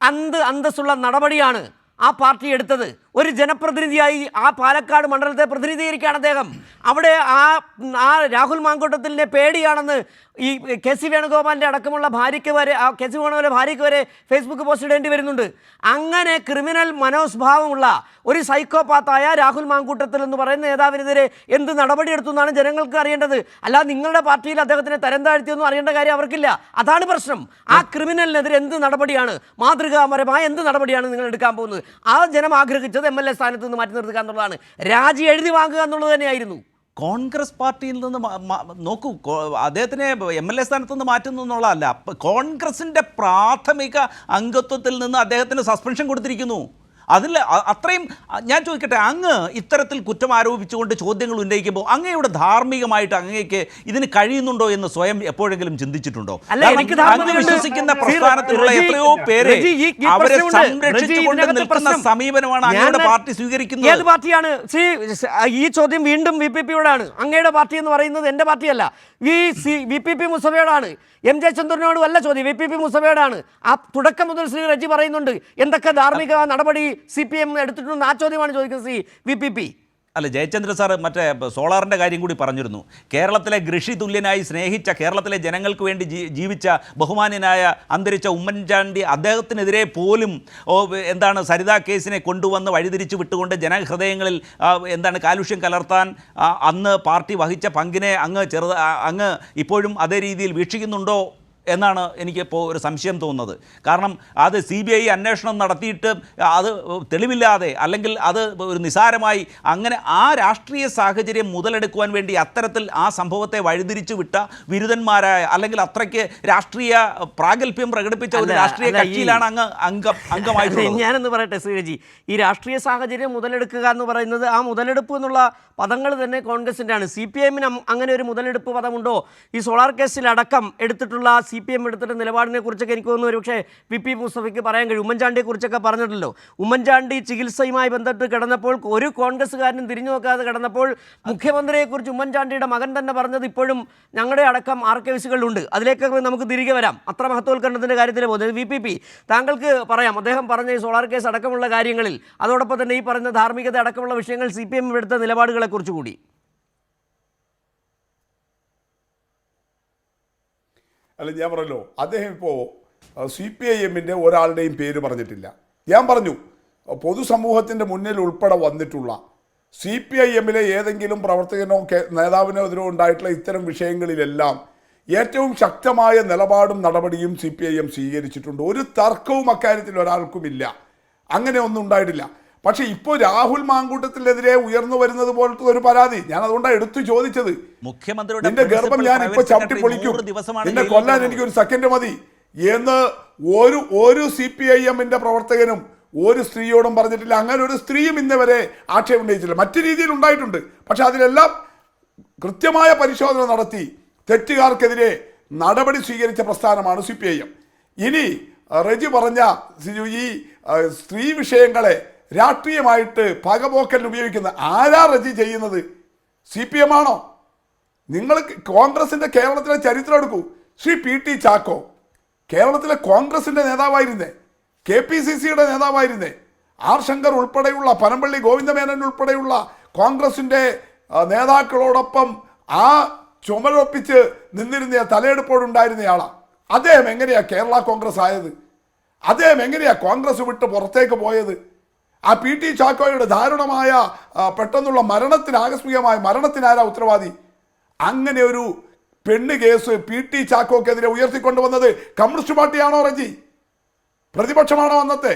അന്തസ്സുള്ള നടപടിയാണ് ആ പാർട്ടി എടുത്തത്. ഒരു ജനപ്രതിനിധിയായി ആ പാലക്കാട് മണ്ഡലത്തെ പ്രതിനിധീകരിക്കുകയാണ് അദ്ദേഹം. അവിടെ ആ രാഹുൽ മാങ്കൂട്ടത്തിൻ്റെ പേടിയാണെന്ന് ഈ KC വേണുഗോപാലിൻ്റെ അടക്കമുള്ള ഭാര്യയ്ക്ക് വരെ, KC വേണുഗോപാലിൻ്റെ ഭാര്യയ്ക്ക് വരെ ഫേസ്ബുക്ക് പോസ്റ്റ് ഇടേണ്ടി വരുന്നുണ്ട്. അങ്ങനെ ക്രിമിനൽ മനോസ്ഭാവമുള്ള ഒരു സൈക്കോപാത്തായ രാഹുൽ മാങ്കൂട്ടത്തിൽ എന്ന് പറയുന്ന നേതാവിനെതിരെ എന്ത് നടപടിയെടുത്തു എന്നാണ് ജനങ്ങൾക്ക് അറിയേണ്ടത്. അല്ലാതെ നിങ്ങളുടെ പാർട്ടിയിൽ അദ്ദേഹത്തിനെ തരം താഴ്ത്തിയൊന്നും അറിയേണ്ട കാര്യം അവർക്കില്ല. അതാണ് പ്രശ്നം. ആ ക്രിമിനലിനെതിരെ എന്ത് നടപടിയാണ്, മാതൃകാപരമായ എന്ത് നടപടിയാണ് നിങ്ങൾ എടുക്കാൻ പോകുന്നത്? ആ ജനം ആഗ്രഹിച്ചത് MLA സ്ഥാനത്ത് നിന്ന് മാറ്റി നിർത്തുക എന്നുള്ളതാണ്. രാജി എഴുതി വാങ്ങുക എന്നുള്ളത് തന്നെയായിരുന്നു. കോൺഗ്രസ് പാർട്ടിയിൽ നിന്ന് നോക്കൂ, അദ്ദേഹത്തിനെ MLA സ്ഥാനത്ത് നിന്ന് മാറ്റുന്നു എന്നുള്ളതല്ല, കോൺഗ്രസിൻ്റെ പ്രാഥമിക അംഗത്വത്തിൽ നിന്ന് അദ്ദേഹത്തിന് സസ്പെൻഷൻ കൊടുത്തിരിക്കുന്നു. അതിൽ അത്രയും ഞാൻ ചോദിക്കട്ടെ, അങ്ങ് ഇത്തരത്തിൽ കുറ്റം ആരോപിച്ചുകൊണ്ട് ചോദ്യങ്ങൾ ഉന്നയിക്കുമ്പോൾ അങ്ങയുടെ ധാർമ്മികമായിട്ട് അങ്ങേക്ക് ഇതിന് കഴിയുന്നുണ്ടോ എന്ന് സ്വയം എപ്പോഴെങ്കിലും ചിന്തിച്ചിട്ടുണ്ടോ? അങ്ങ് വിശ്വസിക്കുന്ന പ്രസ്ഥാനത്തിലുള്ള എത്രയോ പേരെ അവരെ സംരക്ഷിച്ചുകൊണ്ട് നിൽക്കുന്ന സമീപനമാണ് അങ്ങയുടെ പാർട്ടി സ്വീകരിക്കുന്നത്. ഏത് പാർട്ടിയാണ് ശ്രീ? ഈ ചോദ്യം വീണ്ടും VPP-യോടാണ്. അങ്ങയുടെ പാർട്ടി എന്ന് പറയുന്നത് എൻ്റെ പാർട്ടിയല്ല, VPP മുസഫയോടാണ്. M. ജയചന്ദ്രനോടും അല്ല ചോദ്യം, VPP മുസഫയോടാണ്. ആ തുടക്കം മുതൽ ശ്രീ റജി പറയുന്നുണ്ട് എന്തൊക്കെ ധാർമ്മിക നടപടി CPM എടുത്തിട്ടുണ്ട്. ആ ചോദ്യമാണ് ചോദിക്കുന്നത് ശ്രീ VPP. അല്ല, ജയചന്ദ്ര സാർ മറ്റേ സോളാറിൻ്റെ കാര്യം കൂടി പറഞ്ഞിരുന്നു. കേരളത്തിലെ കൃഷി തുല്യനായി സ്നേഹിച്ച, കേരളത്തിലെ ജനങ്ങൾക്ക് വേണ്ടി ജീവിച്ച ബഹുമാന്യനായ അന്തരിച്ച ഉമ്മൻചാണ്ടി അദ്ദേഹത്തിനെതിരെ പോലും സരിതാ കേസിനെ കൊണ്ടുവന്ന് വഴിതിരിച്ചു വിട്ടുകൊണ്ട് ജനഹൃദയങ്ങളിൽ കാലുഷ്യം കലർത്താൻ അന്ന് പാർട്ടി വഹിച്ച പങ്കിനെ അങ്ങ് ഇപ്പോഴും അതേ രീതിയിൽ വീക്ഷിക്കുന്നുണ്ടോ എന്നാണ് എനിക്കിപ്പോൾ ഒരു സംശയം തോന്നുന്നത്. കാരണം അത് CBI അന്വേഷണം നടത്തിയിട്ട് അത് തെളിവില്ലാതെ, അല്ലെങ്കിൽ അത് ഒരു നിസാരമായി അങ്ങനെ ആ രാഷ്ട്രീയ സാഹചര്യം മുതലെടുക്കുവാൻ വേണ്ടി അത്തരത്തിൽ ആ സംഭവത്തെ വഴിതിരിച്ചു വിട്ട വിരുദ്ധന്മാരായ, അല്ലെങ്കിൽ അത്രയ്ക്ക് രാഷ്ട്രീയ പ്രാഗൽഭ്യം പ്രകടിപ്പിച്ച ഒരു രാഷ്ട്രീയ കക്ഷിയിലാണ് അംഗമായിട്ടുള്ളത്. ഞാനെന്ന് പറയട്ടെ ശ്രീരജി, ഈ രാഷ്ട്രീയ സാഹചര്യം മുതലെടുക്കുക എന്ന് പറയുന്നത്, ആ മുതലെടുപ്പ് എന്നുള്ള പദങ്ങൾ തന്നെ കോൺഗ്രസിൻ്റെ ആണ്. CPM അങ്ങനെ ഒരു മുതലെടുപ്പ് പദമുണ്ടോ? ഈ സോളാർ കേസിലടക്കം എടുത്തിട്ടുള്ള CPM എടുത്തിട്ട് നിലപാടിനെ കുറിച്ചൊക്കെ എനിക്ക് തോന്നുന്നു ഒരുപക്ഷെ VP മുസ്തഫയ്ക്ക് പറയാൻ കഴിയും. ഉമ്മൻചാണ്ടിയെ കുറിച്ചൊക്കെ പറഞ്ഞിട്ടുണ്ടല്ലോ. ഉമ്മൻചാണ്ടി ചികിത്സയുമായി ബന്ധപ്പെട്ട് കിടന്നപ്പോൾ ഒരു കോൺഗ്രസ്സുകാരനും തിരിഞ്ഞു നോക്കാതെ കിടന്നപ്പോൾ മുഖ്യമന്ത്രിയെക്കുറിച്ച് ഉമ്മൻചാണ്ടിയുടെ മകൻ തന്നെ പറഞ്ഞത് ഇപ്പോഴും ഞങ്ങളുടെ അടക്കം ആർക്കൈവ്സുകളിലുണ്ട്. അതിലേക്കൊക്കെ നമുക്ക് തിരികെ വരാം. അത്ര മഹത്വവൽക്കരണത്തിൻ്റെ കാര്യത്തിൽ പോകുന്നത്. VPP, താങ്കൾക്ക് പറയാം അദ്ദേഹം പറഞ്ഞ ഈ സോളാർ കേസ് അടക്കമുള്ള കാര്യങ്ങളിൽ, അതോടൊപ്പം തന്നെ ഈ പറയുന്ന ധാർമ്മികത അടക്കമുള്ള വിഷയങ്ങൾ CPM എടുത്ത നിലപാടുകളെ കുറിച്ച് കൂടി. അല്ല, ഞാൻ പറഞ്ഞല്ലോ, അദ്ദേഹം ഇപ്പോൾ CPIM-ന്റെ ഒരാളുടെയും പേര് പറഞ്ഞിട്ടില്ല. ഞാൻ പറഞ്ഞു, പൊതുസമൂഹത്തിൻ്റെ മുന്നിൽ ഉൾപ്പെടെ വന്നിട്ടുള്ള CPIM-ലെ ഏതെങ്കിലും പ്രവർത്തകനോ നേതാവിനോ എതിരോ ഉണ്ടായിട്ടുള്ള ഇത്തരം വിഷയങ്ങളിലെല്ലാം ഏറ്റവും ശക്തമായ നിലപാടും നടപടിയും CPIM സ്വീകരിച്ചിട്ടുണ്ട്. ഒരു തർക്കവും അക്കാര്യത്തിൽ ഒരാൾക്കുമില്ല. അങ്ങനെ ഒന്നും ഉണ്ടായിട്ടില്ല. പക്ഷെ ഇപ്പോൾ രാഹുൽ മാങ്കൂട്ടത്തിനെതിരെ ഉയർന്നു വരുന്നത് പോലത്തെ ഒരു പരാതി, ഞാൻ അതുകൊണ്ടാണ് എടുത്തു ചോദിച്ചത്. നിന്റെ ഗർഭം ഞാൻ ഇപ്പൊ ചവിട്ടി പൊളിക്കും, നിന്നെ കൊല്ലാൻ എനിക്കൊരു സെക്കൻഡ് മതി എന്ന് ഒരു CPIM-ന്റെ പ്രവർത്തകനും ഒരു സ്ത്രീയോടും പറഞ്ഞിട്ടില്ല. അങ്ങനെ ഒരു സ്ത്രീയും ഇന്ന് വരെ ആക്ഷേപം ഉന്നയിച്ചില്ല. മറ്റു രീതിയിൽ ഉണ്ടായിട്ടുണ്ട്. പക്ഷെ അതിലെല്ലാം കൃത്യമായ പരിശോധന നടത്തി തെറ്റുകാർക്കെതിരെ നടപടി സ്വീകരിച്ച പ്രസ്ഥാനമാണ് CPIM. ഇനി റജി പറഞ്ഞ ഈ സ്ത്രീ വിഷയങ്ങളെ രാഷ്ട്രീയമായിട്ട് പകപോക്കലിന് ഉപയോഗിക്കുന്ന ആരാ റജി ചെയ്യുന്നത്? CPM ആണോ? നിങ്ങൾ കോൺഗ്രസിന്റെ കേരളത്തിലെ ചരിത്രം എടുക്കൂ. ശ്രീ PT ചാക്കോ കേരളത്തിലെ കോൺഗ്രസിന്റെ നേതാവായിരുന്നേ, KPCC-യുടെ നേതാവായിരുന്നേ. R ശങ്കർ ഉൾപ്പെടെയുള്ള, പനമ്പള്ളി ഗോവിന്ദമേനൻ ഉൾപ്പെടെയുള്ള കോൺഗ്രസിന്റെ നേതാക്കളോടൊപ്പം ആ ചുമലൊപ്പിച്ച് നിന്നിരുന്ന തലയെടുപ്പോടുണ്ടായിരുന്നയാളാണ്. അദ്ദേഹം എങ്ങനെയാ കേരള കോൺഗ്രസ് ആയത്? അദ്ദേഹം എങ്ങനെയാ കോൺഗ്രസ് വിട്ട് പുറത്തേക്ക് പോയത്? ആ PT ചാക്കോയുടെ ദാരുണമായ പെട്ടെന്നുള്ള മരണത്തിന്, ആകസ്മികമായ മരണത്തിനാരാ ഉത്തരവാദി? അങ്ങനെ ഒരു പെണ്ണ് കേസ് PT ചാക്കോക്കെതിരെ ഉയർത്തിക്കൊണ്ടുവന്നത് കമ്മ്യൂണിസ്റ്റ് പാർട്ടിയാണോ റജി? പ്രതിപക്ഷമാണോ അന്നത്തെ?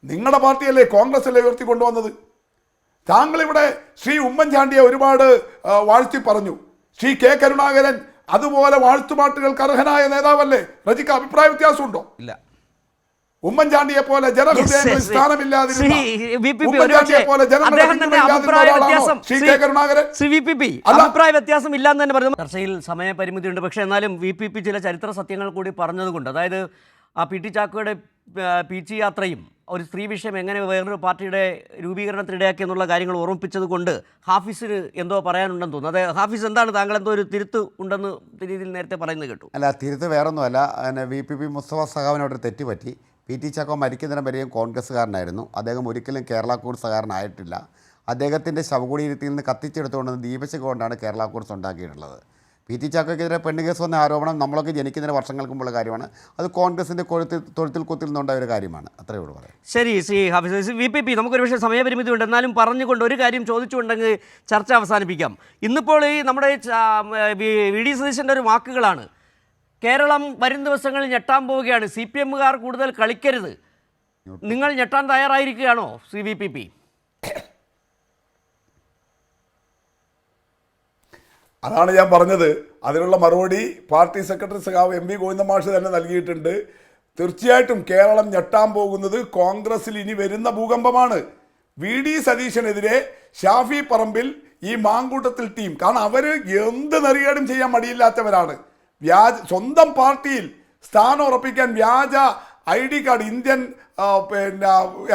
നിങ്ങളുടെ പാർട്ടിയല്ലേ, കോൺഗ്രസ് അല്ലേ ഉയർത്തിക്കൊണ്ടുവന്നത്? താങ്കളിവിടെ ശ്രീ ഉമ്മൻചാണ്ടിയെ ഒരുപാട് വാഴ്ത്തി പറഞ്ഞു. ശ്രീ K കരുണാകരൻ അതുപോലെ വാഴ്ത്തുപാട്ടുകൾക്ക് അർഹനായ നേതാവല്ലേ? റജിക്ക് അഭിപ്രായ വ്യത്യാസമുണ്ടോ? ഇല്ല. ഉമ്മൻചാണ്ടിയെ പോലെ ജനഹൃദയങ്ങളിൽ സ്ഥാനമില്ലാതിരുന്ന അഭിപ്രായ വ്യത്യാസം ഇല്ലാന്ന് തന്നെ പറഞ്ഞു. ചർച്ചയിൽ സമയപരിമിതിയുണ്ട്. പക്ഷേ എന്നാലും VPP ചില ചരിത്ര സത്യങ്ങൾ കൂടി പറഞ്ഞതുകൊണ്ട്, അതായത് ആ PT ചാക്കോയുടെ പീച്ചി യാത്രയും ഒരു സ്ത്രീ വിഷയം എങ്ങനെ വേറൊരു പാർട്ടിയുടെ രൂപീകരണത്തിനിടയാക്കി എന്നുള്ള കാര്യങ്ങൾ ഓർമ്മിപ്പിച്ചത് കൊണ്ട് ഹാഫിസിന് എന്തോ പറയാനുണ്ടെന്ന് തോന്നുന്നു. അതെ ഹാഫിസ്, എന്താണ് താങ്കൾ എന്തോ ഒരു തിരുത്ത് ഉണ്ടെന്ന് രീതിയിൽ നേരത്തെ പറയുന്നത് കേട്ടു. അല്ല, തിരുത്ത് വേറൊന്നുമല്ല. VPP മുസ്തഫ സഖാവിനോടൊരു തെറ്റുപറ്റി. PT ചാക്കോ മരിക്കുന്നതിന് വരെയും കോൺഗ്രസ്സുകാരനായിരുന്നു. അദ്ദേഹം ഒരിക്കലും കേരള കോൺഗ്രസ്സുകാരനായിട്ടില്ല. അദ്ദേഹത്തിൻ്റെ ശവകുടീരത്തിൽ നിന്ന് കത്തിച്ചെടുത്തുകൊണ്ട് ദീപശിഖ കൊണ്ടാണ് കേരള കോൺഗ്രസ് ഉണ്ടാക്കിയിട്ടുള്ളത്. PT ചാക്കോയ്ക്കെതിരെ പെണ്ണ് കേസ് വന്ന ആരോപണം നമ്മളൊക്കെ ജനിക്കുന്നതിന് വർഷങ്ങൾക്ക് മുമ്പുള്ള കാര്യമാണ്. അത് കോൺഗ്രസിൻ്റെ തൊഴുത്തിൽ കുത്തിൽ നിന്നുണ്ടായ ഒരു കാര്യമാണ്. അത്രയേ ഉള്ളൂ പറയാം. ശരി ശ്രീ ഹാഫിസ്. VPP, നമുക്കൊരു പക്ഷേ സമയപരിമിതി ഉണ്ട്. എന്നാലും പറഞ്ഞുകൊണ്ട് ഒരു കാര്യം ചോദിച്ചുകൊണ്ടെങ്കിൽ ചർച്ച അവസാനിപ്പിക്കാം. ഇന്നിപ്പോൾ ഈ നമ്മുടെ VD സതീശൻ്റെ ഒരു വാക്കുകളാണ്, കേരളം വരും ദിവസങ്ങളിൽ ഞെട്ടാൻ പോവുകയാണ്, CPM-കാർ കൂടുതൽ കളിക്കരുത്. നിങ്ങൾ ഞെട്ടാൻ തയ്യാറായിരിക്കുകയാണോ VPP? അതാണ് ഞാൻ പറഞ്ഞത്. അതിനുള്ള മറുപടി പാർട്ടി സെക്രട്ടറി സഖാവ് MV ഗോവിന്ദ മാഷ് തന്നെ നൽകിയിട്ടുണ്ട്. തീർച്ചയായിട്ടും കേരളം ഞെട്ടാൻ പോകുന്നത് കോൺഗ്രസിൽ ഇനി വരുന്ന ഭൂകമ്പമാണ്. VD സതീശനെതിരെ ഷാഫി പറമ്പിൽ ഈ മാങ്കൂട്ടത്തിൽ ടീം, കാരണം അവർ എന്ത് നെറികേടും ചെയ്യാൻ മടിയില്ലാത്തവരാണ്. സ്വന്തം പാർട്ടിയിൽ സ്ഥാനം ഉറപ്പിക്കാൻ വ്യാജ ID കാർഡ്, ഇന്ത്യൻ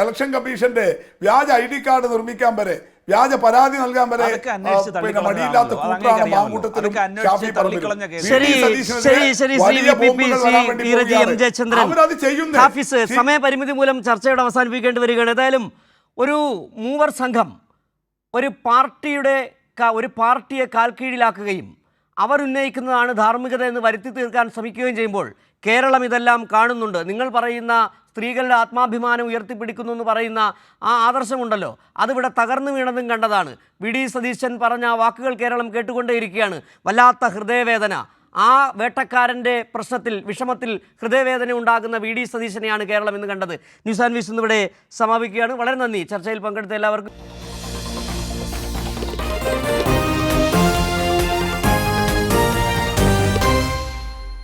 ഇലക്ഷൻ കമ്മീഷന്റെ വ്യാജ ID കാർഡ് നിർമ്മിക്കാൻ വരെ, വ്യാജ പരാതി നൽകാൻ വരെ മടിയില്ലാത്ത കൂട്ടാണ് മാങ്കൂട്ടത്തിലും ഷാഫി പറമ്പിലും. അവരത് ചെയ്യുന്നത്. സമയപരിമിതി മൂലം ചർച്ചയോട് അവസാനിപ്പിക്കേണ്ടി വരികയാണ്. ഏതായാലും ഒരു മൂവർ സംഘം ഒരു പാർട്ടിയെ കാൽക്കീഴിലാക്കുകയും അവർ ഉന്നയിക്കുന്നതാണ് ധാർമ്മികത എന്ന് വരുത്തി തീർക്കാൻ ശ്രമിക്കുകയും ചെയ്യുമ്പോൾ കേരളം ഇതെല്ലാം കാണുന്നുണ്ട്. നിങ്ങൾ പറയുന്ന സ്ത്രീകളുടെ ആത്മാഭിമാനം ഉയർത്തിപ്പിടിക്കുന്നു എന്ന് പറയുന്ന ആ ആദർശമുണ്ടല്ലോ, അതിവിടെ തകർന്നു വീണതും കണ്ടതാണ്. വി ഡി സതീശൻ പറഞ്ഞ ആ വാക്കുകൾ കേരളം കേട്ടുകൊണ്ടേയിരിക്കുകയാണ്. വല്ലാത്ത ഹൃദയവേദന. ആ വേട്ടക്കാരൻ്റെ പ്രശ്നത്തിൽ, വിഷമത്തിൽ ഹൃദയവേദന ഉണ്ടാകുന്ന വി ഡി സതീശനെയാണ് കേരളം ഇന്ന് കണ്ടത്. ന്യൂസ് ആൻഡ് വ്യൂസ് ഇന്നിവിടെ സമാപിക്കുകയാണ്. വളരെ നന്ദി ചർച്ചയിൽ പങ്കെടുത്ത എല്ലാവർക്കും.